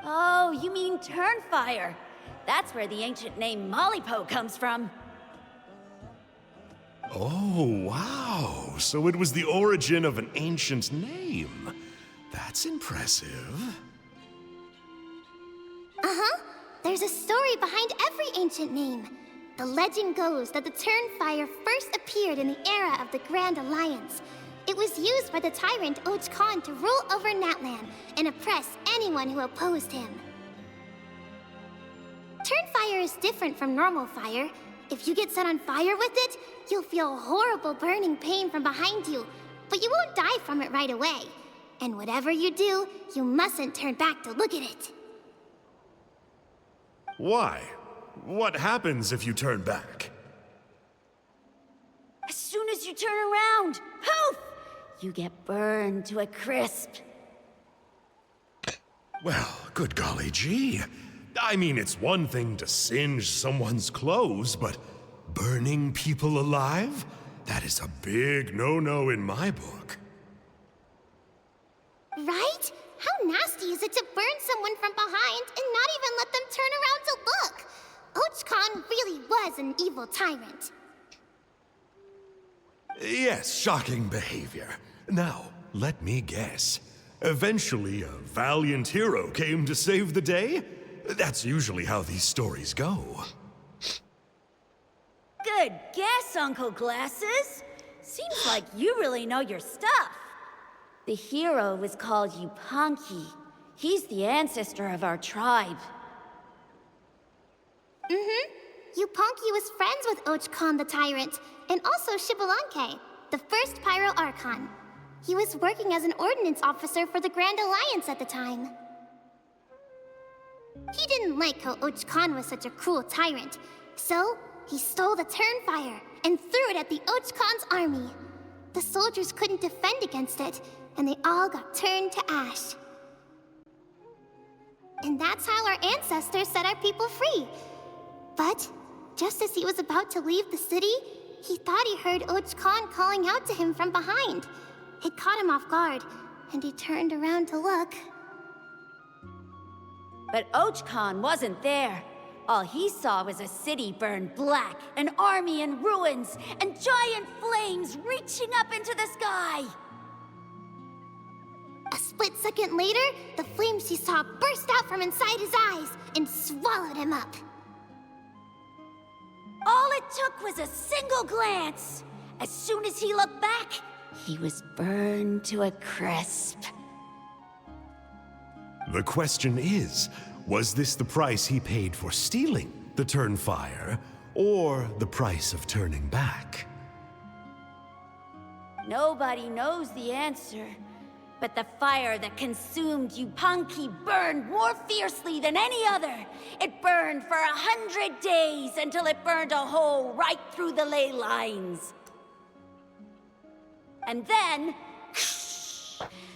Oh, you mean Turnfire. That's where the ancient name Mollypo comes from. Oh, wow. So it was the origin of an ancient name. That's impressive. Uh-huh. There's a story behind every ancient name. The legend goes that the Turnfire first appeared in the era of the Grand Alliance. It was used by the tyrant Och Khan to rule over Natlan and oppress anyone who opposed him. Turnfire is different from normal fire. If you get set on fire with it, you'll feel horrible burning pain from behind you, but you won't die from it right away. And whatever you do, you mustn't turn back to look at it. Why? What happens if you turn back? As soon as you turn around, poof! You get burned to a crisp. Well, good golly gee. I mean, it's one thing to singe someone's clothes, but burning people alive? That is a big no-no in my book. Right? How nasty is it to burn someone from behind and not even let them turn around to look? Och Khan really was an evil tyrant. Yes, shocking behavior. Now, let me guess. Eventually, a valiant hero came to save the day? That's usually how these stories go. Good guess, Uncle Glasses. Seems like you really know your stuff. The hero was called Yupanqui. He's the ancestor of our tribe. Yupanqui was friends with Och Khan the Tyrant, and also Shibalanke, the first Pyro Archon. He was working as an ordnance officer for the Grand Alliance at the time. He didn't like how Och Khan was such a cruel tyrant, so he stole the Turnfire and threw it at the Och Khan's army. The soldiers couldn't defend against it, and they all got turned to ash. And that's how our ancestors set our people free. But just as he was about to leave the city, he thought he heard Och Khan calling out to him from behind. It caught him off guard, and he turned around to look. But Och Khan wasn't there. All he saw was a city burned black, an army in ruins, and giant flames reaching up into the sky. A split second later, the flames he saw burst out from inside his eyes and swallowed him up. All it took was a single glance. As soon as he looked back, he was burned to a crisp. The question is, was this the price he paid for stealing the Turnfire, or the price of turning back? Nobody knows the answer. But the fire that consumed Yupanqui burned more fiercely than any other. It burned for 100 days until it burned a hole right through the ley lines. And then,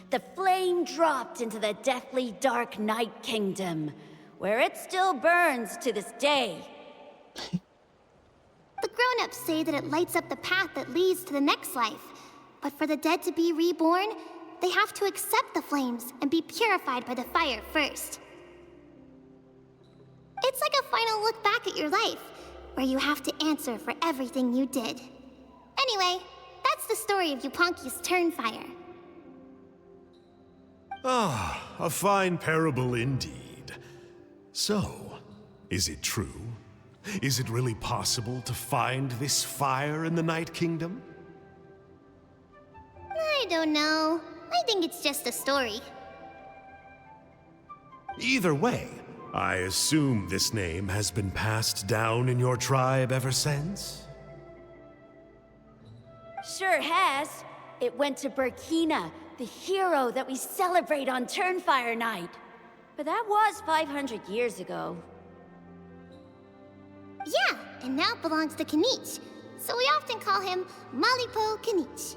the flame dropped into the deathly dark Night Kingdom, where it still burns to this day. The grown-ups say that it lights up the path that leads to the next life. But for the dead to be reborn, they have to accept the flames and be purified by the fire first. It's like a final look back at your life, where you have to answer for everything you did. Anyway, that's the story of Yupanqui's Turnfire. Ah, a fine parable indeed. So, is it true? Is it really possible to find this fire in the Night Kingdom? I don't know. I think it's just a story. Either way, I assume this name has been passed down in your tribe ever since? Sure has. It went to Burkina, the hero that we celebrate on Turnfire Night. But that was 500 years ago. Yeah, and now it belongs to Kinich. So we often call him Malipo Kinich.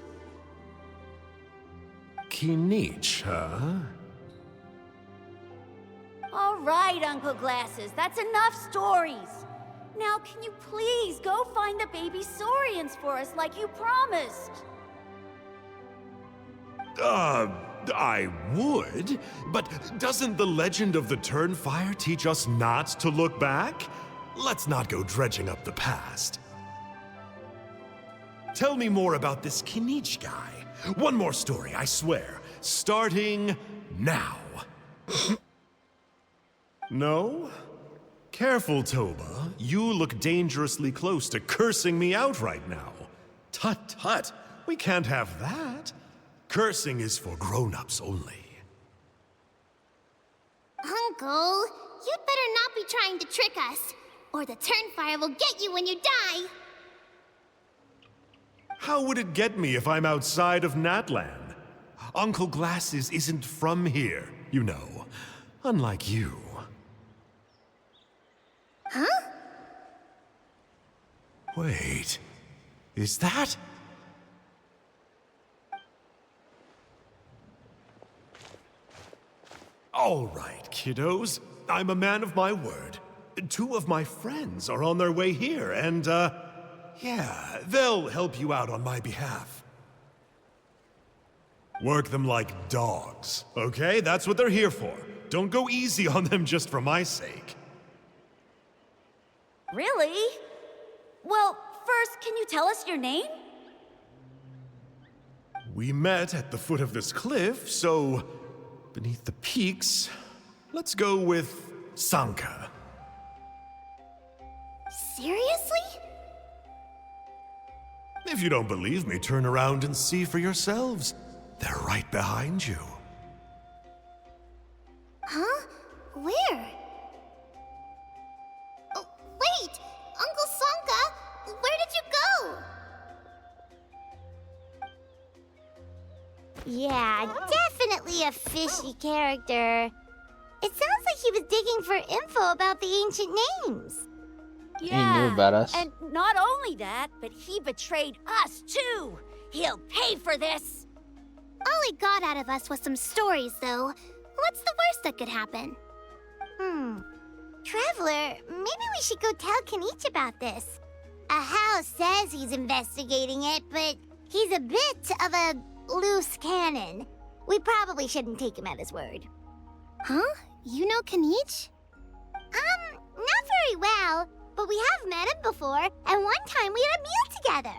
Kinich, huh? All right, Uncle Glasses, that's enough stories. Now, can you please go find the baby Saurians for us like you promised? I would, but doesn't the legend of the Turnfire teach us not to look back? Let's not go dredging up the past. Tell me more about this Kinich guy. One more story, I swear. Starting now. No? Careful, Toba. You look dangerously close to cursing me out right now. Tut tut. We can't have that. Cursing is for grown-ups only. Uncle, you'd better not be trying to trick us, or the Turnfire will get you when you die. How would it get me if I'm outside of Natlan? Uncle Glasses isn't from here, you know. Unlike you. Huh? Wait. Is that? All right, kiddos. I'm a man of my word. 2 of my friends are on their way here, and, yeah, they'll help you out on my behalf. Work them like dogs, okay? That's what they're here for. Don't go easy on them just for my sake. Really? Well, first, can you tell us your name? We met at the foot of this cliff, so beneath the peaks, let's go with Sanka. Seriously? If you don't believe me, turn around and see for yourselves. They're right behind you. Huh? Where? Oh, wait! Uncle Sanka, where did you go? Yeah, definitely a fishy character. It sounds like he was digging for info about the ancient names. Yeah, He knew about us. And not only that, but he betrayed us too. He'll pay for this. All he got out of us was some stories, though. What's the worst that could happen? Traveler, maybe we should go tell Kinich about this. Ahau says he's investigating it, but he's a bit of a loose cannon. We probably shouldn't take him at his word. Huh? You know Kinich? Not very well, but we have met him before, and one time we had a meal together.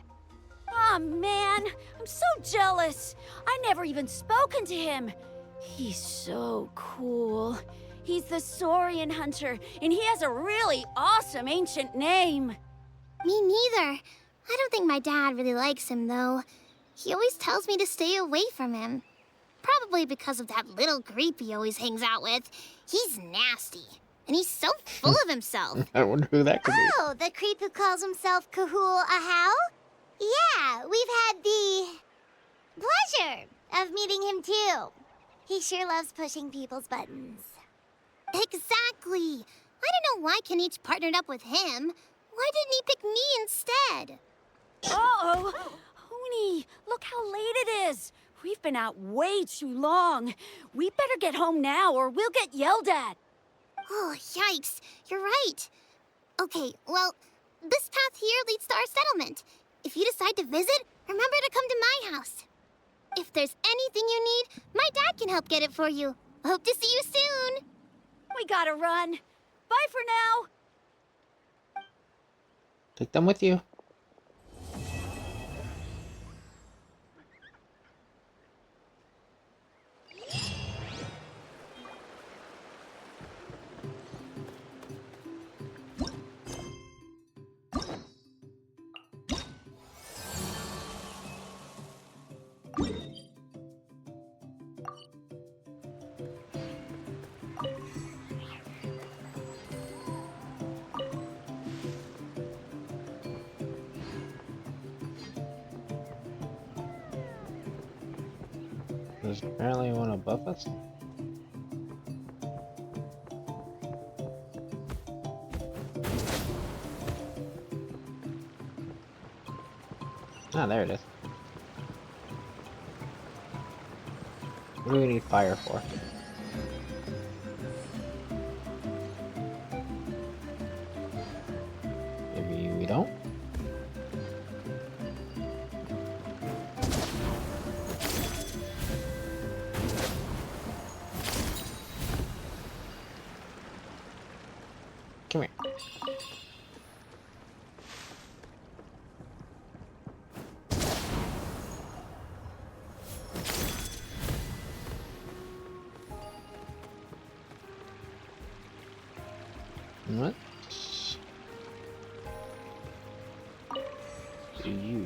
Aw, man, I'm so jealous. I never even spoken to him. He's so cool. He's the Saurian hunter, and he has a really awesome ancient name. Me neither. I don't think my dad really likes him, though. He always tells me to stay away from him. Probably because of that little creep he always hangs out with. He's nasty. And he's so full of himself. I wonder who that could be. Oh, the creep who calls himself Kahul Ahau? Yeah, we've had the pleasure of meeting him too. He sure loves pushing people's buttons. Exactly. I don't know why Kenichi partnered up with him. Why didn't he pick me instead? Uh-oh! Hoonie, look how late it is. We've been out way too long. We better get home now or we'll get yelled at. Oh, yikes. You're right. Okay, well, this path here leads to our settlement. If you decide to visit, remember to come to my house. If there's anything you need, my dad can help get it for you. Hope to see you soon. We gotta run. Bye for now. Take them with you. There's apparently one above us. Ah, there it is. What do we need fire for? Maybe we don't? Come here. What do you?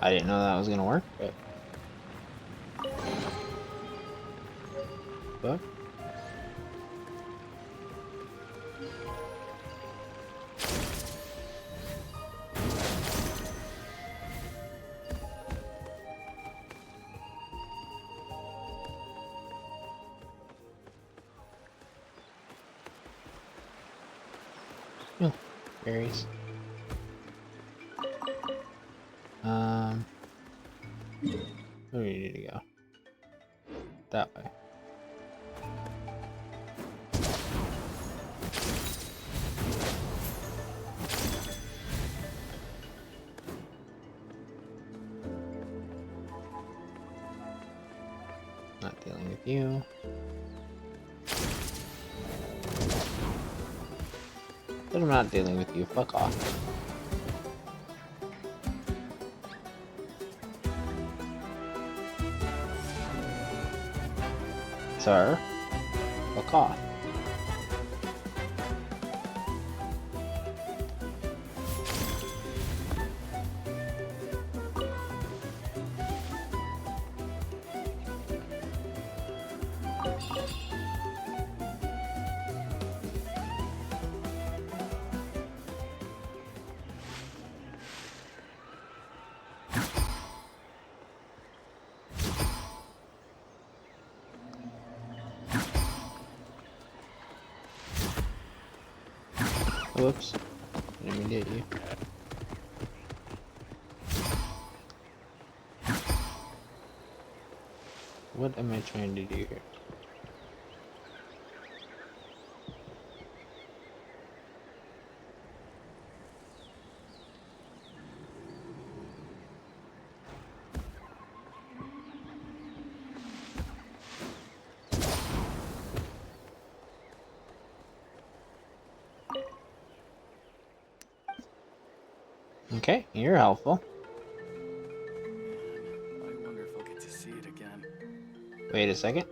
I didn't know that was gonna work, but oh, berries. Where do you need to go? That way. Not dealing with you. But I'm not dealing with you. Fuck off. Sir, fuck off. Whoops. Didn't mean to hit you. What am I trying to do here? Okay, you're helpful. Wait a second.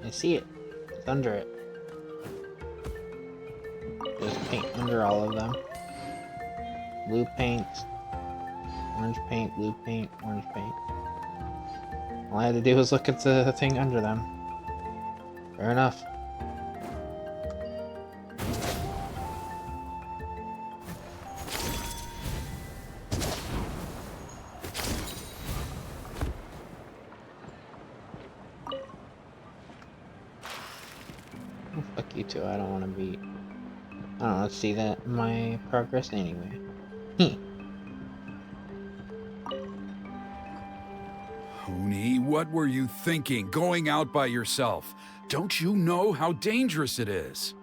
I see it. It's under it. There's paint under all of them. Blue paint, orange paint, blue paint, orange paint. All I had to do was look at the thing under them. Fair enough. Oh, fuck you too. I don't want to be. I don't want to see that my progress anyway. Huni, what were you thinking, going out by yourself? Don't you know how dangerous it is?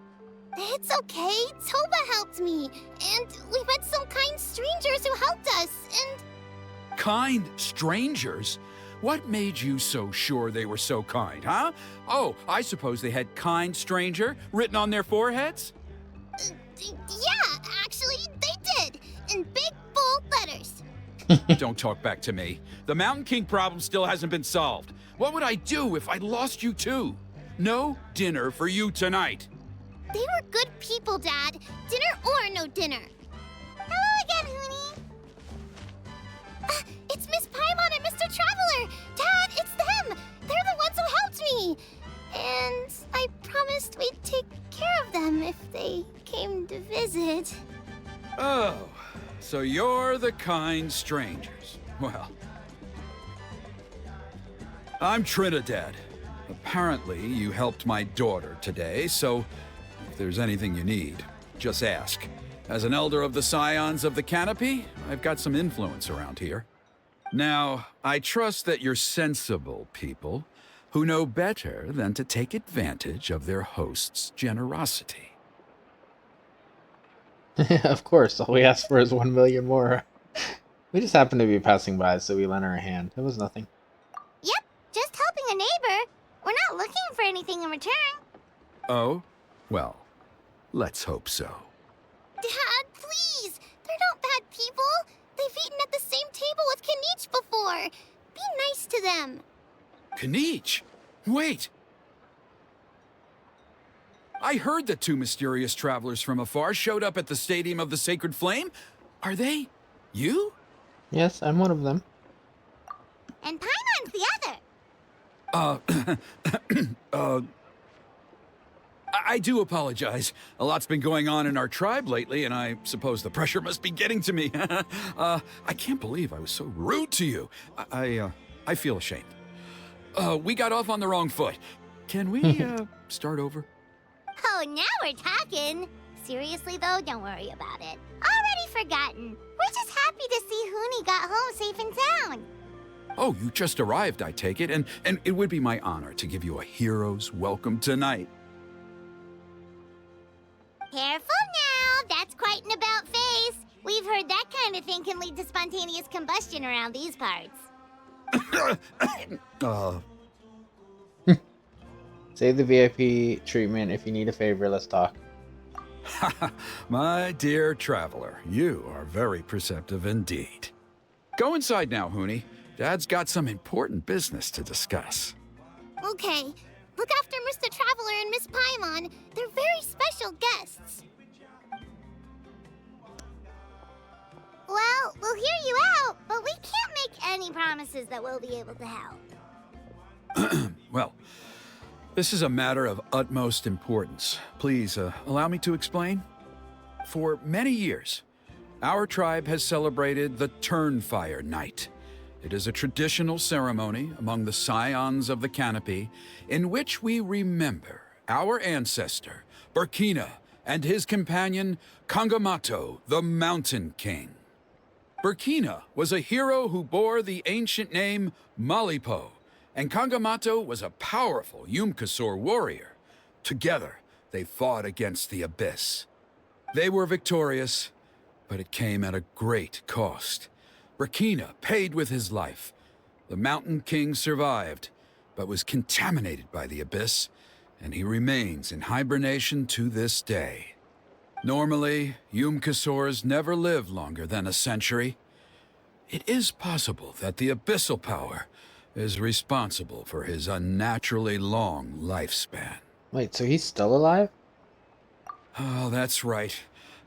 It's okay. Toba helped me. And we met some kind strangers who helped us, and... Kind strangers? What made you so sure they were so kind, huh? Oh, I suppose they had kind stranger written on their foreheads? Yeah, actually, they did. In big, bold letters. Don't talk back to me. The Mountain King problem still hasn't been solved. What would I do if I lost you too? No dinner for you tonight. They were good people, Dad. Dinner or no dinner. Hello again, Huni. It's Miss Paimon and Mr. Traveler. Dad, it's them. They're the ones who helped me. And I promised we'd take care of them if they came to visit. Oh, so you're the kind strangers. Well, I'm Trinidad. Apparently, you helped my daughter today, so if there's anything you need, just ask. As an elder of the Scions of the Canopy, I've got some influence around here. Now, I trust that you're sensible people who know better than to take advantage of their host's generosity. Of course, all we asked for is 1 million more. We just happened to be passing by, so we lent her a hand. It was nothing. Yep, just helping a neighbor. We're not looking for anything in return. Oh? Well, let's hope so. Dad, please! They're not bad people. They've eaten at the same table with Kanich before. Be nice to them. Kanich? Wait! I heard that 2 mysterious travelers from afar showed up at the Stadium of the Sacred Flame. Are they you? Yes, I'm one of them. And Paimon's the other. I do apologize. A lot's been going on in our tribe lately, and I suppose the pressure must be getting to me. I can't believe I was so rude to you. I feel ashamed. We got off on the wrong foot. Can we, start over? Oh, now we're talking. Seriously, though, don't worry about it. Already forgotten. We're just happy to see Huni got home safe and sound. Oh, you just arrived, I take it, and it would be my honor to give you a hero's welcome tonight. Careful now, that's quite an about face. We've heard that kind of thing can lead to spontaneous combustion around these parts. Save the VIP treatment. If you need a favor, let's talk. My dear traveler, you are very perceptive indeed. Go inside now, Huni. Dad's got some important business to discuss. Okay, look after Mr. Traveler and Miss Paimon. They're very special guests. Well, we'll hear you out, but we can't make any promises that we'll be able to help. Well, this is a matter of utmost importance. Please, allow me to explain. For many years, our tribe has celebrated the Turnfire Night. It is a traditional ceremony among the Scions of the Canopy in which we remember our ancestor, Burkina, and his companion, Kangamato, the Mountain King. Burkina was a hero who bore the ancient name Malipo, and Kangamato was a powerful Yumkasor warrior. Together, they fought against the Abyss. They were victorious, but it came at a great cost. Burkina paid with his life. The Mountain King survived, but was contaminated by the Abyss, and he remains in hibernation to this day. Normally, Yum-Kasaurs never live longer than a century. It is possible that the abyssal power is responsible for his unnaturally long lifespan. Wait, so he's still alive? Oh, that's right.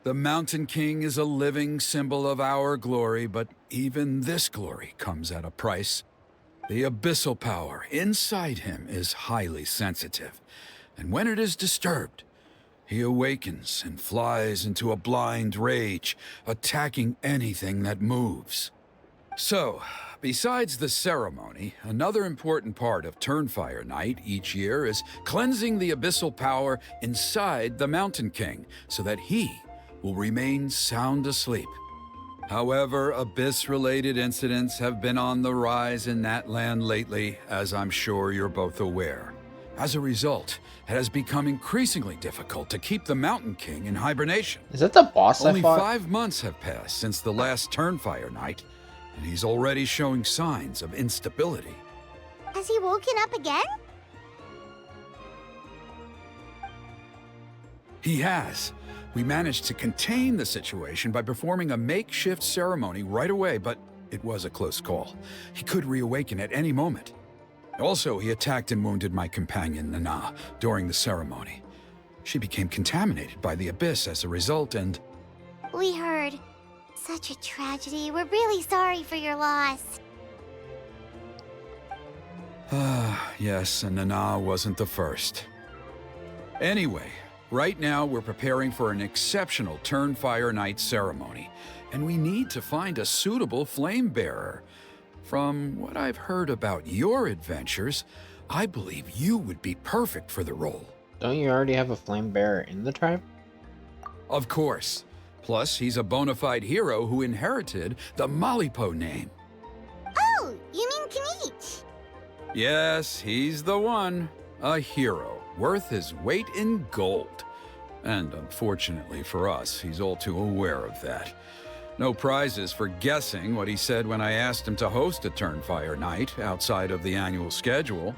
The Mountain King is a living symbol of our glory, but even this glory comes at a price. The abyssal power inside him is highly sensitive, and when it is disturbed, he awakens and flies into a blind rage, attacking anything that moves. So, besides the ceremony, another important part of Turnfire Night each year is cleansing the abyssal power inside the Mountain King so that he will remain sound asleep. However, abyss-related incidents have been on the rise in that land lately, as I'm sure you're both aware. As a result, it has become increasingly difficult to keep the Mountain King in hibernation. Is that the boss Only I fought? 5 months have passed since the last Turnfire Night, and he's already showing signs of instability. Has he woken up again? He has. We managed to contain the situation by performing a makeshift ceremony right away, but it was a close call. He could reawaken at any moment. Also, he attacked and wounded my companion, Nana, during the ceremony. She became contaminated by the abyss as a result, and... We heard. Such a tragedy. We're really sorry for your loss. Yes, and Nana wasn't the first. Anyway, right now we're preparing for an exceptional Turnfire Night ceremony, and we need to find a suitable flame bearer. From what I've heard about your adventures, I believe you would be perfect for the role. Don't you already have a flame bearer in the tribe? Of course. Plus, he's a bona fide hero who inherited the Malipo name. Oh, you mean Kanich? Yes, he's the one. A hero, worth his weight in gold. And unfortunately for us, he's all too aware of that. No prizes for guessing what he said when I asked him to host a Turnfire Night outside of the annual schedule.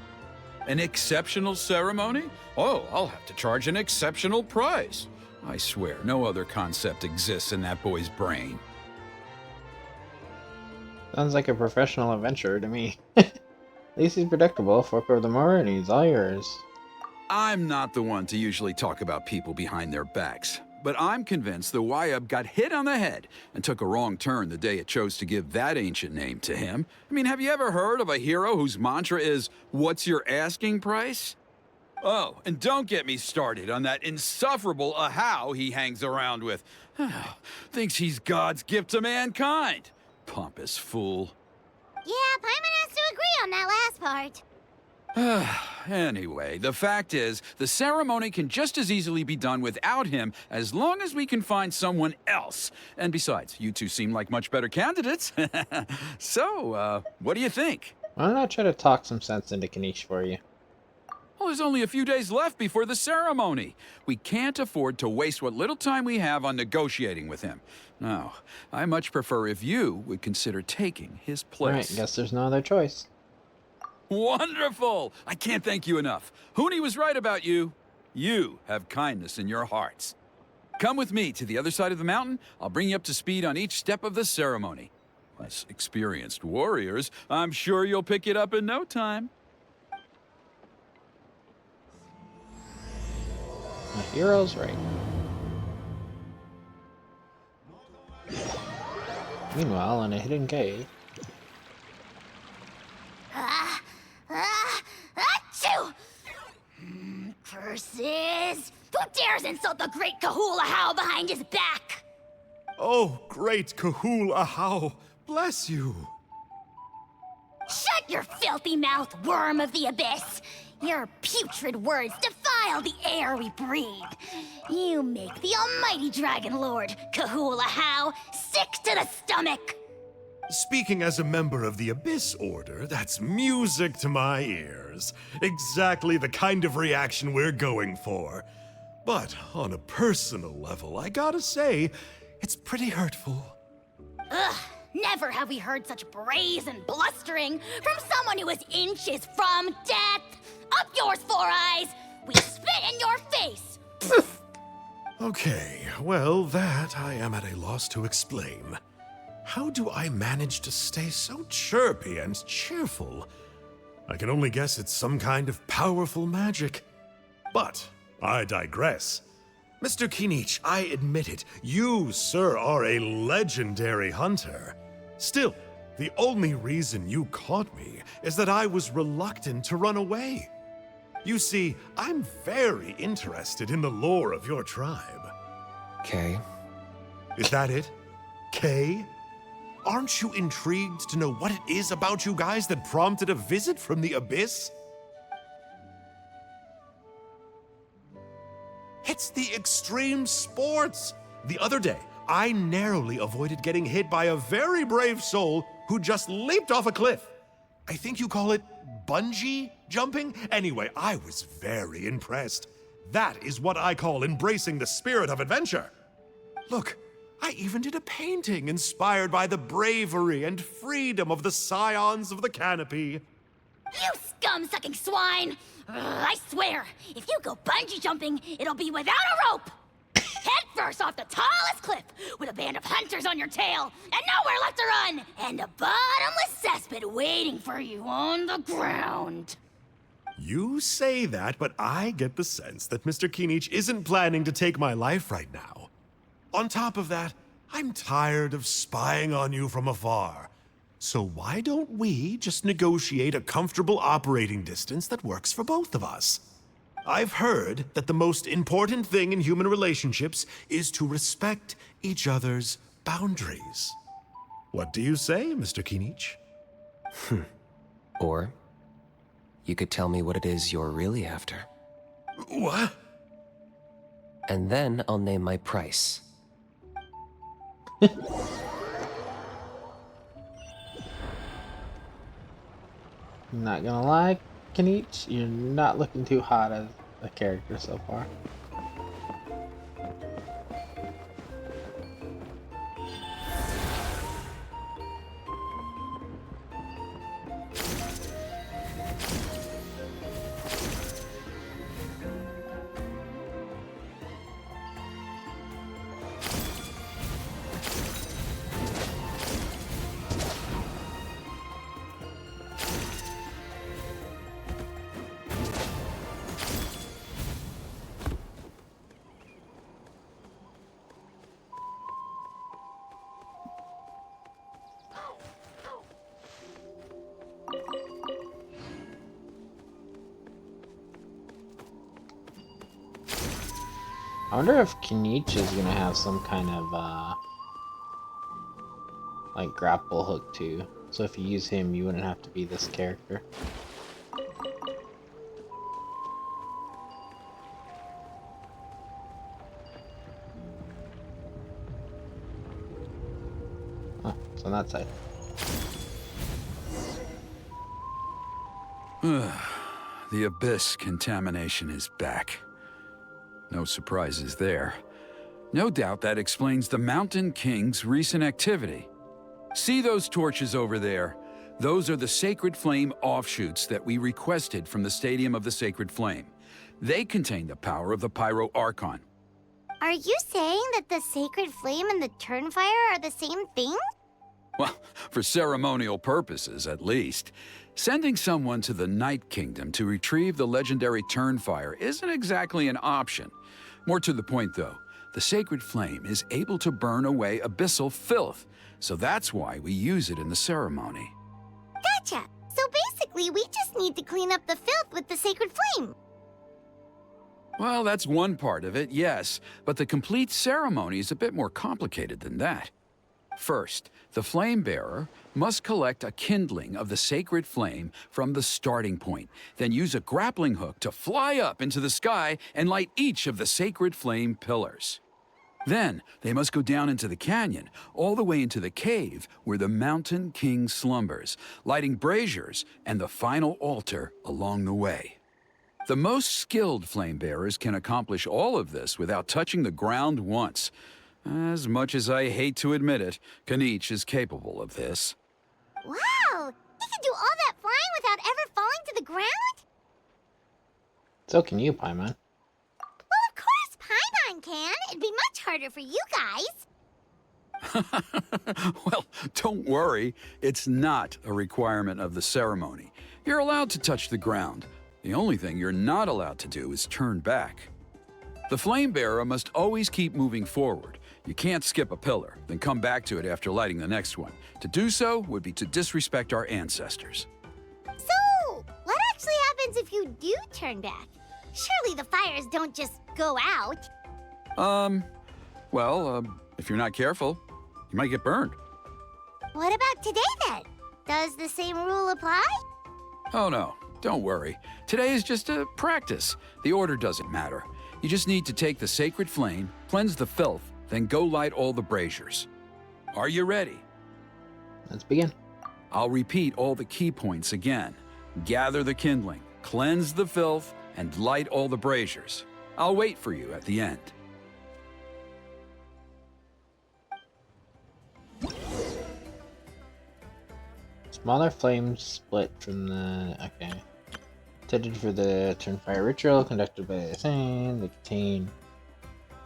An exceptional ceremony? Oh, I'll have to charge an exceptional price. I swear, no other concept exists in that boy's brain. Sounds like a professional adventurer to me. At least he's predictable. Fork over the moor and he's all yours. I'm not the one to usually talk about people behind their backs, but I'm convinced the Wyub got hit on the head and took a wrong turn the day it chose to give that ancient name to him. I mean, have you ever heard of a hero whose mantra is, "What's your asking price?" Oh, and don't get me started on that insufferable Ahau he hangs around with. Thinks he's God's gift to mankind. Pompous fool. Yeah, Paimon has to agree on that last part. Anyway, the fact is, the ceremony can just as easily be done without him as long as we can find someone else. And besides, you two seem like much better candidates. So, what do you think? Why don't I try to talk some sense into Kanish for you? Well, there's only a few days left before the ceremony. We can't afford to waste what little time we have on negotiating with him. No, I much prefer if you would consider taking his place. Alright, guess there's no other choice. Wonderful! I can't thank you enough. Huni was right about you. You have kindness in your hearts. Come with me to the other side of the mountain. I'll bring you up to speed on each step of the ceremony. As experienced warriors, I'm sure you'll pick it up in no time. My hero's right. Meanwhile, in a hidden cave. Achoo! Curses! Who dares insult the great Kahul Ahau behind his back? Oh, great Kahul Ahau, bless you. Shut your filthy mouth, worm of the abyss! Your putrid words defile the air we breathe. You make the almighty Dragon Lord, Kahul Ahau, sick to the stomach! Speaking as a member of the Abyss Order, that's music to my ears. Exactly the kind of reaction we're going for. But on a personal level, I gotta say, it's pretty hurtful. Ugh, never have we heard such brazen blustering from someone who is inches from death! Up yours, Four Eyes! We spit in your face! Okay, well, that I am at a loss to explain. How do I manage to stay so chirpy and cheerful? I can only guess it's some kind of powerful magic. But I digress. Mr. Kinich, I admit it, you, sir, are a legendary hunter. Still, the only reason you caught me is that I was reluctant to run away. You see, I'm very interested in the lore of your tribe. Okay. Is that it? Kay? Aren't you intrigued to know what it is about you guys that prompted a visit from the Abyss? It's the extreme sports! The other day, I narrowly avoided getting hit by a very brave soul who just leaped off a cliff. I think you call it bungee jumping? Anyway, I was very impressed. That is what I call embracing the spirit of adventure. Look, I even did a painting inspired by the bravery and freedom of the Scions of the Canopy. You scum-sucking swine! I swear, if you go bungee jumping, it'll be without a rope! Head first off the tallest cliff, with a band of hunters on your tail, and nowhere left to run, and a bottomless cesspit waiting for you on the ground. You say that, but I get the sense that Mr. Kinich isn't planning to take my life right now. On top of that, I'm tired of spying on you from afar. So why don't we just negotiate a comfortable operating distance that works for both of us? I've heard that the most important thing in human relationships is to respect each other's boundaries. What do you say, Mr. Kinich? Or you could tell me what it is you're really after. What? And then I'll name my price. Not gonna lie, Kinich, you're not looking too hot as a character so far. I wonder if Kinich is gonna have some kind of like grapple hook too. So if you use him, you wouldn't have to be this character. Oh, it's on that side. The Abyss contamination is back. No surprises there. No doubt that explains the Mountain King's recent activity. See those torches over there? Those are the Sacred Flame offshoots that we requested from the Stadium of the Sacred Flame. They contain the power of the Pyro Archon. Are you saying that the Sacred Flame and the Turnfire are the same thing? Well, for ceremonial purposes, at least. Sending someone to the Night Kingdom to retrieve the legendary Turnfire isn't exactly an option. More to the point, though, the Sacred Flame is able to burn away abyssal filth, so that's why we use it in the ceremony. Gotcha! So basically, we just need to clean up the filth with the Sacred Flame. Well, that's one part of it, yes, but the complete ceremony is a bit more complicated than that. First, the flame bearer must collect a kindling of the sacred flame from the starting point, then use a grappling hook to fly up into the sky and light each of the sacred flame pillars. Then, they must go down into the canyon, all the way into the cave where the Mountain King slumbers, lighting braziers and the final altar along the way. The most skilled flame bearers can accomplish all of this without touching the ground once. As much as I hate to admit it, Kinich is capable of this. Wow! He can do all that flying without ever falling to the ground? So can you, Paimon. Well, of course Paimon can. It'd harder for you guys. Well, don't worry. It's not a requirement of the ceremony. You're allowed to touch the ground. The only thing you're not allowed to do is turn back. The flame bearer must always keep moving forward. You can't skip a pillar, then come back to it after lighting the next one. To do so would be to disrespect our ancestors. So, what actually happens if you do turn back? Surely the fires don't just go out. If you're not careful, you might get burned. What about today then? Does the same rule apply? Oh no, don't worry. Today is just a practice. The order doesn't matter. You just need to take the sacred flame, cleanse the filth, then go light all the braziers. Are you ready? Let's begin. I'll repeat all the key points again. Gather the kindling, cleanse the filth, and light all the braziers. I'll wait for you at the end. Smaller flames split from the... Okay. Intended for the Turnfire ritual conducted by the Saint. They contain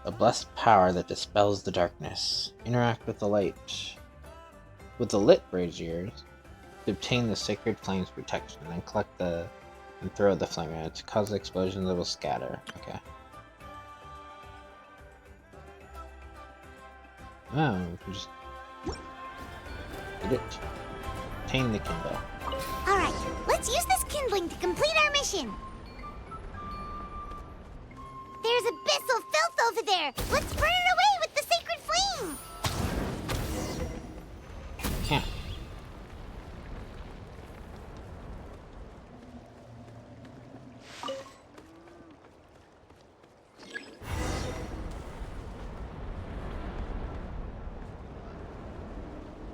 a blessed power that dispels the darkness. Interact with the light. With the lit braziers, to obtain the sacred flame's protection, then collect the... and throw the flame at it to cause explosions that will scatter. Okay. Oh, we can just... Get it. Obtain the kindle. Alright, let's use this kindling to complete our mission. There's abyssal filth over there. Let's burn it away with the sacred flame. Can't.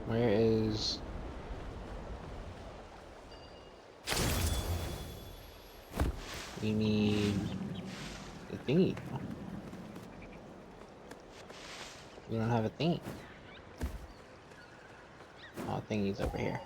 Where is... We need the thingy. We don't have a thingy. Oh, thingy's over here.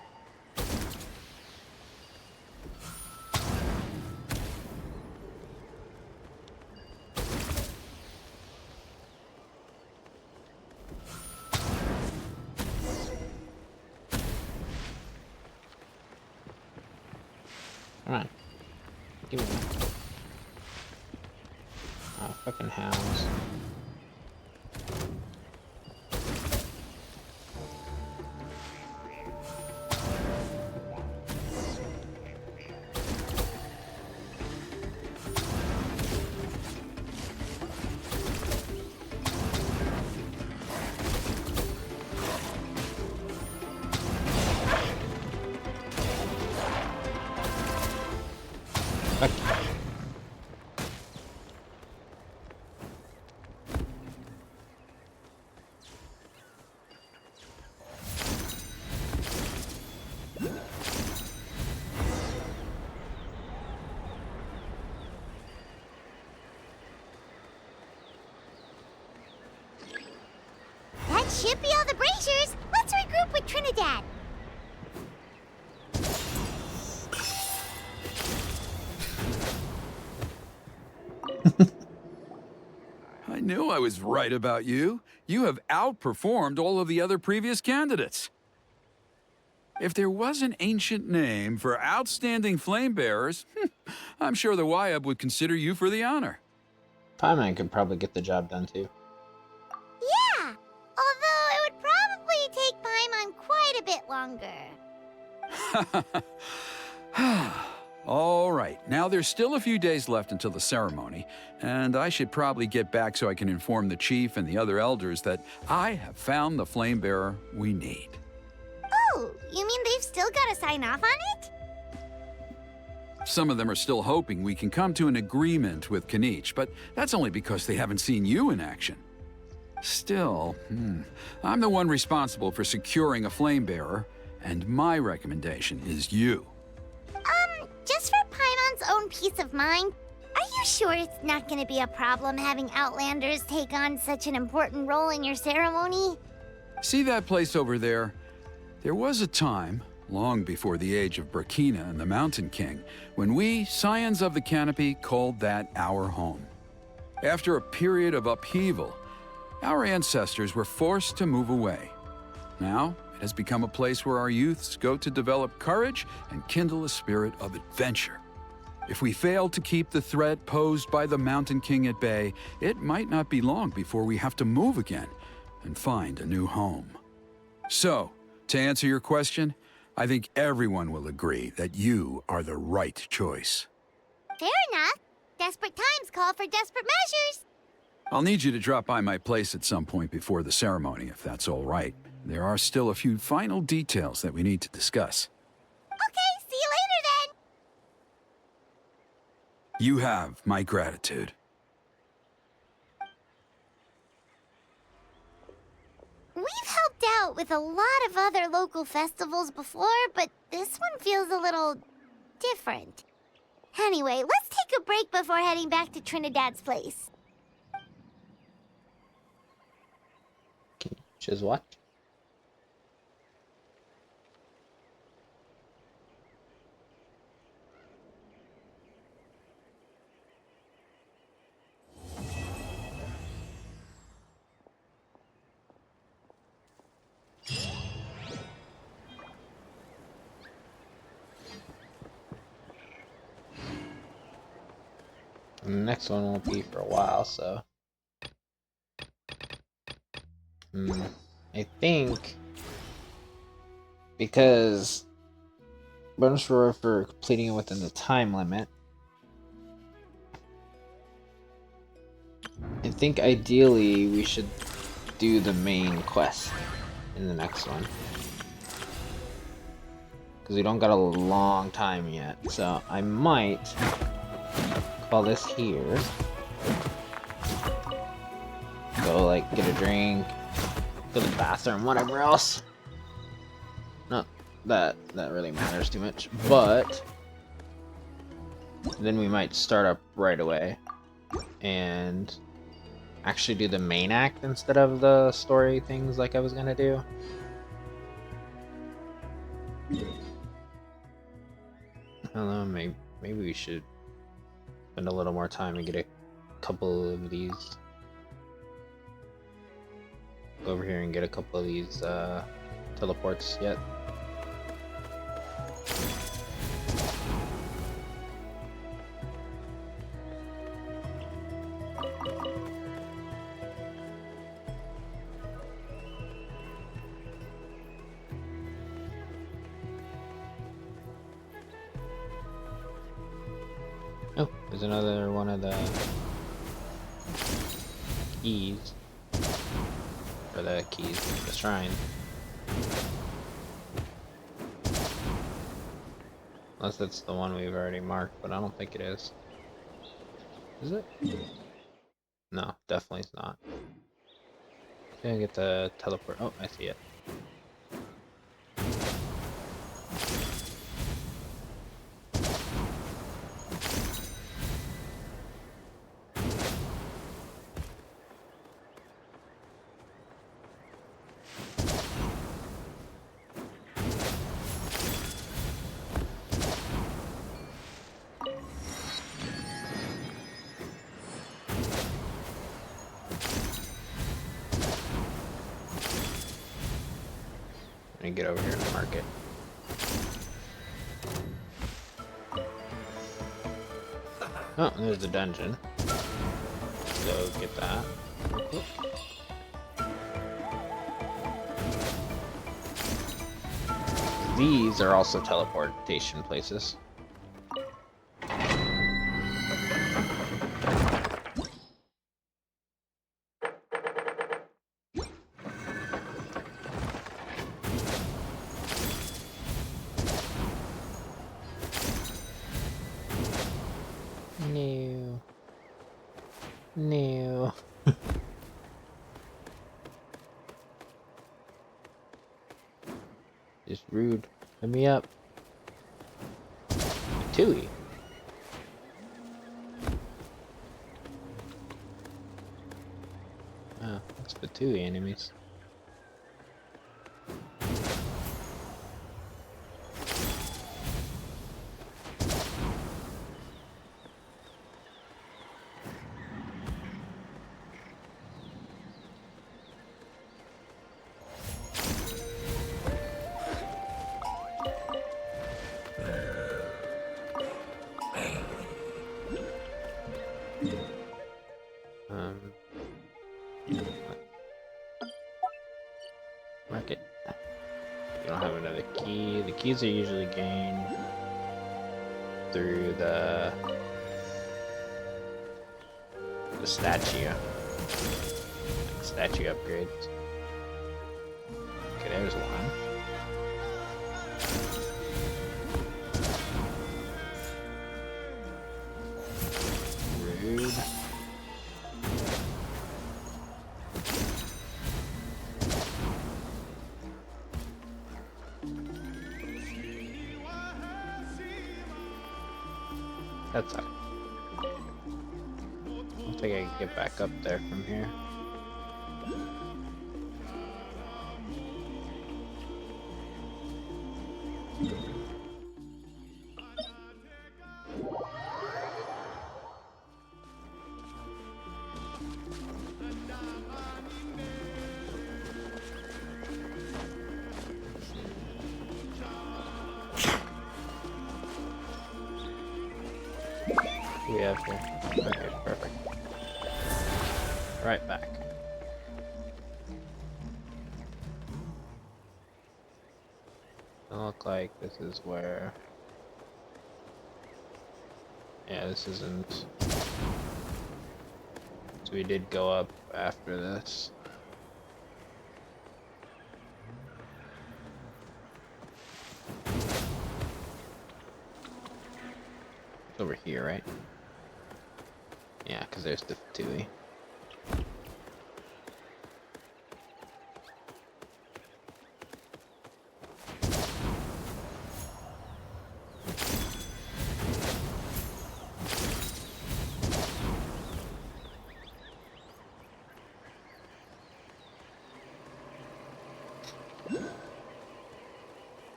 Come on. Give me that. Oh, fucking hounds. That should be all the braziers. Let's regroup with Trinidad. I knew I was right about you. You have outperformed all of the other previous candidates. If there was an ancient name for outstanding flame bearers, I'm sure the Wyab would consider you for the honor. Paimon could probably get the job done too. Yeah, although it would probably take Paimon quite a bit longer. All right, now there's still a few days left until the ceremony, and I should probably get back so I can inform the chief and the other elders that I have found the flame bearer we need. Oh, you mean they've still got to sign off on it? Some of them are still hoping we can come to an agreement with Kanich, but that's only because they haven't seen you in action. Still, I'm the one responsible for securing a flame bearer, and my recommendation is you. Just for Paimon's own peace of mind, are you sure it's not going to be a problem having Outlanders take on such an important role in your ceremony? See that place over there? There was a time, long before the age of Burkina and the Mountain King, when we, Scions of the Canopy, called that our home. After a period of upheaval, Our ancestors were forced to move away. Now, it has become a place where our youths go to develop courage and kindle a spirit of adventure. If we fail to keep the threat posed by the Mountain King at bay, it might not be long before we have to move again and find a new home. So, to answer your question, I think everyone will agree that you are the right choice. Fair enough. Desperate times call for desperate measures. I'll need you to drop by my place at some point before the ceremony, if that's all right. There are still a few final details that we need to discuss. Okay, see you later then. You have my gratitude. We've helped out with a lot of other local festivals before, but this one feels a little different. Anyway, let's take a break before heading back to Trinidad's place. Just what? And the next one won't be for a while, so... I think... because... bonus reward for completing it within the time limit. I think ideally we should do the main quest in the next one. Because we don't got a long time yet, so I might call this here. Go, like, get a drink, go to the bathroom, whatever else. Not that really matters too much, but then we might start up right away and actually do the main act instead of the story things like I was gonna do. I don't know, maybe we should spend a little more time and get a couple of these. Go over here and get a couple of these teleports yet. Oh, there's another one of the keys. Or the keys, the shrine. Unless that's the one we've already marked, but I don't think it is. Is it? No, definitely it's not. Gonna get the teleport. Oh, I see it. And get over here and mark it. Oh, there's the dungeon. So get that. These are also teleportation places. No. No. Just rude. Let me up. Tui. Oh, it's Batui enemies. keys are usually gained through the statue. Like statue upgrades. Okay, there's one. Rude. That's I don't think I can get back up there from here. What do we have here? Okay, perfect. Right back. It look like this is where. Yeah, this isn't. So we did go up after this. It's over here, right? Yeah, because there's the Fatui.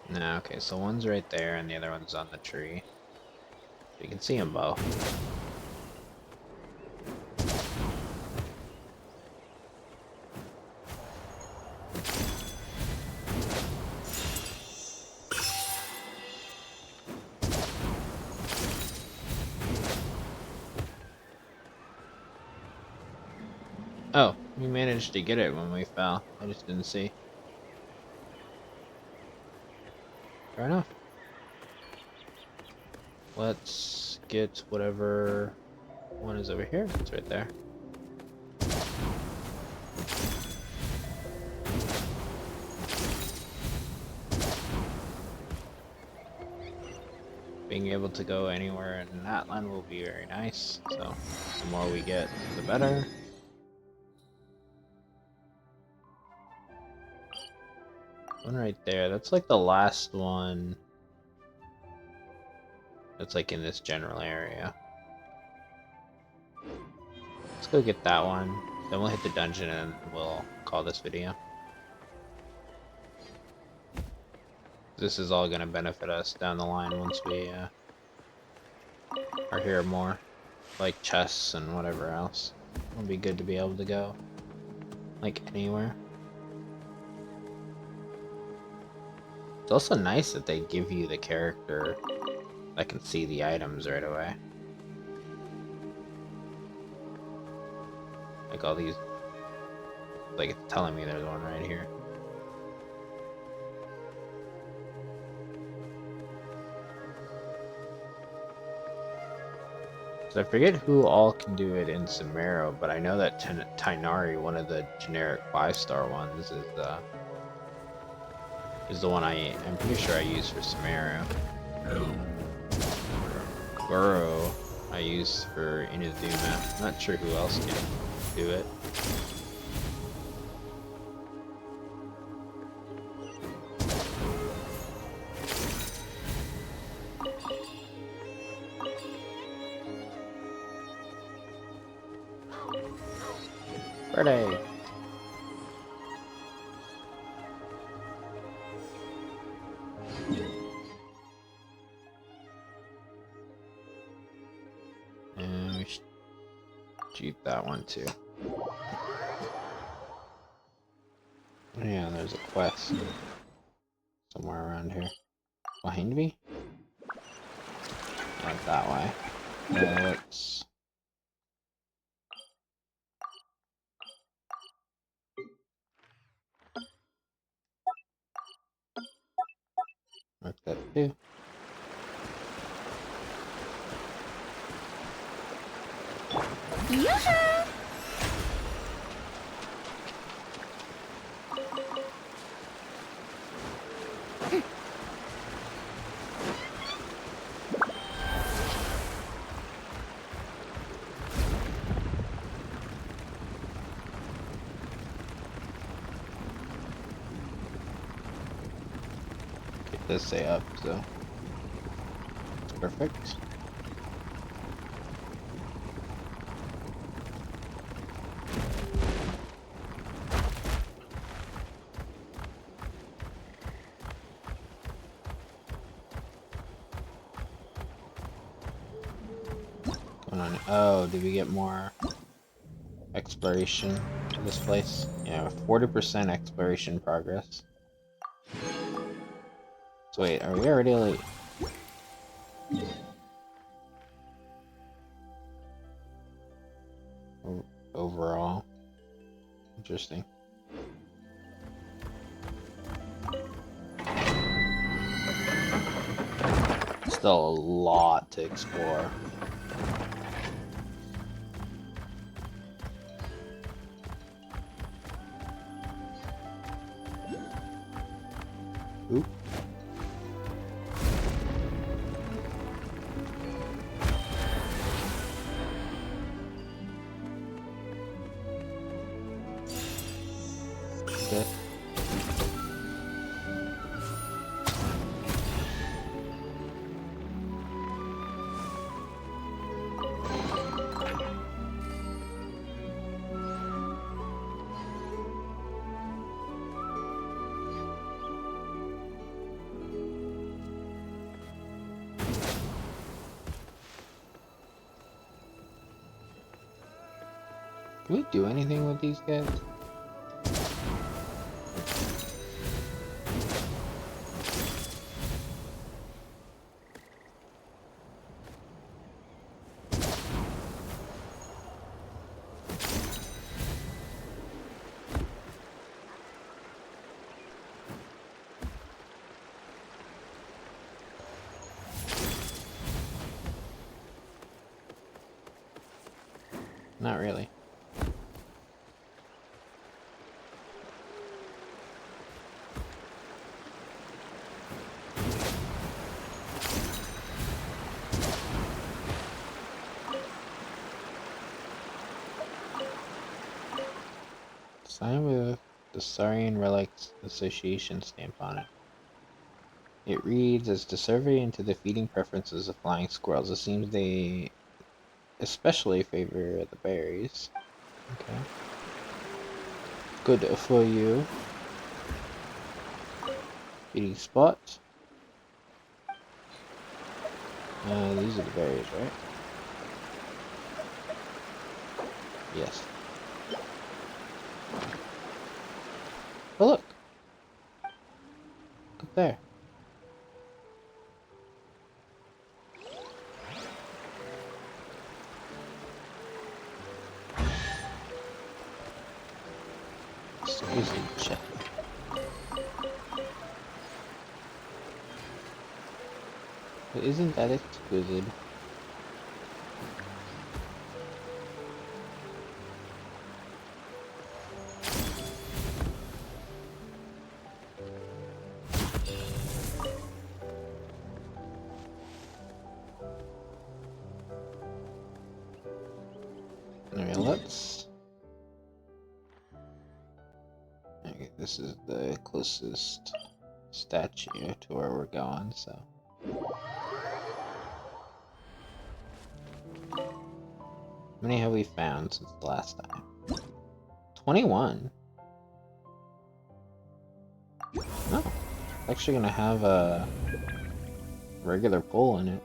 No, okay, so one's right there and the other one's on the tree. You can see them both. Oh, we managed to get it when we fell. I just didn't see. Fair enough. Let's get whatever one is over here. It's right there. Being able to go anywhere in that land will be very nice. So the more we get, the better. One right there. That's like the last one. That's like in this general area. Let's go get that one. Then we'll hit the dungeon and we'll call this video. This is all gonna benefit us down the line once we are here more. Like chests and whatever else. It'll be good to be able to go like anywhere. It's also nice that they give you the character that can see the items right away. Like all these, like it's telling me there's one right here. So I forget who all can do it in Samaro, but I know that Tainari, one of the generic 5-star ones, is the one I'm pretty sure I use for Samaro. Burrow I use for Inazuma. I'm not sure who else can do it. Birthday! And we should eat that one too. Yeah, there's a quest somewhere around here. Behind me? Not that way. Let's... Mark too. Yoo-hoo! It does say up, so it's perfect. Going on. Oh, did we get more exploration to this place? Yeah, 40% exploration progress. So wait, are we already like... Overall? Interesting. Still a lot to explore. Oop. Okay. Can we do anything with these guys? Not really. Sign with the Saurian Relics Association stamp on it. It reads, as to survey into the feeding preferences of flying squirrels, it seems they especially favor the berries. Okay. Good for you. Feeding spot. These are the berries, right? Yes. Oh, look! Look up there. Excuse me, check. But isn't that exquisite? Anyway, let's... Okay, this is the closest statue to where we're going, so... How many have we found since the last time? 21? Oh, it's actually gonna have a regular pull in it.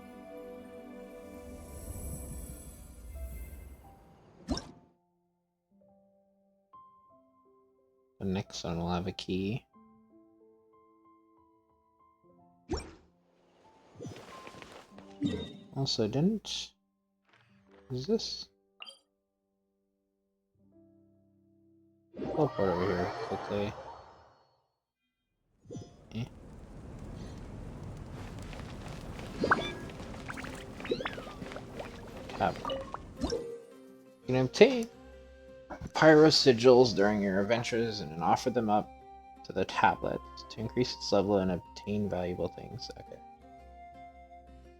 The next one will have a key. Also, didn't... Is this... Teleport over here quickly. Eh. tablet. You can obtain pyro sigils during your adventures and offer them up to the tablet to increase its level and obtain valuable things. Okay.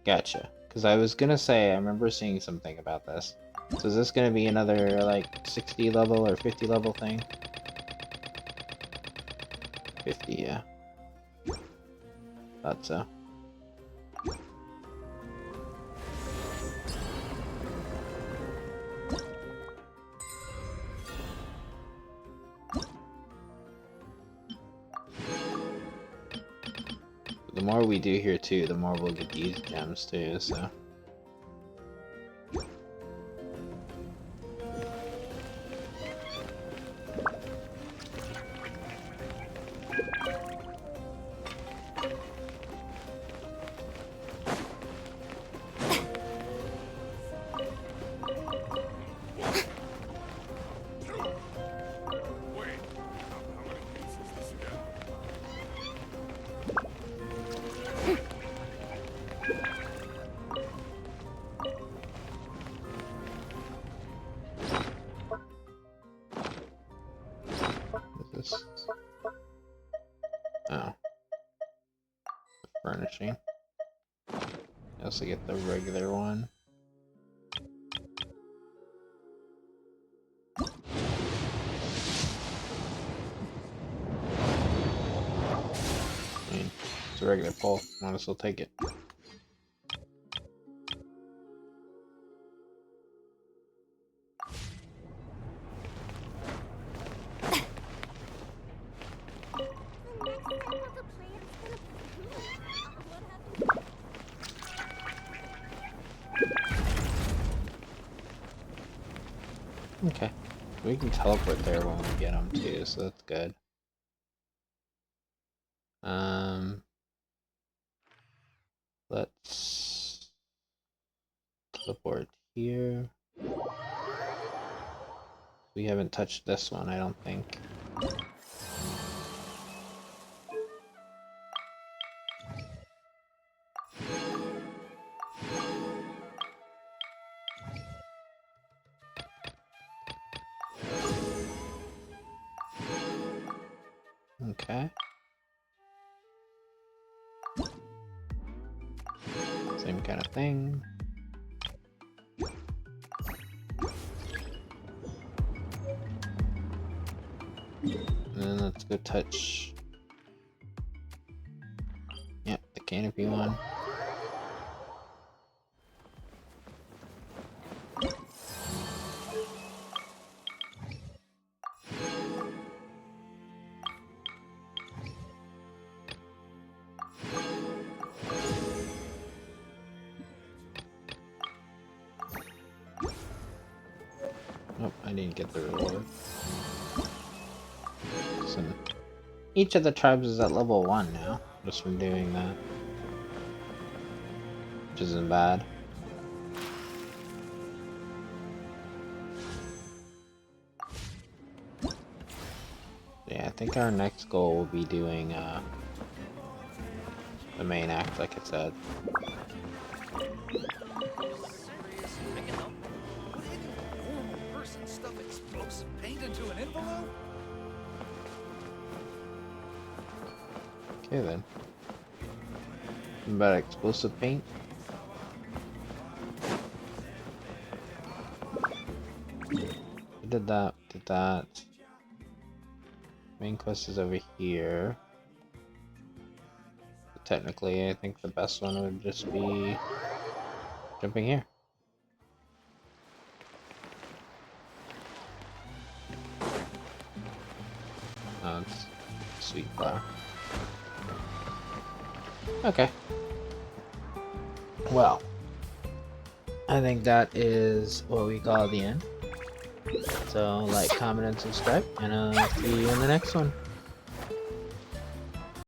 Gotcha. Because I was gonna say, I remember seeing something about this. So is this gonna be another, like, 60 level or 50 level thing? 50, yeah. Thought so. The more we do here too, the more we'll get these gems too, so. Oh. Furnishing. I also get the regular one. I mean, it's a regular pole. Might as well take it. Okay. We can teleport there when we get them too, so that's good. Let's teleport here. We haven't touched this one, I don't think. Okay. Same kind of thing. And then let's go touch. Yep, the canopy one. Nope, I didn't get the reward. So each of the tribes is at level 1 now, just from doing that. Which isn't bad. Yeah, I think our next goal will be doing the main act, like I said. Okay then. What about explosive paint? We did that, did that. Main quest is over here. But technically, I think the best one would just be jumping here. Oh, it's sweet flower. Okay. Well, I think that is what we call the end. So, like, comment, and subscribe, and I'll see you in the next one.